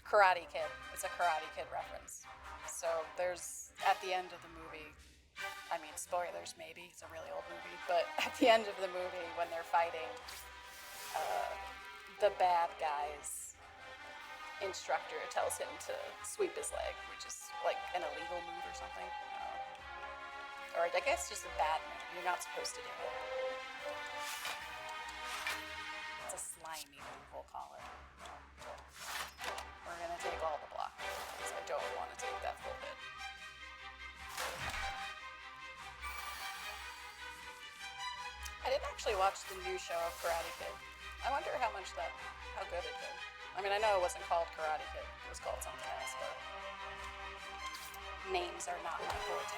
Karate Kid. It's a Karate Kid reference. So there's, at the end of the movie, I mean, spoilers maybe, it's a really old movie, but at the end of the movie when they're fighting, the bad guy's instructor tells him to sweep his leg, which is like an illegal move or something. Or I guess just a bad move. You're not supposed to do it. It's a slimy move, we'll call it. We're gonna take all the block because I don't want to take that full hit. I didn't actually watch the new show of Karate Kid. I wonder how good it did. I mean, I know it wasn't called Karate Kid. It was called something else, but names are not my forte.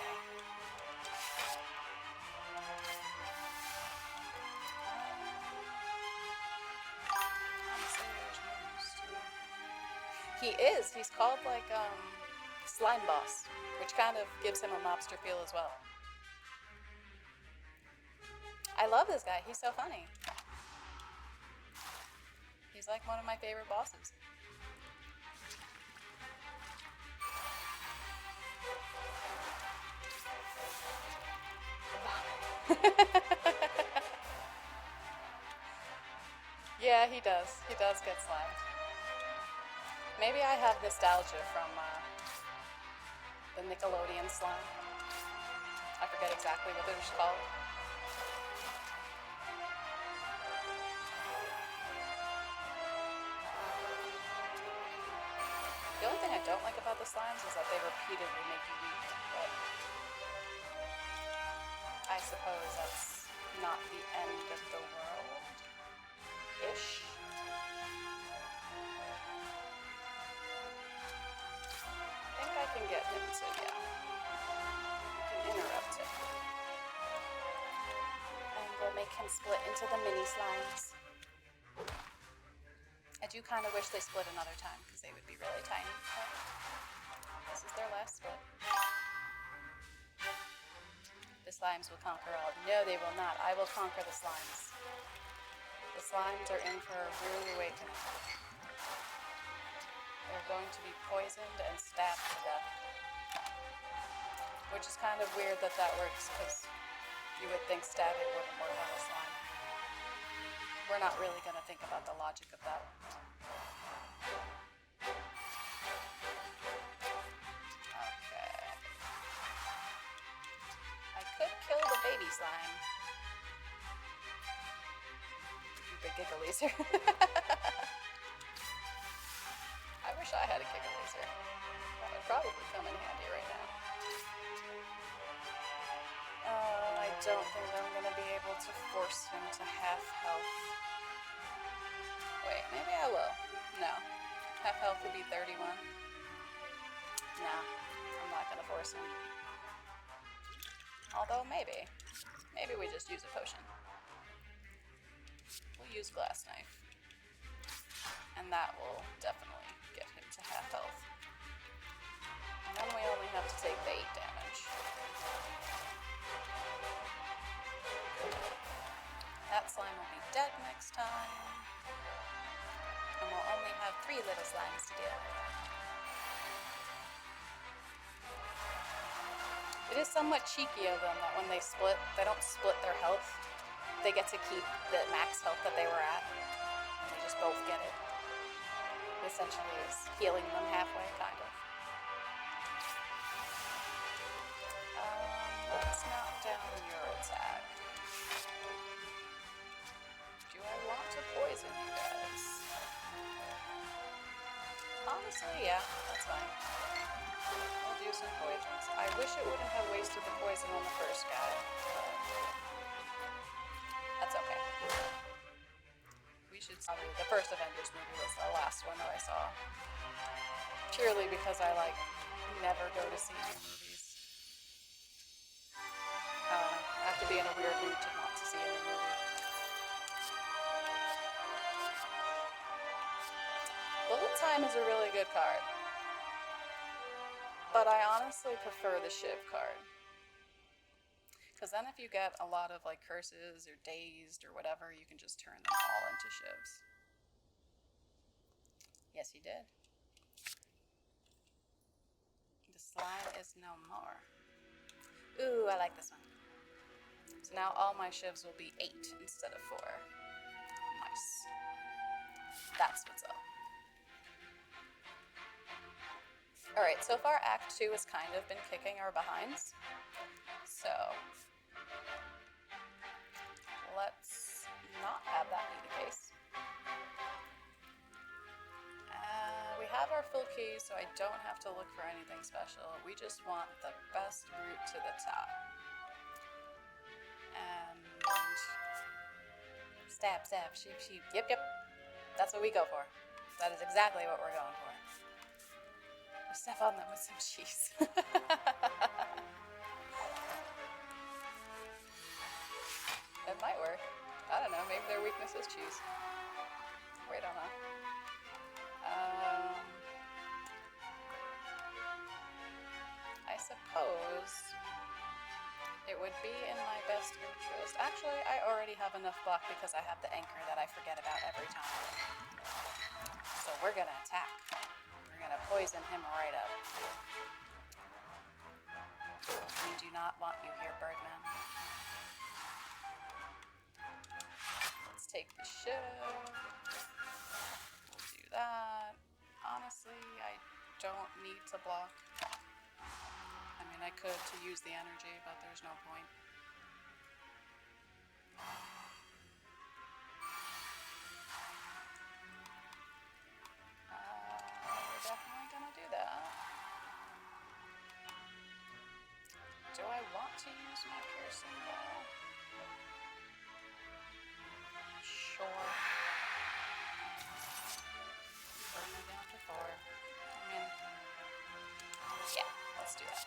He is. He's called like Slime Boss, which kind of gives him a mobster feel as well. I love this guy. He's so funny. He's like one of my favorite bosses. Yeah, he does. He does get slimed. Maybe I have nostalgia from the Nickelodeon slime. I forget exactly what it was called. The only thing I don't like about the slimes is that they repeatedly make you weak, but I suppose that's not the end of the world-ish. I think I can get him to, yeah. I can interrupt him. And we'll make him split into the mini slimes. I do kind of wish they split another time, because they would be really tiny. But this is their last split. The slimes will conquer all. No, they will not. I will conquer the slimes. The slimes are in for a rude awakening. They're going to be poisoned and stabbed to death. Which is kind of weird that that works, because you would think stabbing wouldn't work on a slime. We're not really going to think about the logic of that. Okay. I could kill the baby slime. You big giggle laser. I wish I had a giggle laser. That would probably come in handy right now. I don't think I'm going to be able to force him to half health. Wait, maybe I will. No. Half health would be 31. Nah, I'm not going to force him. Although, maybe. Maybe we just use a potion. We'll use glass knife. And that will definitely get him to half health. And then we only have to take the 8 damage. That slime will be dead next time. And we'll only have 3 little slimes to deal with. It is somewhat cheeky of them that when they split, they don't split their health. They get to keep the max health that they were at. And they just both get it. It essentially is healing them halfway, kind of. Let's knock down your attack. Do I want to poison you guys? Honestly, yeah, that's fine. We'll do some poisons. I wish it wouldn't have wasted the poison on the first guy, but that's okay. We should probably, the first Avengers movie was the last one that I saw. Purely because I, never go to see new movies. I have to be in a weird mood to not to see a new movie. Bullet Time is a really good card. But I honestly prefer the Shiv card. Because then if you get a lot of like curses or dazed or whatever, you can just turn them all into shivs. Yes, you did. The slime is no more. Ooh, I like this one. So now all my shivs will be 8 instead of 4. Nice. That's what's up. Alright, so far Act 2 has kind of been kicking our behinds. So let's not have that be the case. We have our full keys, so I don't have to look for anything special. We just want the best route to the top. And stab, stab, shoot, shoot. Yep, yep. That's what we go for. That is exactly what we're going for. We step on them with some cheese. It might work. I don't know, maybe their weakness is cheese. We don't know. I suppose it would be in my best interest. Actually, I already have enough block because I have the anchor that I forget about every time. So we're gonna attack. We're gonna poison him right up. We do not want you here, Birdman. Let's take the shiv. We'll do that. Honestly, I don't need to block. I mean, I could to use the energy, but there's no point. We're definitely gonna do that. Do I want to use my piercing though? Sure. Burn me down to 4. I mean, yeah, let's do that.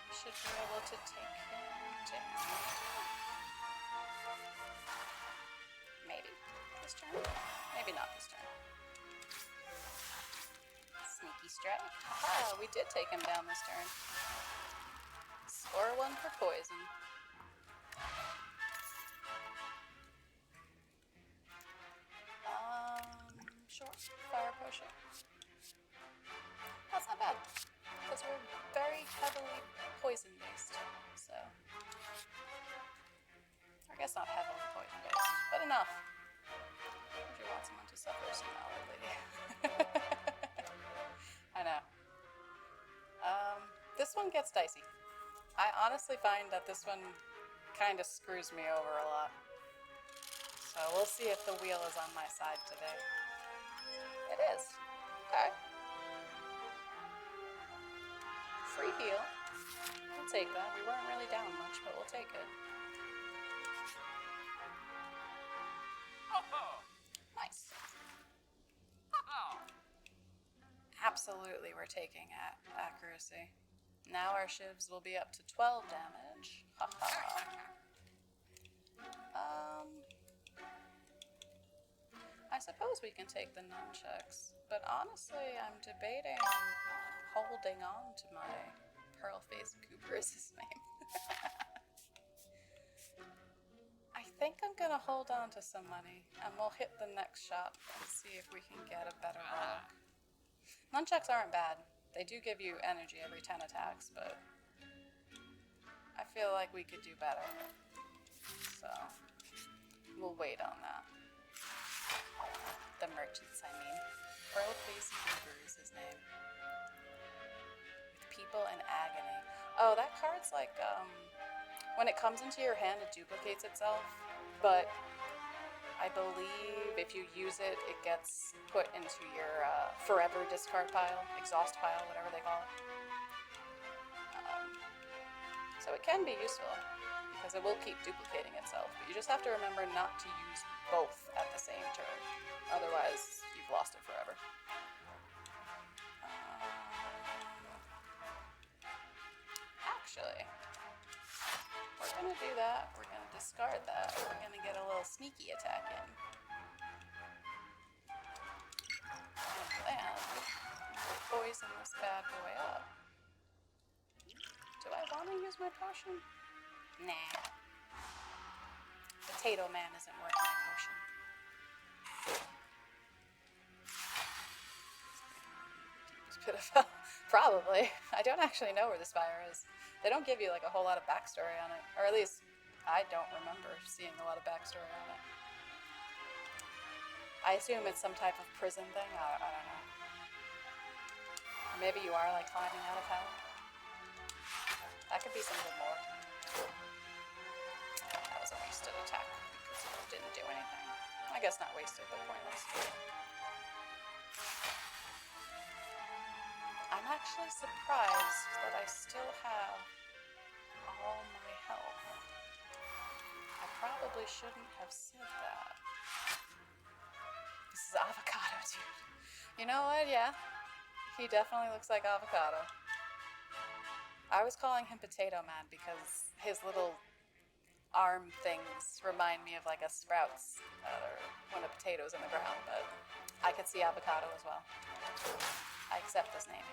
We should be able to take him down. Maybe this turn. Maybe not this turn. Sneaky strike. Ah, we did take him down this turn. Score 1 for poison. Sure. Fire potion. That's not bad. Because we're very heavily poison based. So. I guess not heavily poison based, but enough. If you want someone to suffer similarly. I know. This one gets dicey. I honestly find that this one kind of screws me over a lot. So we'll see if the wheel is on my side today. It is. Okay. Free heal. We'll take that. We weren't really down much, but we'll take it. Nice. Absolutely, we're taking accuracy. Now our shivs will be up to 12 damage. Haha. I suppose we can take the nunchucks, but honestly, I'm debating holding on to my Pearl-Faced Cooper is his name. I think I'm gonna hold on to some money, and we'll hit the next shop and see if we can get a better relic. Nunchucks aren't bad. They do give you energy every 10 attacks, but I feel like we could do better. So, we'll wait on that. The merchants, I mean. Pearl-Faced Cooper is his name. With people in agony. Oh, that card's like, when it comes into your hand, it duplicates itself, but I believe if you use it, it gets put into your forever discard pile, exhaust pile, whatever they call it. So it can be useful, because it will keep duplicating itself, but you just have to remember not to use both at the same turn. Otherwise, you've lost it forever. Actually, we're going to do that. We're going to discard that. We're going to get a little sneaky attack in. And then poison this bad boy up. Do I want to use my potion? Nah. Potato Man isn't worth my potion. Probably. I don't actually know where the Spire is. They don't give you like a whole lot of backstory on it. Or at least I don't remember seeing a lot of backstory on it. I assume it's some type of prison thing. I don't know. Or maybe you are like climbing out of hell. That could be some good lore. That was a wasted attack because it didn't do anything. I guess not wasted, but pointless. I'm actually surprised that I still have all my health. I probably shouldn't have said that. This is Avocado, dude. You know what? Yeah. He definitely looks like Avocado. I was calling him Potato Man because his little arm things remind me of like a sprouts or when a potato's in the ground, but I could see Avocado as well. I accept this naming.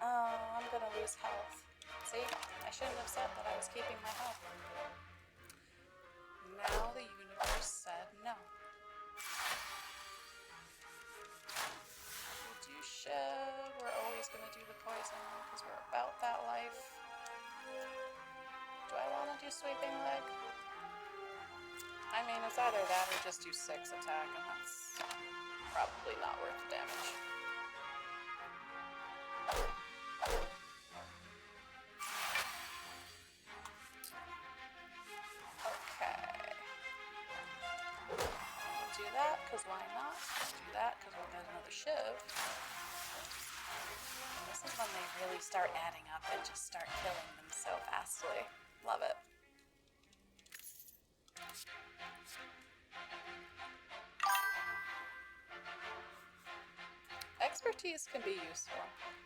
Oh, I'm gonna lose health. See, I shouldn't have said that I was keeping my health. Now the universe said no. We'll do Shiv. We're always gonna do the poison because we're about that life. Do I want to do sweeping leg? I mean, it's either that or just do 6 attack, and that's probably not worth the damage. Okay. We'll do that, because why not? We'll do that, because we'll get another Shiv. And this is when they really start adding up and just start killing them so fastly. Love it. Expertise can be useful,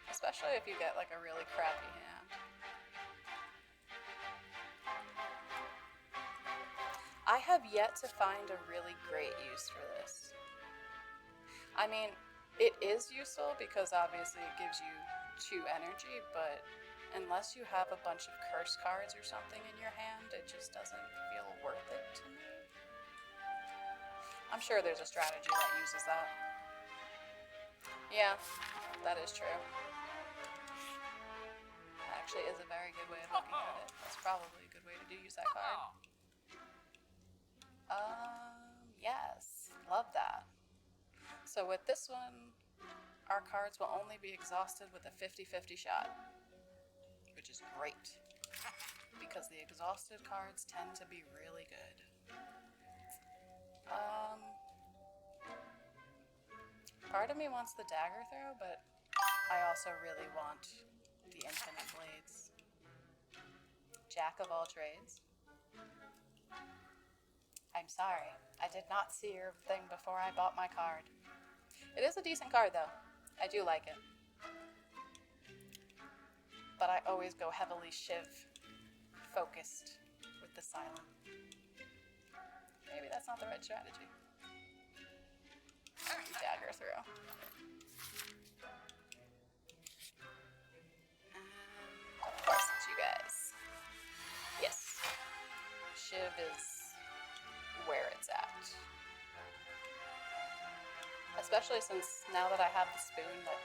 especially if you get like a really crappy hand. I have yet to find a really great use for this. I mean, it is useful because obviously it gives you 2 energy, but unless you have a bunch of curse cards or something in your hand, it just doesn't feel worth it to me. I'm sure there's a strategy that uses that. Yeah, that is true. That actually is a very good way of looking at it. That's probably a good way to use that card. Yes, love that. So with this one, our cards will only be exhausted with a 50-50 shot, which is great, because the exhausted cards tend to be really good. Part of me wants the dagger throw, but I also really want the infinite blades. Jack of all trades. I'm sorry, I did not see your thing before I bought my card. It is a decent card though. I do like it. But I always go heavily Shiv focused with the silent. Maybe that's not the right strategy. Dagger through. And of course it's you guys. Yes. Shiv is where it's at. Especially since now that I have the spoon that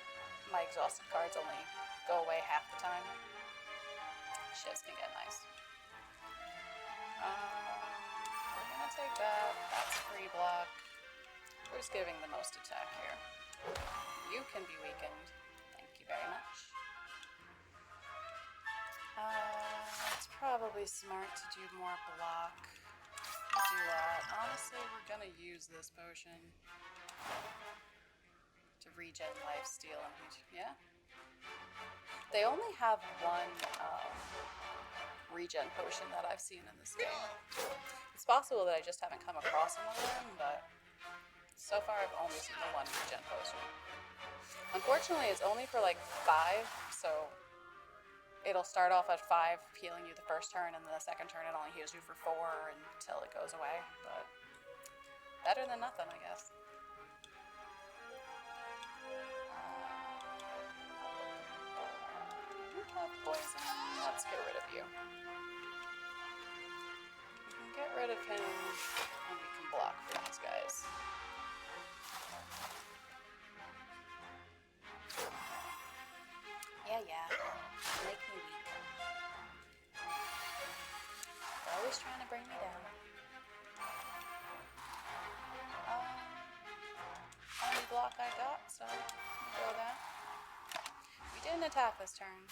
my exhausted cards only go away half the time. Shivs can get nice. We're gonna take that. That's free block. Who's giving the most attack here? You can be weakened. Thank you very much. It's probably smart to do more block. We'll do that. Honestly, we're gonna use this potion to regen life steal and yeah. They only have one regen potion that I've seen in this game. It's possible that I just haven't come across another one, but so far I've only seen the one regen potion. Unfortunately, it's only for like 5, so it'll start off at 5, healing you the first turn, and then the second turn it only heals you for 4 until it goes away, but better than nothing, I guess. have poison. Let's get rid of you. We can get rid of him, and we can block for these guys. Yeah. Make me weak. They're always trying to bring me down. Only block I got, so throw that. We didn't attack this turn,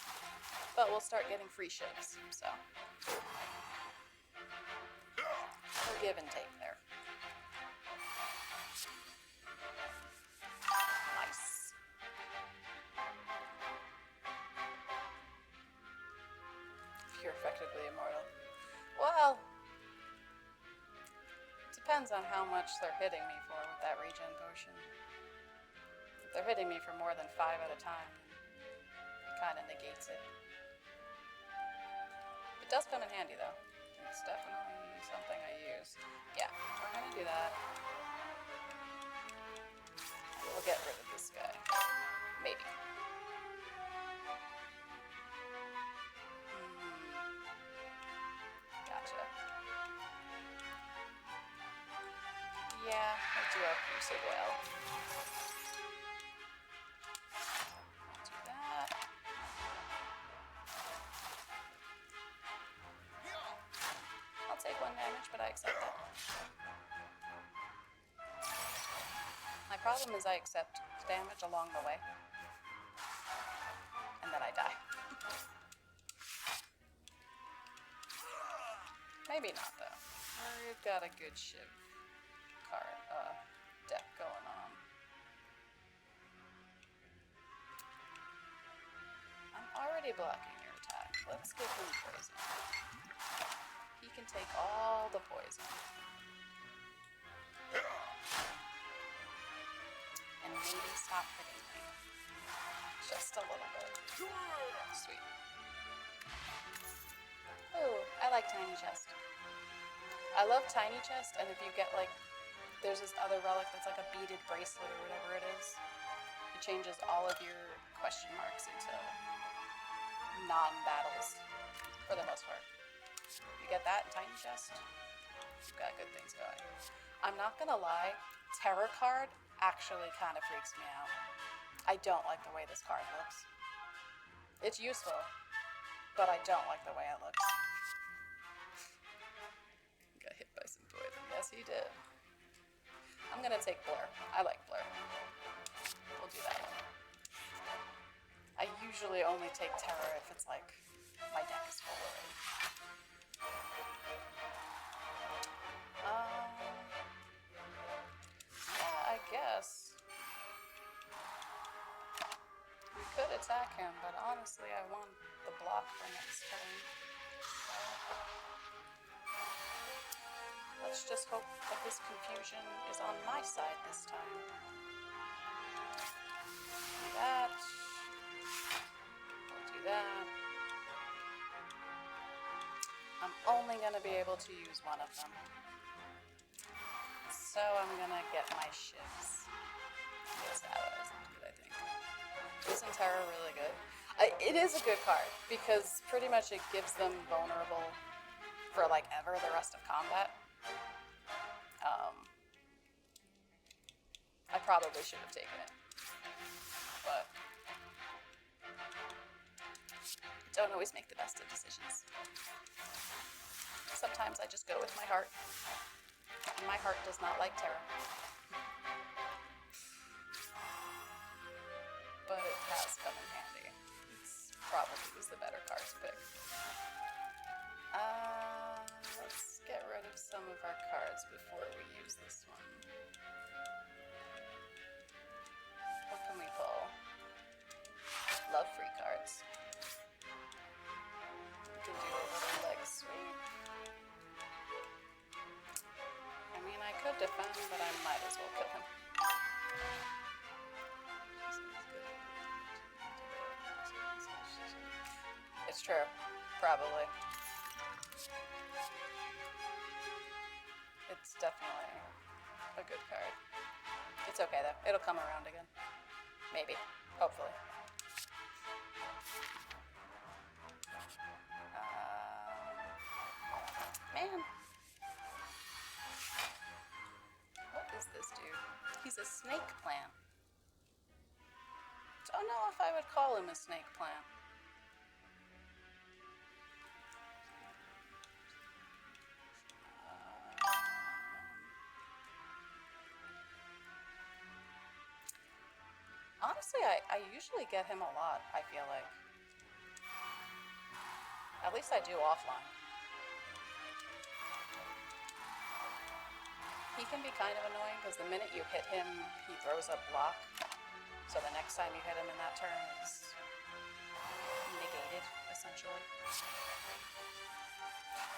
but we'll start getting free shifts, so. We'll give and take there. Nice. You're effectively immortal. Well, depends on how much they're hitting me for with that regen potion. If they're hitting me for more than 5 at a time, it kind of negates it. It does come in handy though. It's definitely something I use. Yeah, we're gonna do that. We'll get rid of this guy. Maybe. Gotcha. Yeah, we'll do our Crucible well. Do that. I'll take 1 damage, but I accept it. My problem is I accept damage along the way. And then I die. Maybe not though. We've got a good shiv card, deck going on. I'm already blocking your attack. Let's give him poison. He can take all the poison. And maybe stop hitting me. Just a little bit. Sweet. Oh, I like Tiny Chest. I love Tiny Chest, and if you get like, there's this other relic that's like a beaded bracelet or whatever it is. It changes all of your question marks into non-battles, for the most part. You get that in Tiny Chest, you've got good things going. I'm not gonna lie, Terror card actually kind of freaks me out. I don't like the way this card looks. It's useful, but I don't like the way it looks. Got hit by some poison. Yes, he did. I'm gonna take Blur. I like Blur. We'll do that one. I usually only take Terror if it's like my deck is full already. Yeah, I guess. We could attack him, but honestly, I want the block for next turn. So let's just hope that his confusion is on my side this time. Do that. We'll do that. I'm only going to be able to use one of them. So I'm going to get my shivs. This ally isn't good, I think. Isn't Terror really good? It is a good card, because pretty much it gives them vulnerable for like ever the rest of combat. I probably should have taken it, but don't always make the best of decisions. Sometimes I just go with my heart, and my heart does not like Terror. But it has come in handy. It's probably was the better card to pick. Let's get rid of some of our cards before we use this one. What can we pull? Love free cards. We can do a little leg sweep. I mean, I could defend, but I might as well kill him. It's true. Probably. It's definitely a good card. It's okay though. It'll come around again. Maybe. Hopefully. man. What is this dude? He's a snake plant. Don't know if I would call him a snake plant. Honestly, I usually get him a lot, I feel like. At least I do offline. He can be kind of annoying because the minute you hit him, he throws a block. So the next time you hit him in that turn is negated, essentially.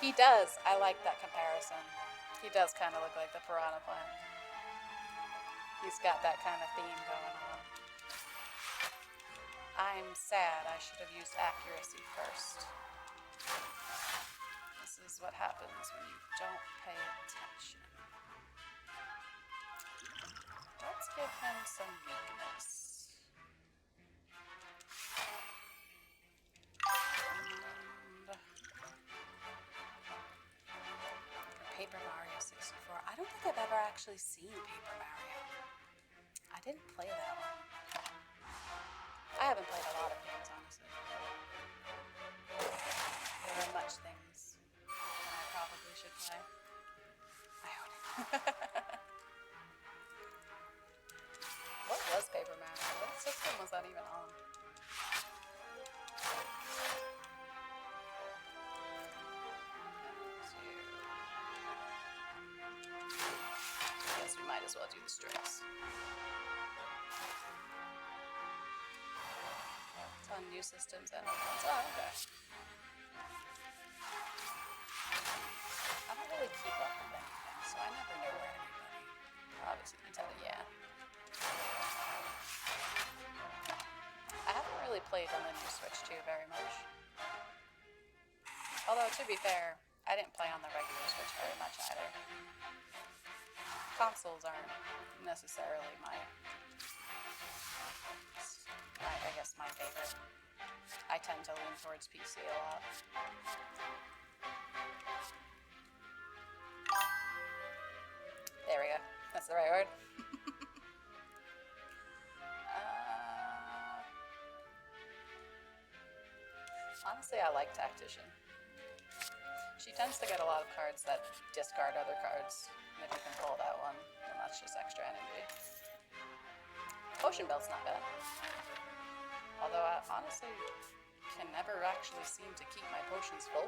He does. I like that comparison. He does kind of look like the piranha plant. He's got that kind of theme going on. I'm sad. I should have used accuracy first. This is what happens when you don't pay attention. Let's give him some weakness. And Paper Mario 64. I don't think I've ever actually seen Paper Mario. I didn't play that one. I haven't played a lot of games, honestly. There are much things that I probably should play. I own it. What was Paper Mario? What system was that even on? I guess we might as well do the strings. It's on new systems and old ones. Oh, okay. I don't really keep up with anything, so I never know where anybody. Obviously, Nintendo, yeah. I haven't really played on the new Switch 2 very much. Although, to be fair, I didn't play on the regular Switch very much either. Consoles aren't necessarily I guess my favorite. I tend to lean towards PC a lot. There we go. That's the right word. Honestly, I like Tactician. She tends to get a lot of cards that discard other cards. And if you can pull that one, then that's just extra energy. Potion Belt's not bad. Although I honestly can never actually seem to keep my potions full.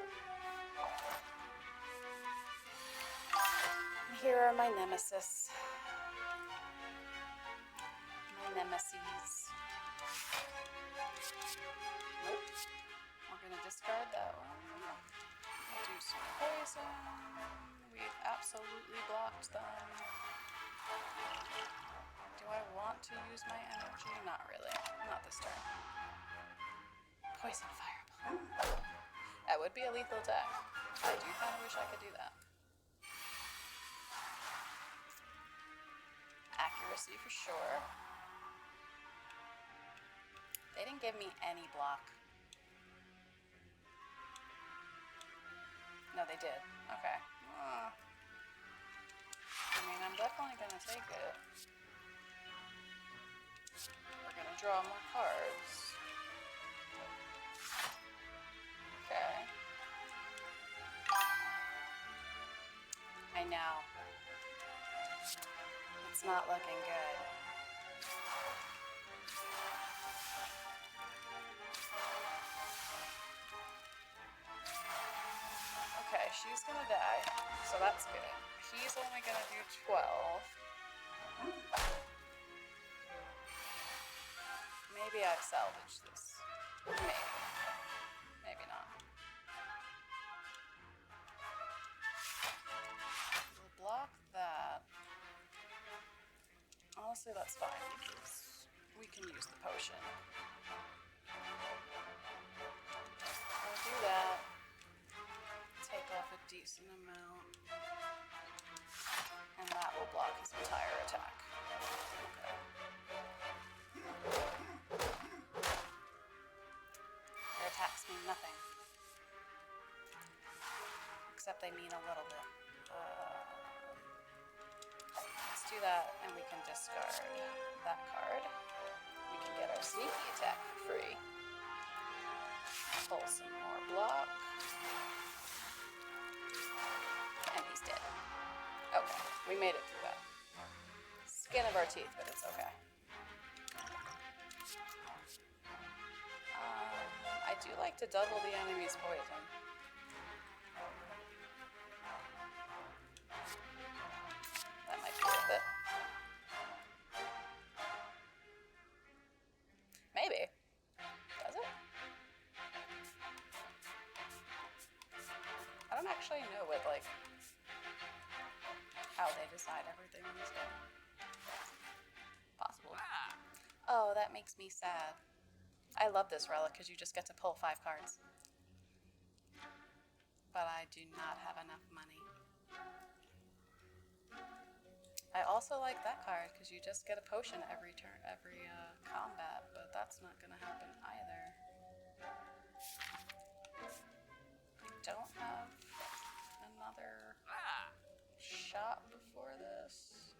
Here are my nemesis. My nemesis. Nope. We're gonna discard that one. We'll do some poison. We've absolutely blocked them. Do I want to use my energy? Not really. Not this turn. Poison Fireball. That would be a lethal attack. I do kind of wish I could do that. Accuracy for sure. They didn't give me any block. No, they did. Okay. I mean, I'm definitely gonna take it. We're gonna draw more cards. Okay. I know. It's not looking good. Okay, she's gonna die, so that's good. He's only gonna do 12. Maybe I've salvaged this. Maybe. Maybe not. We'll block that. Honestly, that's fine because we can use the potion. We'll do that. Take off a decent amount. And that will block his entire attack. Okay. Your attacks mean nothing. except they mean a little bit. Let's do that, and we can discard that card. We can get our sneaky attack for free. Pull some more block. And he's dead. Okay, we made it through that. Skin of our teeth, but it's okay. I do like to double the enemy's poison. That might be worth it. Maybe. Does it? I don't actually know what, like, how they decide everything in this game. Possible. Oh, that makes me sad. I love this relic because you just get to pull 5 cards. But I do not have enough money. I also like that card because you just get a potion every turn, every combat, but that's not going to happen either. I don't have another shot before this.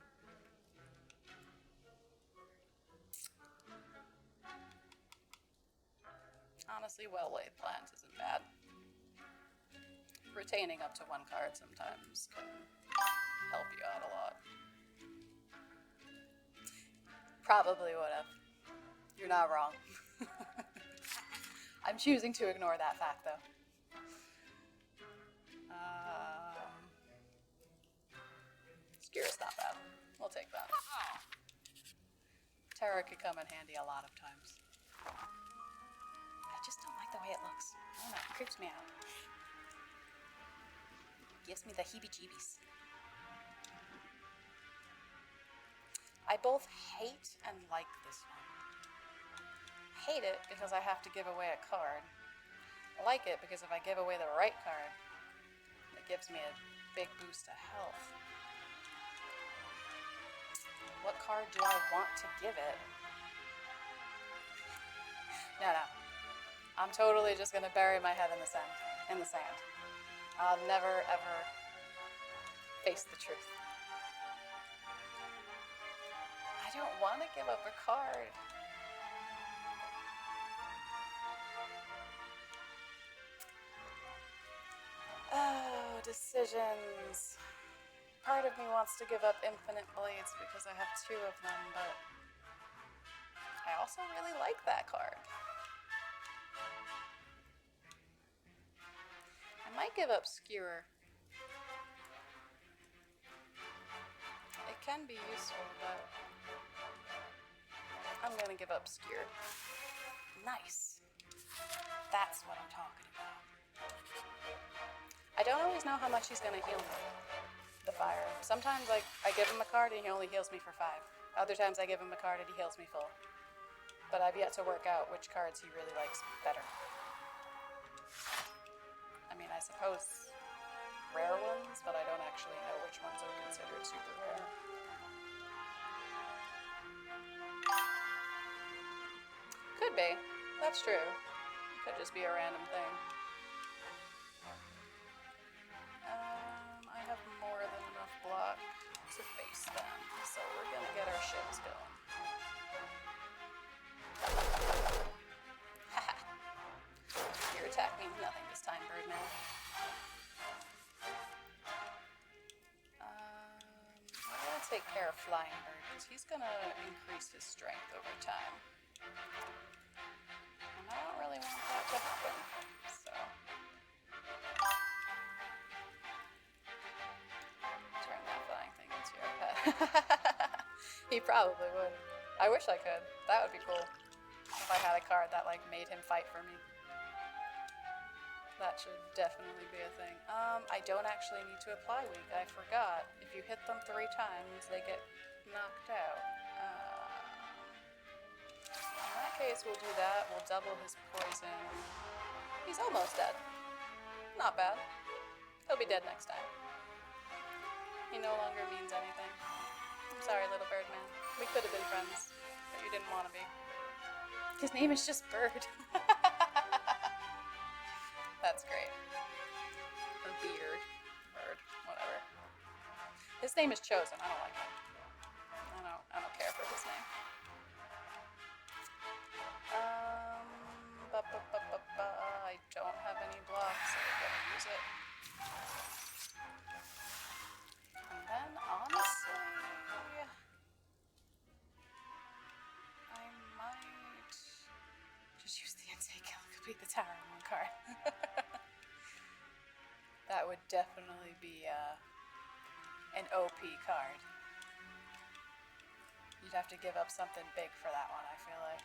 Honestly, well-laid plans isn't bad. Retaining up to 1 card sometimes can help you out a lot. Probably would have. You're not wrong. I'm choosing to ignore that fact, though. Skewer's not bad. We'll take that. Terror could come in handy a lot of times. I just don't like the way it looks. I don't know, it creeps me out. Gives me the heebie-jeebies. I both hate and like this one. Hate it because I have to give away a card. Like it because if I give away the right card, it gives me a big boost to health. What card do I want to give it? No. I'm totally just gonna bury my head in the sand. I'll never ever face the truth. I don't want to give up a card. Oh, decisions. Part of me wants to give up infinite blades because I have 2 of them, but I also really like that card. I might give up Skewer. It can be useful, but I'm gonna give up Skewer. Nice. That's what I'm talking about. I don't always know how much he's gonna heal me. The fire. Sometimes I give him a card and he only heals me for 5. Other times I give him a card and he heals me full. But I've yet to work out which cards he really likes better. I mean, I suppose rare ones, but I don't actually know which ones are considered super rare. Could be. That's true. It could just be a random thing. I have more than enough block to face them, so we're gonna get our ships going. Haha. Your attack means nothing this time, Birdman. We're gonna take care of Flying Bird, because he's gonna increase his strength over time. And I don't really want that to happen, so... Turn that flying thing into your pet. He probably would. I wish I could. That would be cool. If I had a card that, like, made him fight for me. That should definitely be a thing. I don't actually need to apply weak. I forgot. If you hit them 3 times, they get knocked out. In that case, we'll do that. We'll double his poison. He's almost dead. Not bad. He'll be dead next time. He no longer means anything. I'm sorry, little bird man. We could have been friends, but you didn't want to be. His name is just Bird. That's great. Or Beard. His name is Chosen. I don't like him. I don't care for his name. I don't have any blocks, so we're gonna use it. And then, honestly, I might just use the intake kill, complete the tower in one card. That would definitely be an OP card. You'd have to give up something big for that one, I feel like.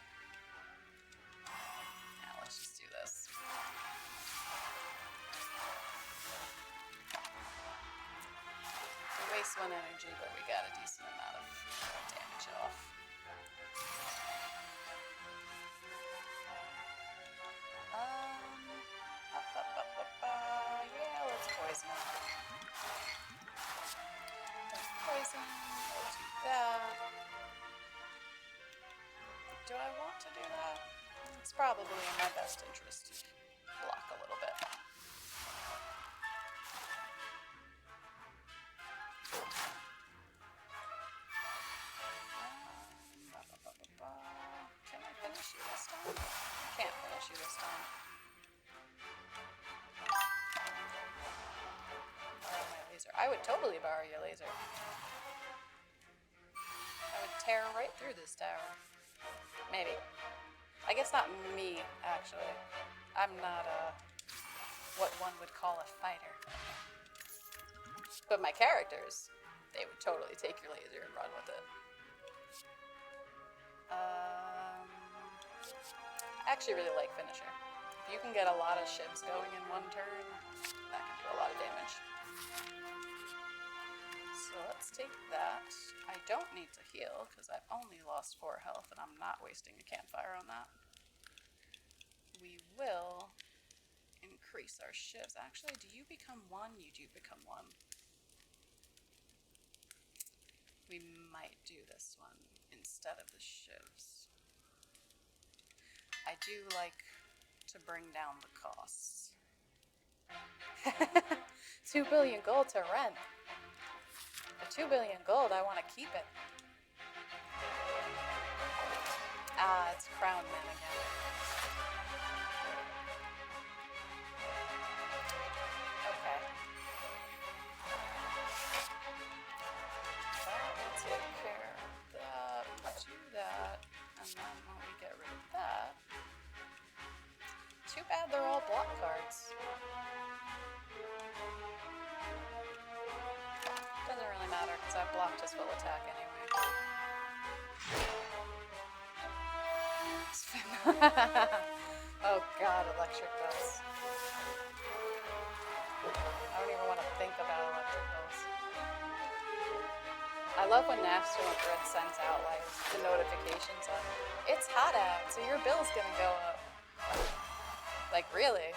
Now let's just do this. We waste 1 energy, but we got a decent amount of damage off. Yeah, let's poison him. Let's poison, we'll do that. Do I want to do that? It's probably in my best interest to block a little bit. Can I finish you this time? I can't finish you this time. Borrow my laser. I would totally borrow your laser. I would tear right through this tower. Maybe. I guess not me, actually. I'm not what one would call a fighter. But my characters, they would totally take your laser and run with it. I actually really like Finisher. If you can get a lot of ships going in one turn, that can do a lot of damage. So let's take that. I don't need to heal because I've only lost 4 health and I'm not wasting a campfire on that. We will increase our shifts. Actually, do you become 1? You do become 1. We might do this one instead of the shivs. I do like to bring down the costs. 2 billion gold to rent. For 2 billion gold, I want to keep it. Ah, it's Crown Man again. Okay. That will take care of that. We'll do that. And then when we get rid of that... Too bad they're all block cards. Doesn't really matter because I blocked his full attack anyway. Oh god, electric bells. I don't even want to think about electric bells. I love when National Grid sends out like the notifications of it's hot out, so your bill's gonna go up. Like really?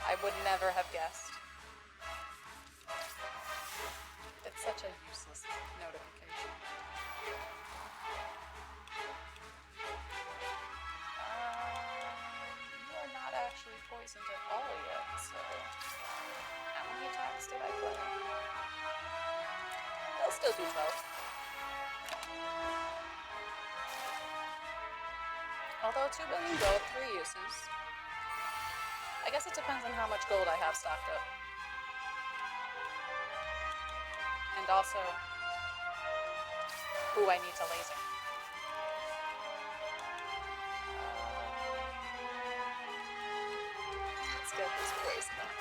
I would never have guessed. It's such a useless notification. You are not actually poisoned at all yet, so how many attacks did I play? They'll still do 12. Although 2 billion gold, 3 uses. I guess it depends on how much gold I have stocked up. And also, who I need to laser. Let's get this poison up.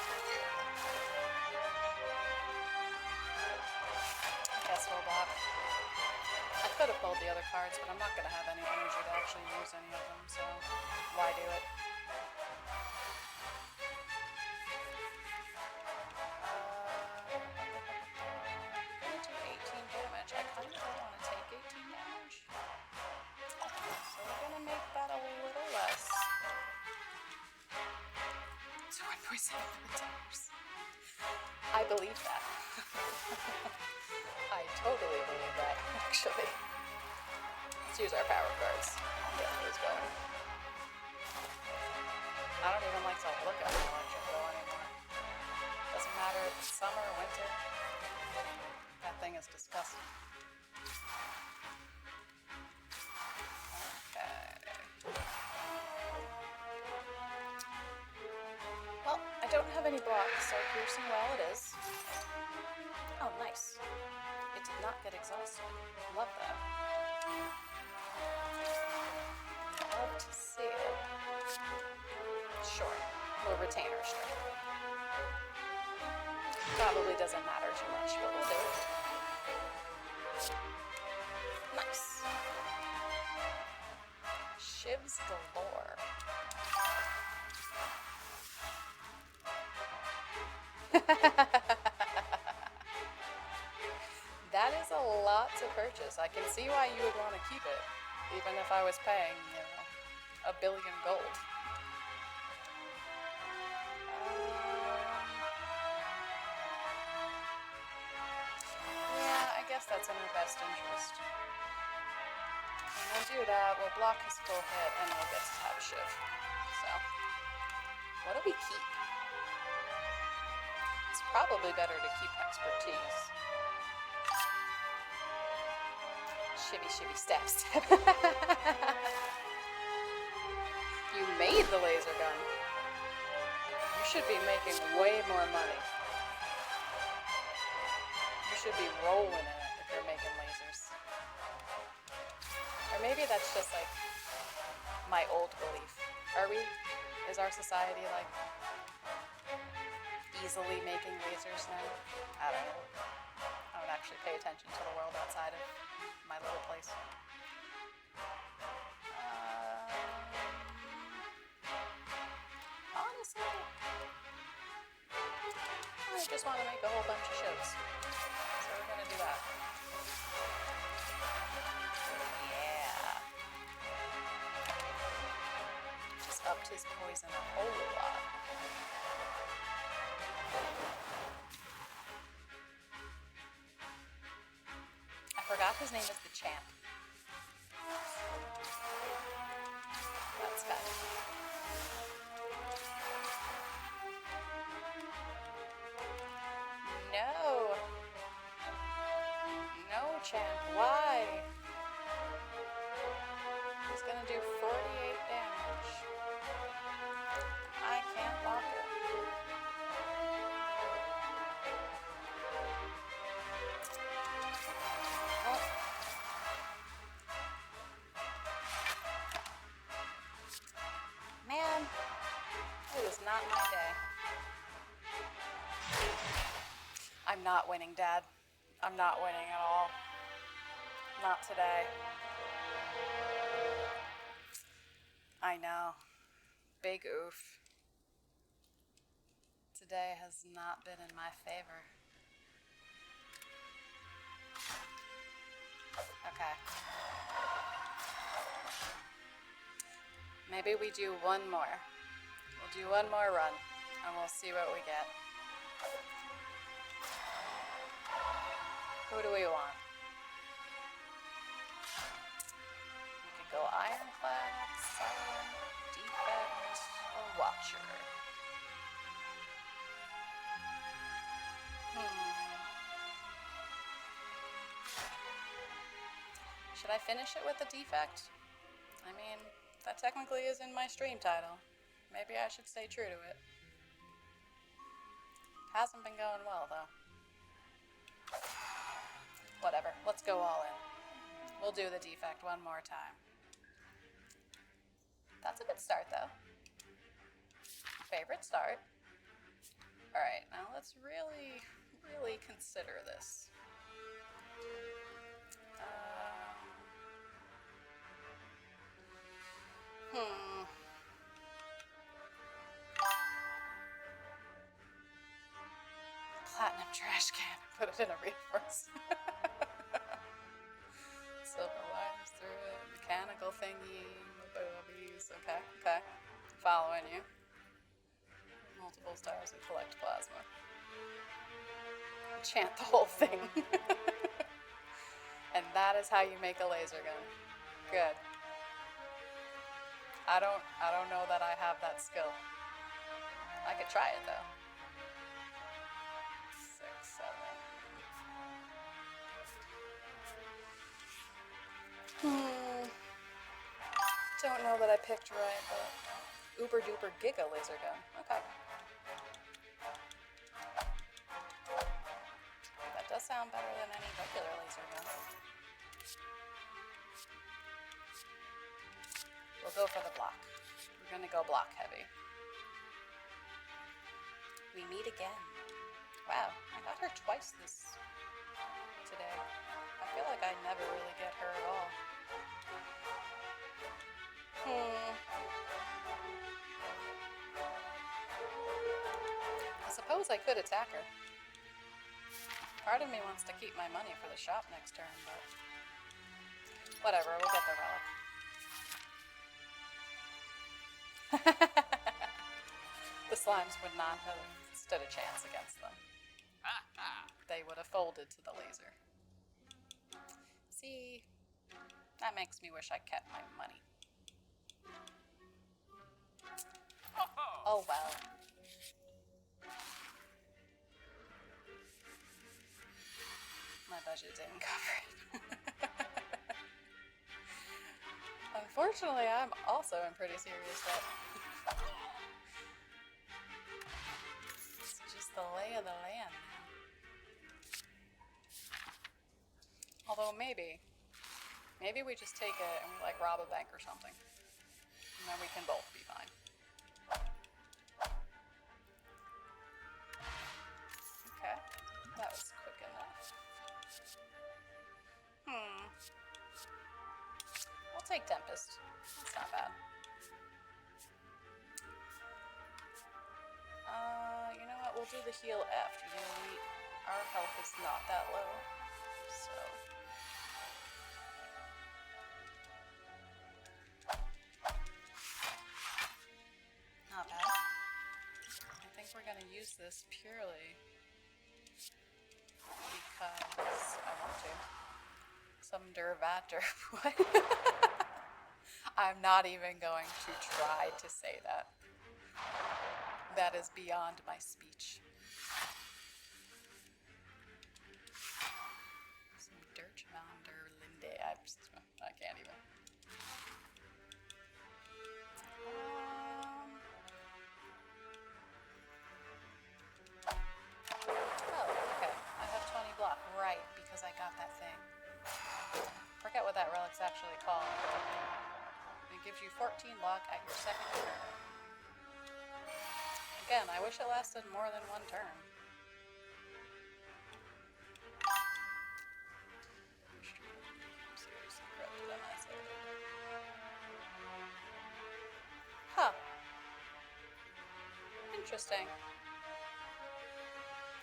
I guess we'll block. I could have pulled the other cards, but I'm not going to have any energy to actually use any of them, so why do it? I believe that. I totally believe that, actually. Let's use our power cards. Get those going. I don't even like to look at the electric bow anymore. Doesn't matter if it's summer or winter. That thing is is disgusting. Okay. Well, I don't have any blocks, so piercing well it is. Oh, nice. It did not get exhausted. Love that. Love to see it. Sure, we'll retain our strength. Probably doesn't matter too much, but we'll do it. Nice. Shivs galore. That is a lot to purchase. I can see why you would want to keep it, even if I was paying, you know, $1 billion gold. Yeah, I guess that's in our best interest. And we'll do that. We'll block his full hit, and we'll get to have a shiv. So, what do we keep? It's probably better to keep expertise. Shivvy, shivvy, stab, stab. You made the laser gun. You should be making way more money. You should be rolling in it if you're making lasers. Or maybe that's just like my old belief. Is our society like easily making lasers now? I don't know. I don't actually pay attention to the world outside of my little place. Honestly, I just want to make a whole bunch of shivs. So we're gonna do that. Yeah. Just upped his poison a whole lot. I forgot his name is the Champ. That's good. No. No, Champ. Why? He's gonna do 48 damage. I can't block it. Oh. Man, it was not my day. I'm not winning, Dad. I'm not winning at all. Not today. I know. Big oof. Today has not been in my favor. Okay. Maybe we do one more. We'll do one more run, and we'll see what we get. Who do we want? We could go Ironclad, Silent, Defect, or Watcher. Should I finish it with a Defect? I mean, that technically is in my stream title. Maybe I should stay true to it. Hasn't been going well, though. Whatever, let's go all in. We'll do the Defect one more time. That's a good start, though. Favorite start. Alright, now let's really, really consider this. Platinum trash can. Put it in a reinforce. Silver wires through it. Mechanical thingy. Boobies. Okay, okay. Following you. Multiple stars and collect plasma. Chant the whole thing. And that is how you make a laser gun. Good. I don't know that I have that skill. I could try it though. 6, 7. Don't know that I picked right, but uber duper giga laser gun. Okay. That does sound better than any regular laser gun. We'll go for the block. We're gonna go block heavy. We meet again. Wow, I got her twice today. I feel like I never really get her at all. I suppose I could attack her. Part of me wants to keep my money for the shop next turn, but whatever, we'll get the relic. The slimes would not have stood a chance against them. They would have folded to the laser. See, that makes me wish I kept my money. Oh well. My budget didn't cover it. Unfortunately, I'm also in pretty serious debt. It's just the lay of the land. Although maybe we just take it and we like rob a bank or something. And then we can both be fine. Okay, that was quick enough. We'll take Tempest. That's not bad. You know what? We'll do the heal after you elite. Our health is not that low, so. Not bad. I think we're gonna use this purely because I want to. Some Durvator. What? I'm not even going to try to say that. That is beyond my speech. Some Dirtmounder Linde. I can't even. Oh, okay. I have 20 block. Right, because I got that thing. Forget what that relic's actually called. It gives you 14 block at your second turn. Again, I wish it lasted more than one turn. Seriously corrupted on that side. Huh. Interesting.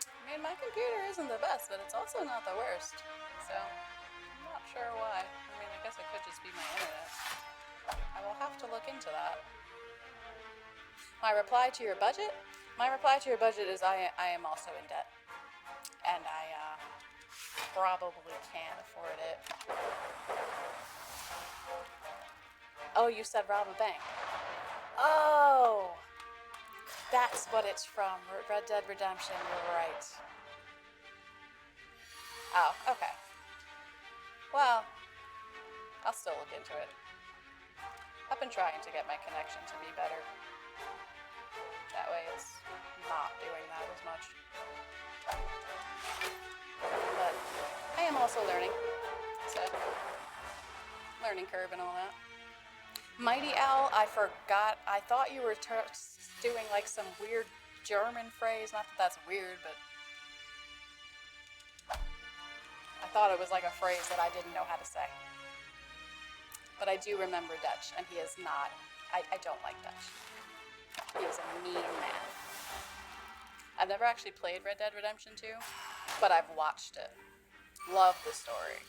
I mean, my computer isn't the best, but it's also not the worst. So, I'm not sure why. I mean, I guess it could just be my internet. I will have to look into that. My reply to your budget? My reply to your budget is I am also in debt. And I probably can't afford it. Oh, you said rob a bank. Oh! That's what it's from. Red Dead Redemption, you're right. Oh, okay. Well, I'll still look into it. I've been trying to get my connection to be better. That way it's not doing that as much. But I am also learning. So, learning curve and all that. Mighty Owl, I forgot. I thought you were doing like some weird German phrase. Not that that's weird, but I thought it was like a phrase that I didn't know how to say. But I do remember Dutch, and he is not. I don't like Dutch. He is a mean man. I've never actually played Red Dead Redemption 2, but I've watched it. Love the story.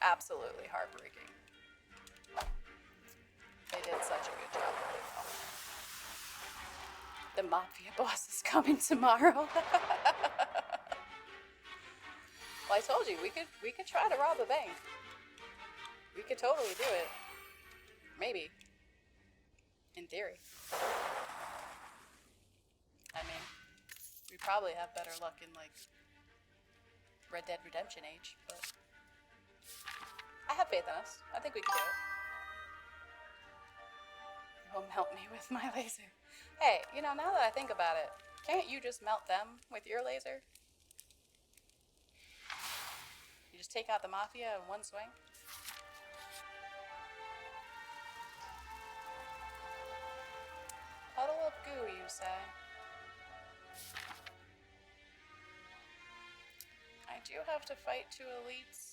Absolutely heartbreaking. They did such a good job with it. The Mafia boss is coming tomorrow. Well, I told you, we could try to rob a bank. We could totally do it. Maybe. In theory. I mean, we probably have better luck in, like, Red Dead Redemption age, but I have faith in us. I think we can do it. Go melt me with my laser. Hey, you know, now that I think about it, can't you just melt them with your laser? You just take out the Mafia in one swing? Puddle of goo, you say? I do have to fight 2 elites.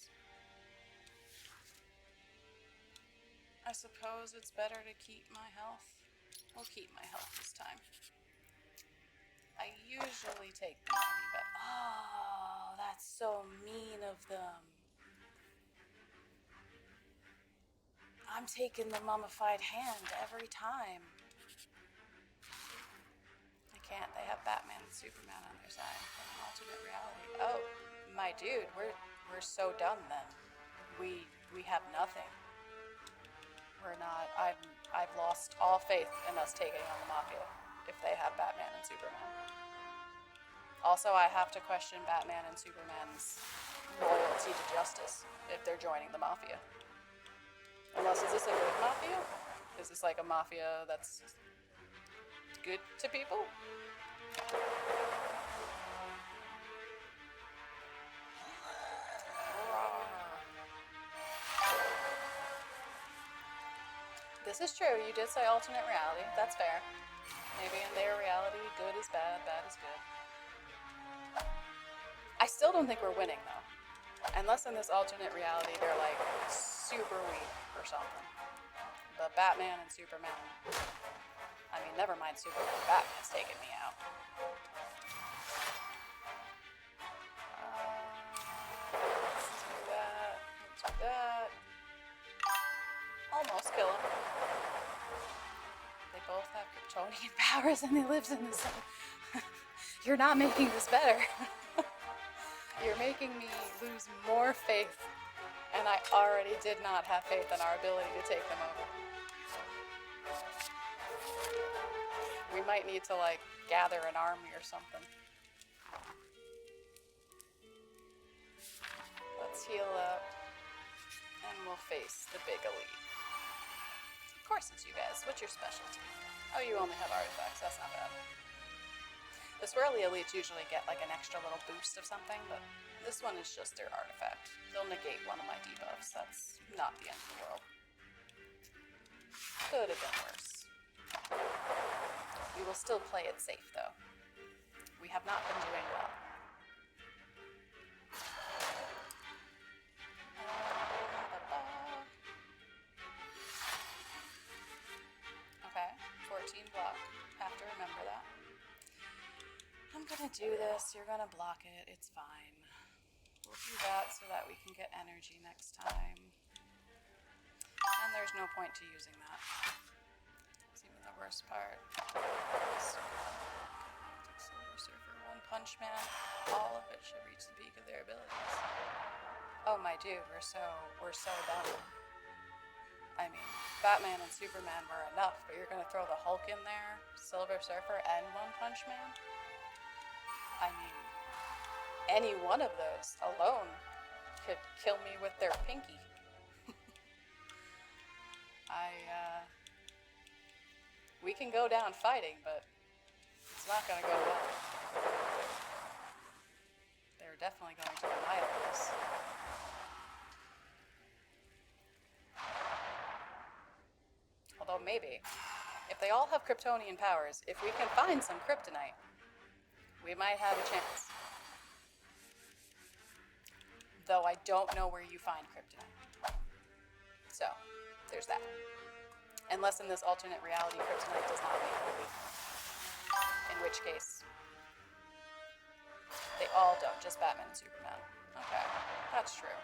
I suppose it's better to keep my health. We'll keep my health this time. I usually take the money, but oh, that's so mean of them. I'm taking the Mummified Hand every time. I can't. They have Batman and Superman on their side from an alternate reality. Oh, my dude, we're so done then. We have nothing. We're not. I've lost all faith in us taking on the Mafia if they have Batman and Superman. Also, I have to question Batman and Superman's loyalty to justice if they're joining the Mafia. Unless, is this a good Mafia? Is this like a Mafia that's good to people? This is true. You did say alternate reality. That's fair. Maybe in their reality, good is bad, bad is good. I still don't think we're winning, though. Unless in this alternate reality, they're like super weak or something. But Batman and Superman. I mean, never mind Superman. Batman's taking me out. Let's do that. Let's do that. Almost kill him. They both have Kryptonian powers and they live in the sun. You're not making this better. You're making me lose more faith, and I already did not have faith in our ability to take them over. We might need to, like, gather an army or something. Let's heal up, and we'll face the big elite. Of course it's you guys. What's your specialty? Oh, you only have artifacts. That's not bad. The swirly elites usually get like an extra little boost of something, but this one is just their artifact. They'll negate one of my debuffs. That's not the end of the world. Could have been worse. We will still play it safe, though. We have not been doing well. Okay, 14 block. Have to remember that. I'm gonna do this, you're gonna block it, it's fine. We'll do that so that we can get energy next time. And there's no point to using that. It's even the worst part. Silver Surfer, One Punch Man, all of it should reach the peak of their abilities. Oh my dude, we're so dumb. I mean, Batman and Superman were enough, but you're gonna throw the Hulk in there, Silver Surfer, and One Punch Man? I mean, any one of those alone could kill me with their pinky. We can go down fighting, but it's not gonna go well. They're definitely going to annihilate us. Although maybe, if they all have Kryptonian powers, if we can find some kryptonite, we might have a chance. Though I don't know where you find kryptonite. So, there's that. Unless in this alternate reality, kryptonite does not make it weak. In which case, they all don't, just Batman and Superman. Okay, that's true.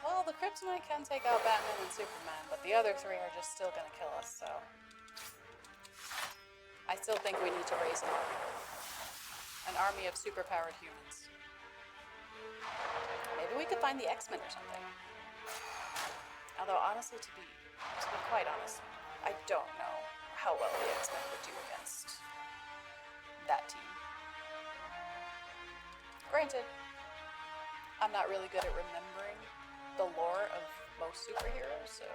Well, the kryptonite can take out Batman and Superman, but the other three are just still gonna kill us, so... I still think we need to raise an army. An army of superpowered humans. Maybe we could find the X-Men or something. Although, honestly, to be quite honest, I don't know how well the X-Men would do against that team. Granted, I'm not really good at remembering the lore of most superheroes, so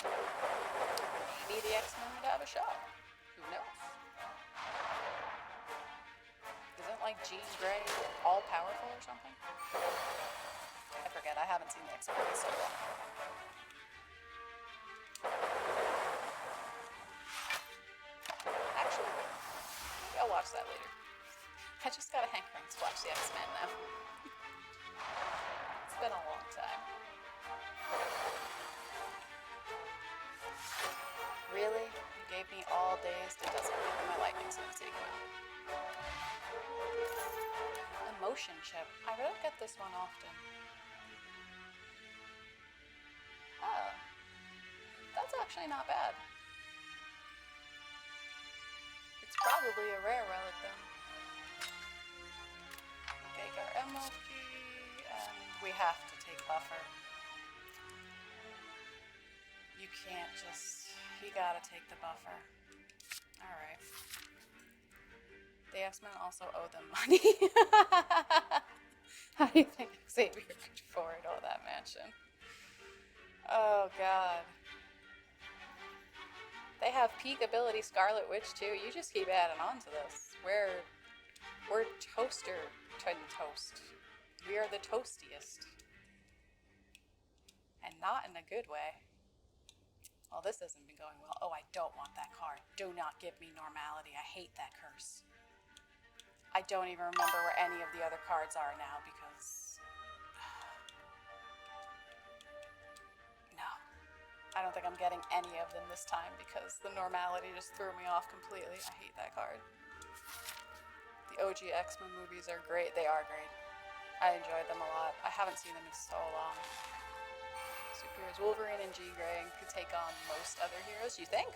Maybe the X-Men would have a shot. Who knows? Isn't like Jean Grey all powerful or something? I forget. I haven't seen the X-Men in so long. Actually, maybe I'll watch that later. I just got a hankering to watch the X-Men now. It's been a long time. Really? You gave me all days? It doesn't matter. My lightning's gonna take them out. Emotion chip. I don't get this one often. Oh. That's actually not bad. It's probably a rare relic then. Take our MO key, and we have to take buffer. You can't just... You gotta take the buffer. Alright. The X-Men also owe them money. How do you think Xavier could afford all that mansion? Oh god. They have peak ability Scarlet Witch too. You just keep adding on to this. We're toaster to toast. We are the toastiest. And not in a good way. Well, this hasn't been going well. Oh, I don't want that card. Do not give me normality. I hate that curse. I don't even remember where any of the other cards are now because... No. I don't think I'm getting any of them this time because the normality just threw me off completely. I hate that card. The OG X-Men movies are great. They are great. I enjoyed them a lot. I haven't seen them in so long. Superheroes Wolverine and Jean Grey could take on most other heroes, you think?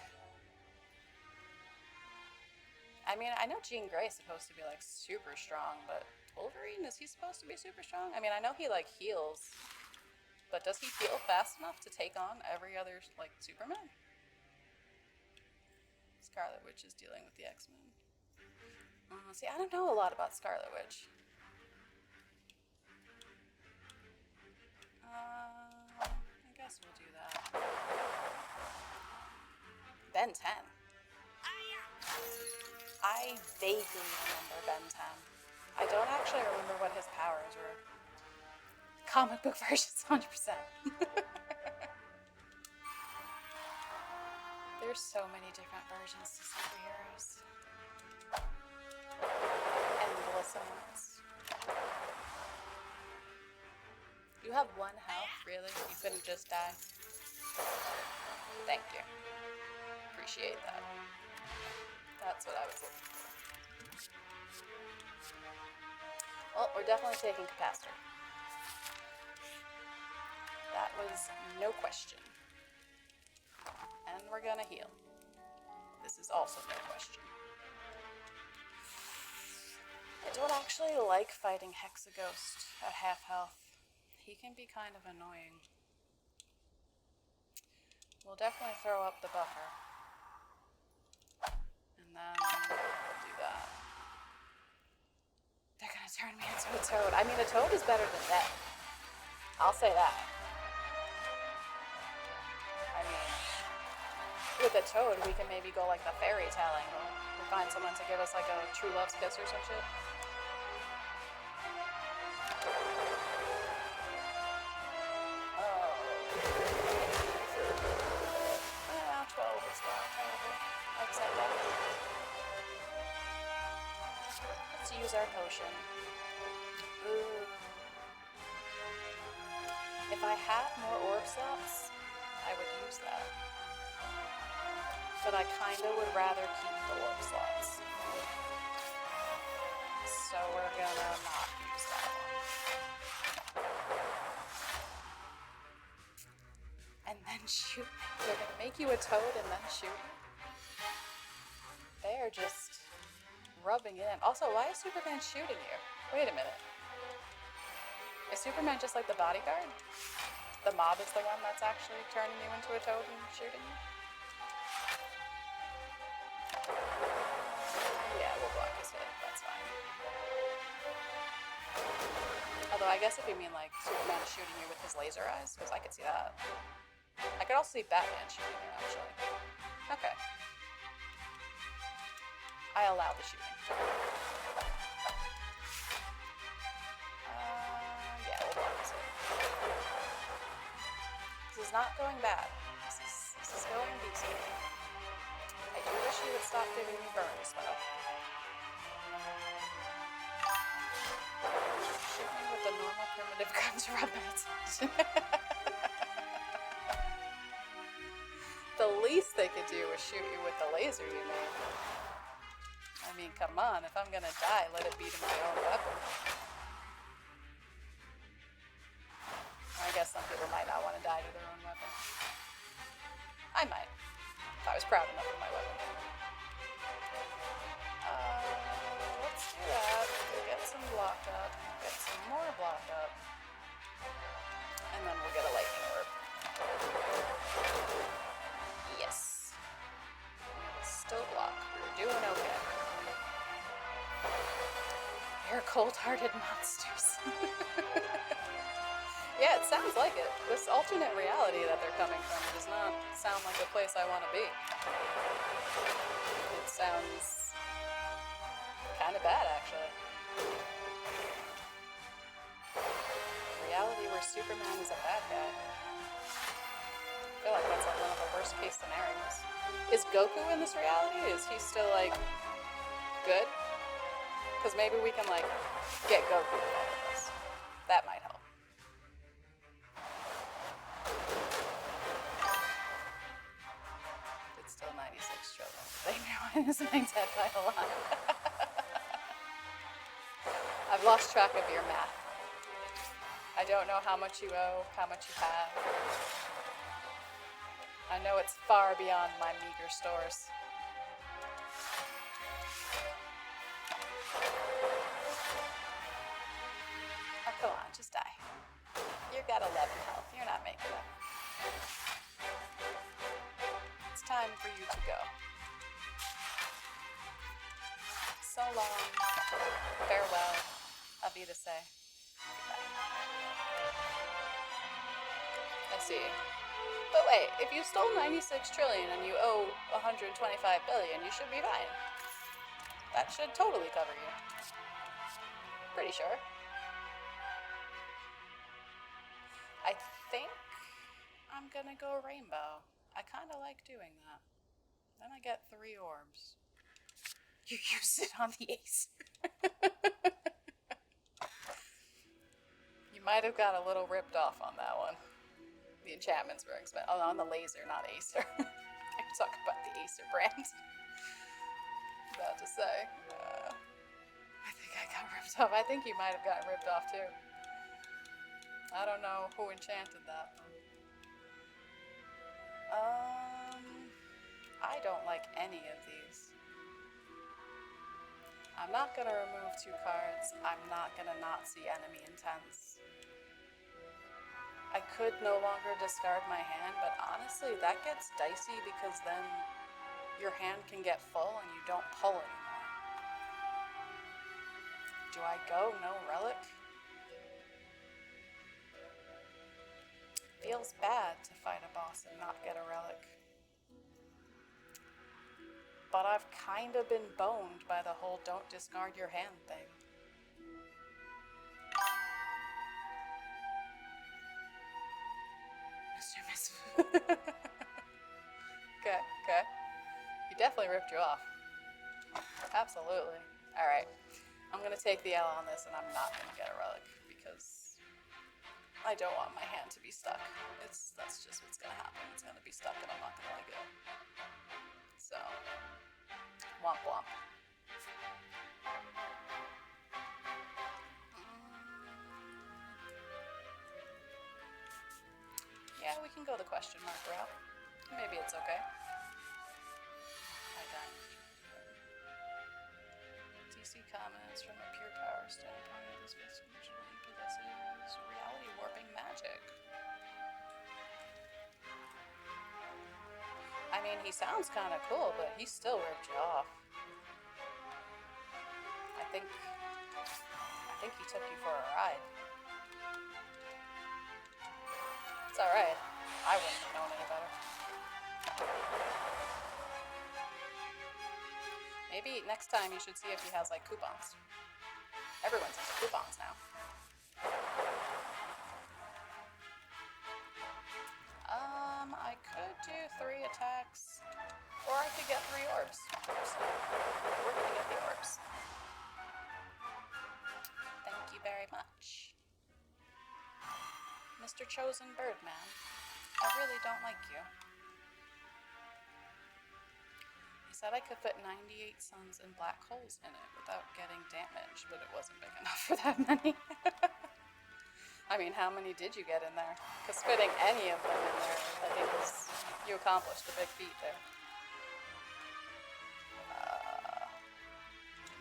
I mean, I know Jean Grey is supposed to be like super strong, but Wolverine, is he supposed to be super strong? I mean, I know he like heals, but does he heal fast enough to take on every other like Superman? Scarlet Witch is dealing with the X-Men. See, I don't know a lot about Scarlet Witch. I guess we'll do that. Ben 10. I vaguely remember Ben 10. I don't actually remember what his powers were. Comic book versions, 100%. There's so many different versions to superheroes. Endless amounts. You have 1 health, really? You couldn't just die? Thank you. Appreciate that. That's what I was looking for. Well, we're definitely taking capacitor. That was no question. And we're gonna heal. This is also no question. I don't actually like fighting Hexaghost at half health. He can be kind of annoying. We'll definitely throw up the buffer. And then we'll do that. They're gonna turn me into a toad. I mean, a toad is better than death. I'll say that. I mean, with a toad, we can maybe go like the fairy tale angle. We'll find someone to give us like a true love's kiss or some shit. 12 is not terrible. Except that. Let's use our potion. Ooh. If I had more orb slots, I would use that. But I kinda would rather keep the orb slots. So we're gonna not use that one. And then shoot. They're gonna make you a toad and then shoot you. They are just rubbing it in. Also, why is Superman shooting you? Wait a minute. Is Superman just like the bodyguard? The mob is the one that's actually turning you into a toad and shooting you? Yeah, we'll block his hit. That's fine. Although I guess if you mean like Superman is shooting you with his laser eyes, because I could see that. I could also see Batman shooting there, actually. Okay. I allow the shooting. Yeah, we'll block this in. This is not going bad. This is going decent. I do wish he would stop giving me burns, though. Shoot me with the normal primitive gun to rub my attention. The least they could do was shoot you with the laser you made. I mean, come on, if I'm gonna die, let it be to my own weapon. I guess some people might not want to die to their own weapon. I might, if I was proud enough of my weapon. Let's do that. We'll get some blocked up, get some more blocked up, and then we'll get a lightning orb. Yes. Still block. We're doing okay. They're cold-hearted monsters. Yeah, it sounds like it. This alternate reality that they're coming from does not sound like a place I want to be. It sounds kind of bad, actually. Reality where Superman is a bad guy. I feel like that's like one of the worst case scenarios. Is Goku in this reality? Is he still like good? Because maybe we can like get Goku out of this. That might help. It's still 96 trillion. They knew I was being dead by a lot. I've lost track of your math. I don't know how much you owe, how much you have. I know it's far beyond my meager stores. Oh, come on, just die. You've got 11 health. You're not making it. It's time for you to go. So long. Farewell. Avidase. Goodbye. I see. But wait, if you stole 96 trillion and you owe 125 billion, you should be fine. That should totally cover you. Pretty sure. I think I'm gonna go rainbow. I kind of like doing that. Then I get 3 orbs. You use it on the ace. You might have got a little ripped off on that one. The enchantments were expensive. Oh, on the laser, not Acer. I'm talking about the Acer brand. About to say. I think I got ripped off. I think you might have gotten ripped off too. I don't know who enchanted that. I don't like any of these. I'm not gonna remove 2 cards. I'm not gonna not see enemy intents. I could no longer discard my hand, but honestly, that gets dicey because then your hand can get full and you don't pull anymore. Do I go no relic? Feels bad to fight a boss and not get a relic. But I've kind of been boned by the whole don't discard your hand thing. Okay. He definitely ripped you off. Absolutely. Alright. I'm gonna take the L on this and I'm not gonna get a relic because I don't want my hand to be stuck. That's just what's gonna happen. It's gonna be stuck and I'm not gonna let go. So, womp womp. Yeah, we can go the question mark route. Maybe it's okay. I got DC comments from a pure power standpoint. This usually possesses reality warping magic. I mean, he sounds kind of cool, but he still ripped you off. I think he took you for a ride. It's alright. I wouldn't have known any better. Maybe next time you should see if he has like coupons. Everyone's into coupons now. I could do 3 attacks, or I could get 3 orbs. So we're gonna get the orbs. Thank you very much. Mr. Chosen Birdman, I really don't like you. He said I could fit 98 suns and black holes in it without getting damaged, but it wasn't big enough for that many. I mean, how many did you get in there? Because fitting any of them in there, I think you accomplished a big feat there.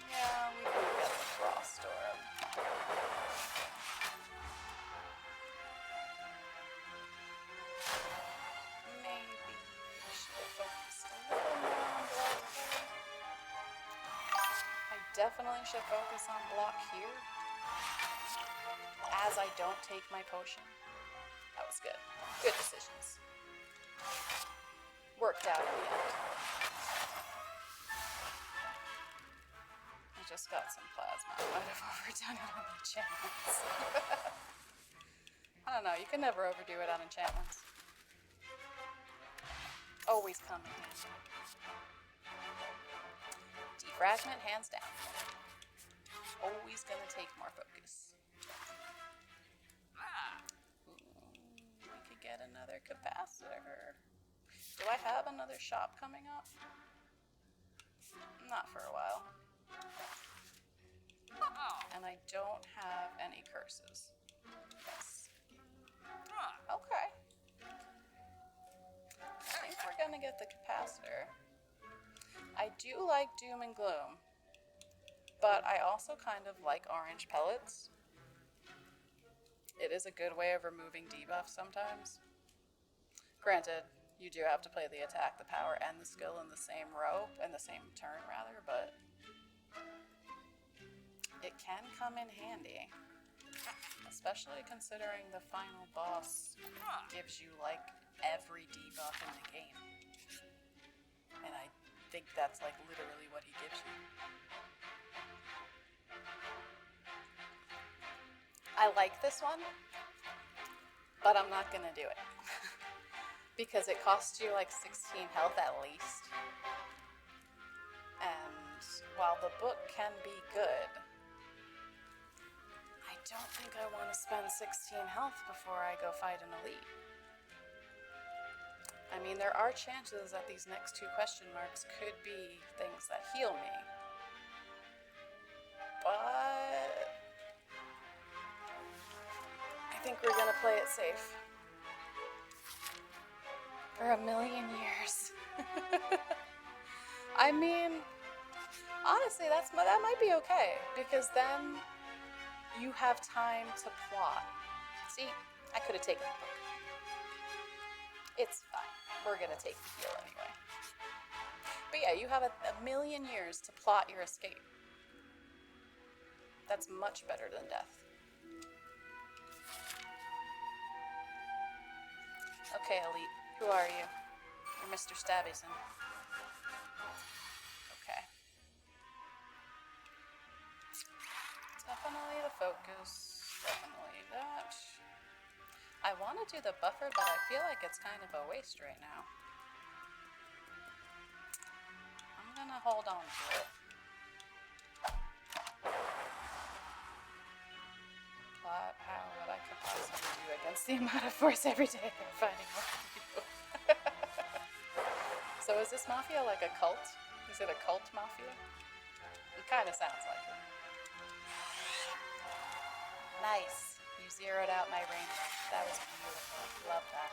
Yeah, we can get the frost orb. Maybe we should have focused a little more on block here. I definitely should focus on block here, as I don't take my potion. That was good. Good decisions. Worked out in the end. I just got some plasma. I might have overdone it on enchantments. I don't know, you can never overdo it on enchantments. Always come in handy. Defragment, hands down. Always gonna take more focus. We could get another capacitor. Do I have another shop coming up? Not for a while. And I don't have any curses. Yes. Okay. I think we're gonna get the capacitor. I do like Doom and Gloom, but I also kind of like orange pellets. It is a good way of removing debuffs sometimes. Granted, you do have to play the attack, the power, and the skill in the same row, in the same turn rather, but it can come in handy. Especially considering the final boss gives you like every debuff in the game. And I think that's like literally what he gives you. I like this one, but I'm not gonna do it. Because it costs you like 16 health at least. And while the book can be good, I don't think I want to spend 16 health before I go fight an elite. I mean, there are chances that these next 2 question marks could be things that heal me. But I think we're gonna play it safe. For 1,000,000 years. I mean, honestly, that might be okay, because then you have time to plot. See, I could have taken the book. It's fine. We're gonna take the heal anyway. But yeah, you have 1,000,000 years to plot your escape. That's much better than death. Okay, Elite. Who are you? You're Mr. Stabbyson. Okay. Definitely the focus. Definitely that. I want to do the buffer, but I feel like it's kind of a waste right now. I'm gonna hold on to it. Plot how what I could possibly do against the amount of force every day they're fighting more people. So is this mafia like a cult? Is it a cult mafia? It kind of sounds like it. Nice. You zeroed out my rainbow. That was beautiful. Love that.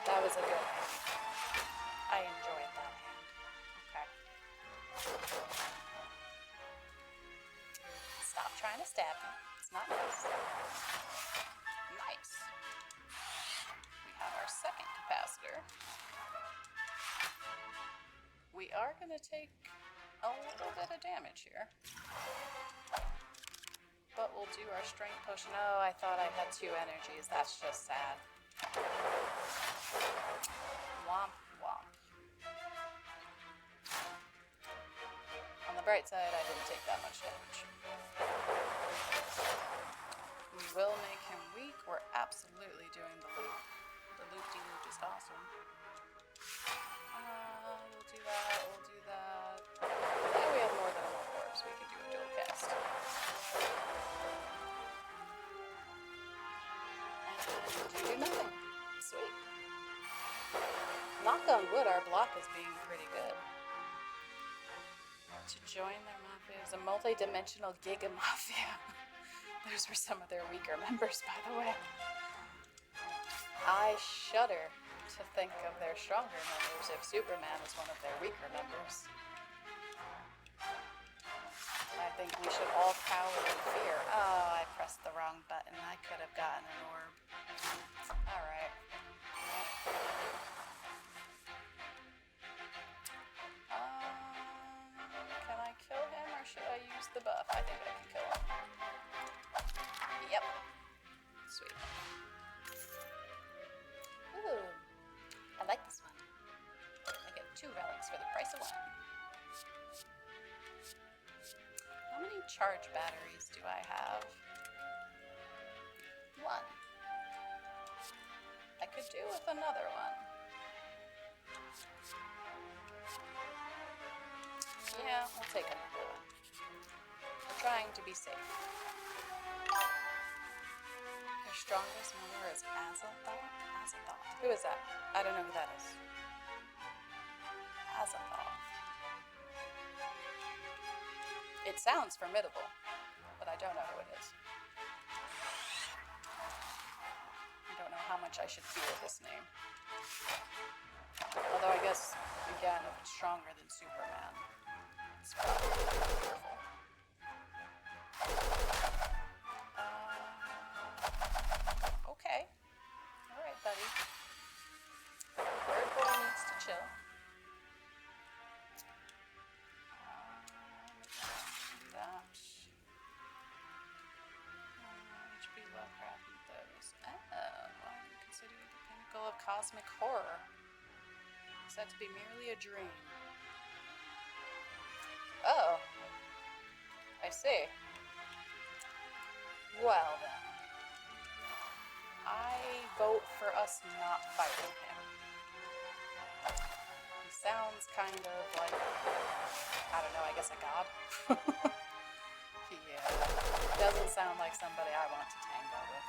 That was a good hand. I enjoyed that hand. Okay. Stop trying to stab me. It's not nice. Nice. We have our second capacitor. We are going to take a little bit of damage here. but we'll do our strength potion. Oh, I thought I had 2 energies. That's just sad. Womp womp. On the bright side, I didn't take that much damage. We will make him weak. We're absolutely doing the loop. The loop-de-loop is awesome. We'll do that, we'll do that. And we have more than enough orbs, we can do a dual cast. And you do nothing. Sweet. Knock on wood, our block is being pretty good. To join their mafia is a multi-dimensional giga mafia. Those were some of their weaker members, by the way. I shudder to think of their stronger members if Superman was one of their weaker members. I think we should all cower in fear. Oh, I pressed the wrong button. I could have gotten an orb. Alright. Can I kill him or should I use the buff? I think I can kill him. Yep. Sweet. Ooh. I like this one. I get 2 relics for the price of 1. How many charge batteries do I have? 1. I could do with another one. Yeah, I'll take another one. We're trying to be safe. Their strongest member is Azathoth? Azathoth. Who is that? I don't know who that is. Azathoth. It sounds formidable, but I don't know who it is. I don't know how much I should fear this name. Although I guess, again, if it's stronger than Superman, it's probably fearful. Okay. Alright, buddy. Bird boy needs to chill. Do that. HP Lovecraft and those. Oh, considered the pinnacle of cosmic horror. Said to be merely a dream. Oh. I see. Well then. I vote for us not fighting him. He sounds kind of like, I don't know, I guess a god. He doesn't sound like somebody I want to tango with.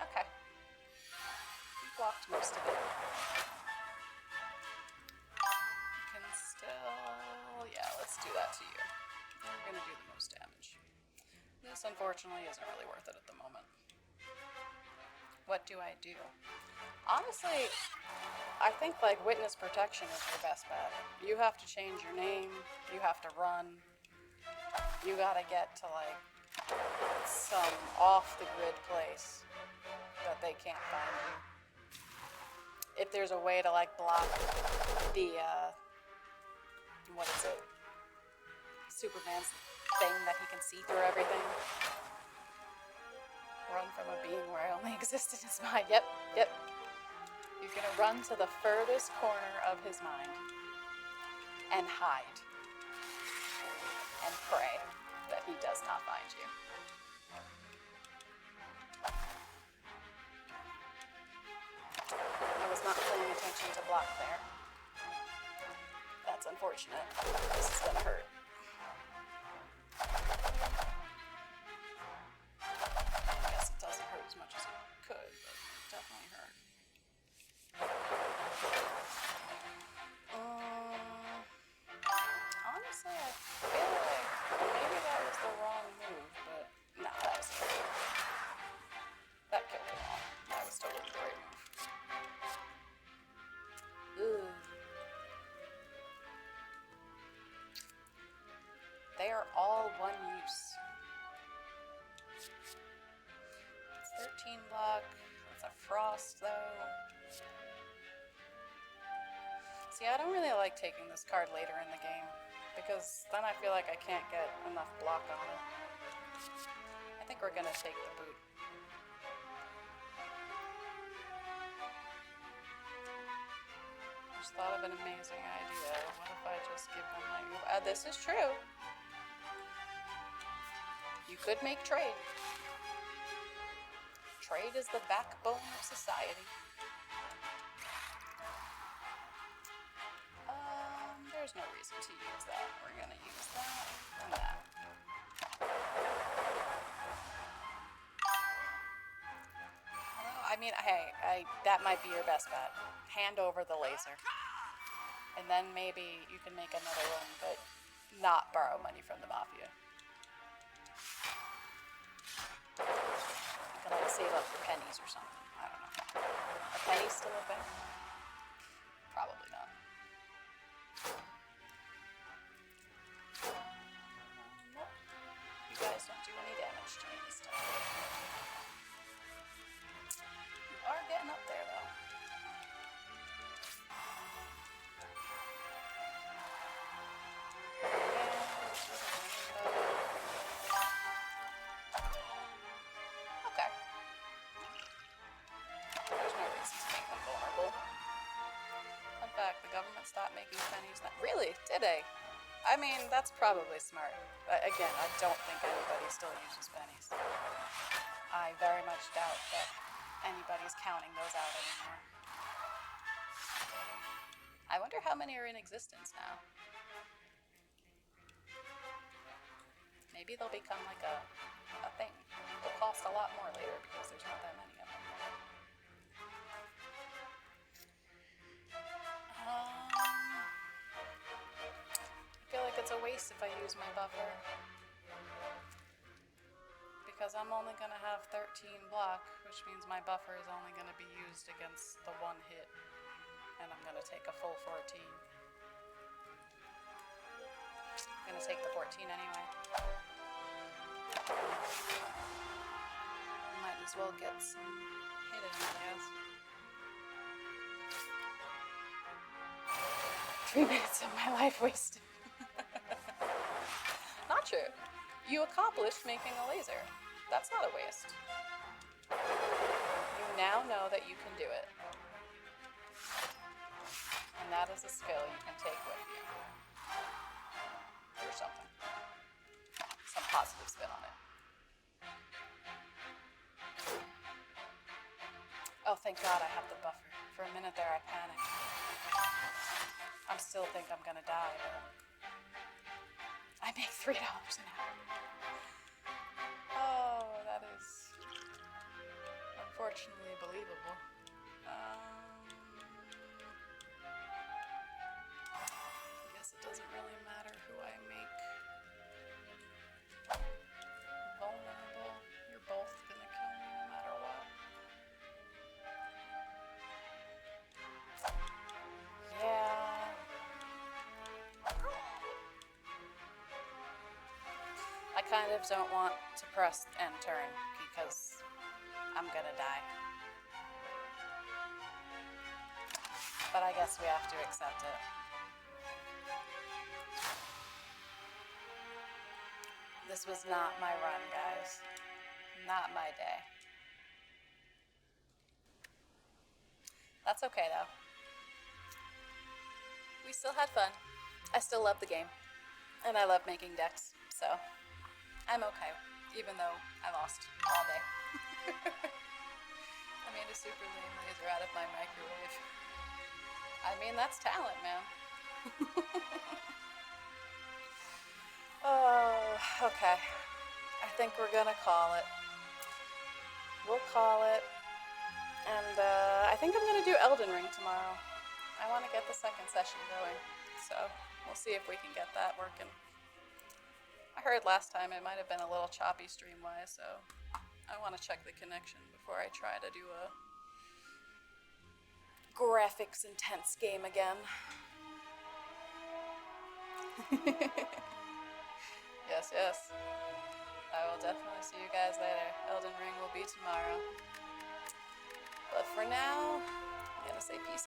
Okay. We blocked most of it. You can still, yeah, let's do that to you. We're gonna do the most damage. This, unfortunately, isn't really worth it at the moment. What do I do? Honestly, I think, like, witness protection is your best bet. You have to change your name. You have to run. You gotta get to, like, some off-the-grid place that they can't find you. If there's a way to, like, block the, what is it? Superman's thing that he can see through everything. Run from a being where I only exist in his mind. Yep. You're gonna run to the furthest corner of his mind and hide and pray that he does not find you. I was not paying attention to block there. That's unfortunate. This is gonna hurt. I guess it doesn't hurt as much as it could, but it definitely hurt. Honestly, I feel like maybe that was the wrong move, but no, that was the right move. That killed them all. That was totally the right move. Ooh. They are all one use. It's 13 block. It's a frost, though. See, I don't really like taking this card later in the game, because then I feel like I can't get enough block on it. I think we're gonna take the boot. Just thought of an amazing idea. What if I just give them my... this is true. You could make trade. Trade is the backbone of society. There's no reason to use that. We're gonna use that and that. Although, I mean, hey, that might be your best bet. Hand over the laser. And then maybe you can make another one, but not borrow money from the Mafia. You can like save up for pennies or something. I don't know. Are pennies still a thing? Probably not. Nope. You guys don't do any damage to me this time. You are getting up there though. Stop making pennies. Really? Did they? I mean, that's probably smart. But again, I don't think anybody still uses pennies. I very much doubt that anybody's counting those out anymore. I wonder how many are in existence now. Maybe they'll become like a thing. They'll cost a lot more later because there's not that many of them. I feel like it's a waste if I use my buffer, because I'm only going to have 13 block, which means my buffer is only going to be used against the one hit, and I'm going to take a full 14. I'm going to take the 14 anyway. Might as well get some hit in, I guess. 3 minutes of my life wasted. Not true. You accomplished making a laser. That's not a waste. You now know that you can do it. And that is a skill you can take with you. Or something. Some positive spin on it. Oh, thank God I have the buffer. For a minute there I panicked. I still think I'm gonna die, but I make $3 an hour. Oh, that is unfortunately believable. I guess it doesn't really matter who I make vulnerable. You're both gonna kill me no matter what. Yeah. I kind of don't want to press end turn because I'm gonna die. But I guess we have to accept it. This was not my run, guys. Not my day. That's okay though. We still had fun. I still love the game. And I love making decks, so I'm okay, even though I lost all day. I made a super lame laser out of my microwave. I mean, that's talent, man. Oh, okay. I think we're gonna call it. We'll call it. And I think I'm gonna do Elden Ring tomorrow. I want to get the second session going, so we'll see if we can get that working. I heard last time it might have been a little choppy stream-wise, so I want to check the connection before I try to do a graphics intense game again. Yes, yes. I will definitely see you guys later. Elden Ring will be tomorrow. But for now, I'm gonna say peace.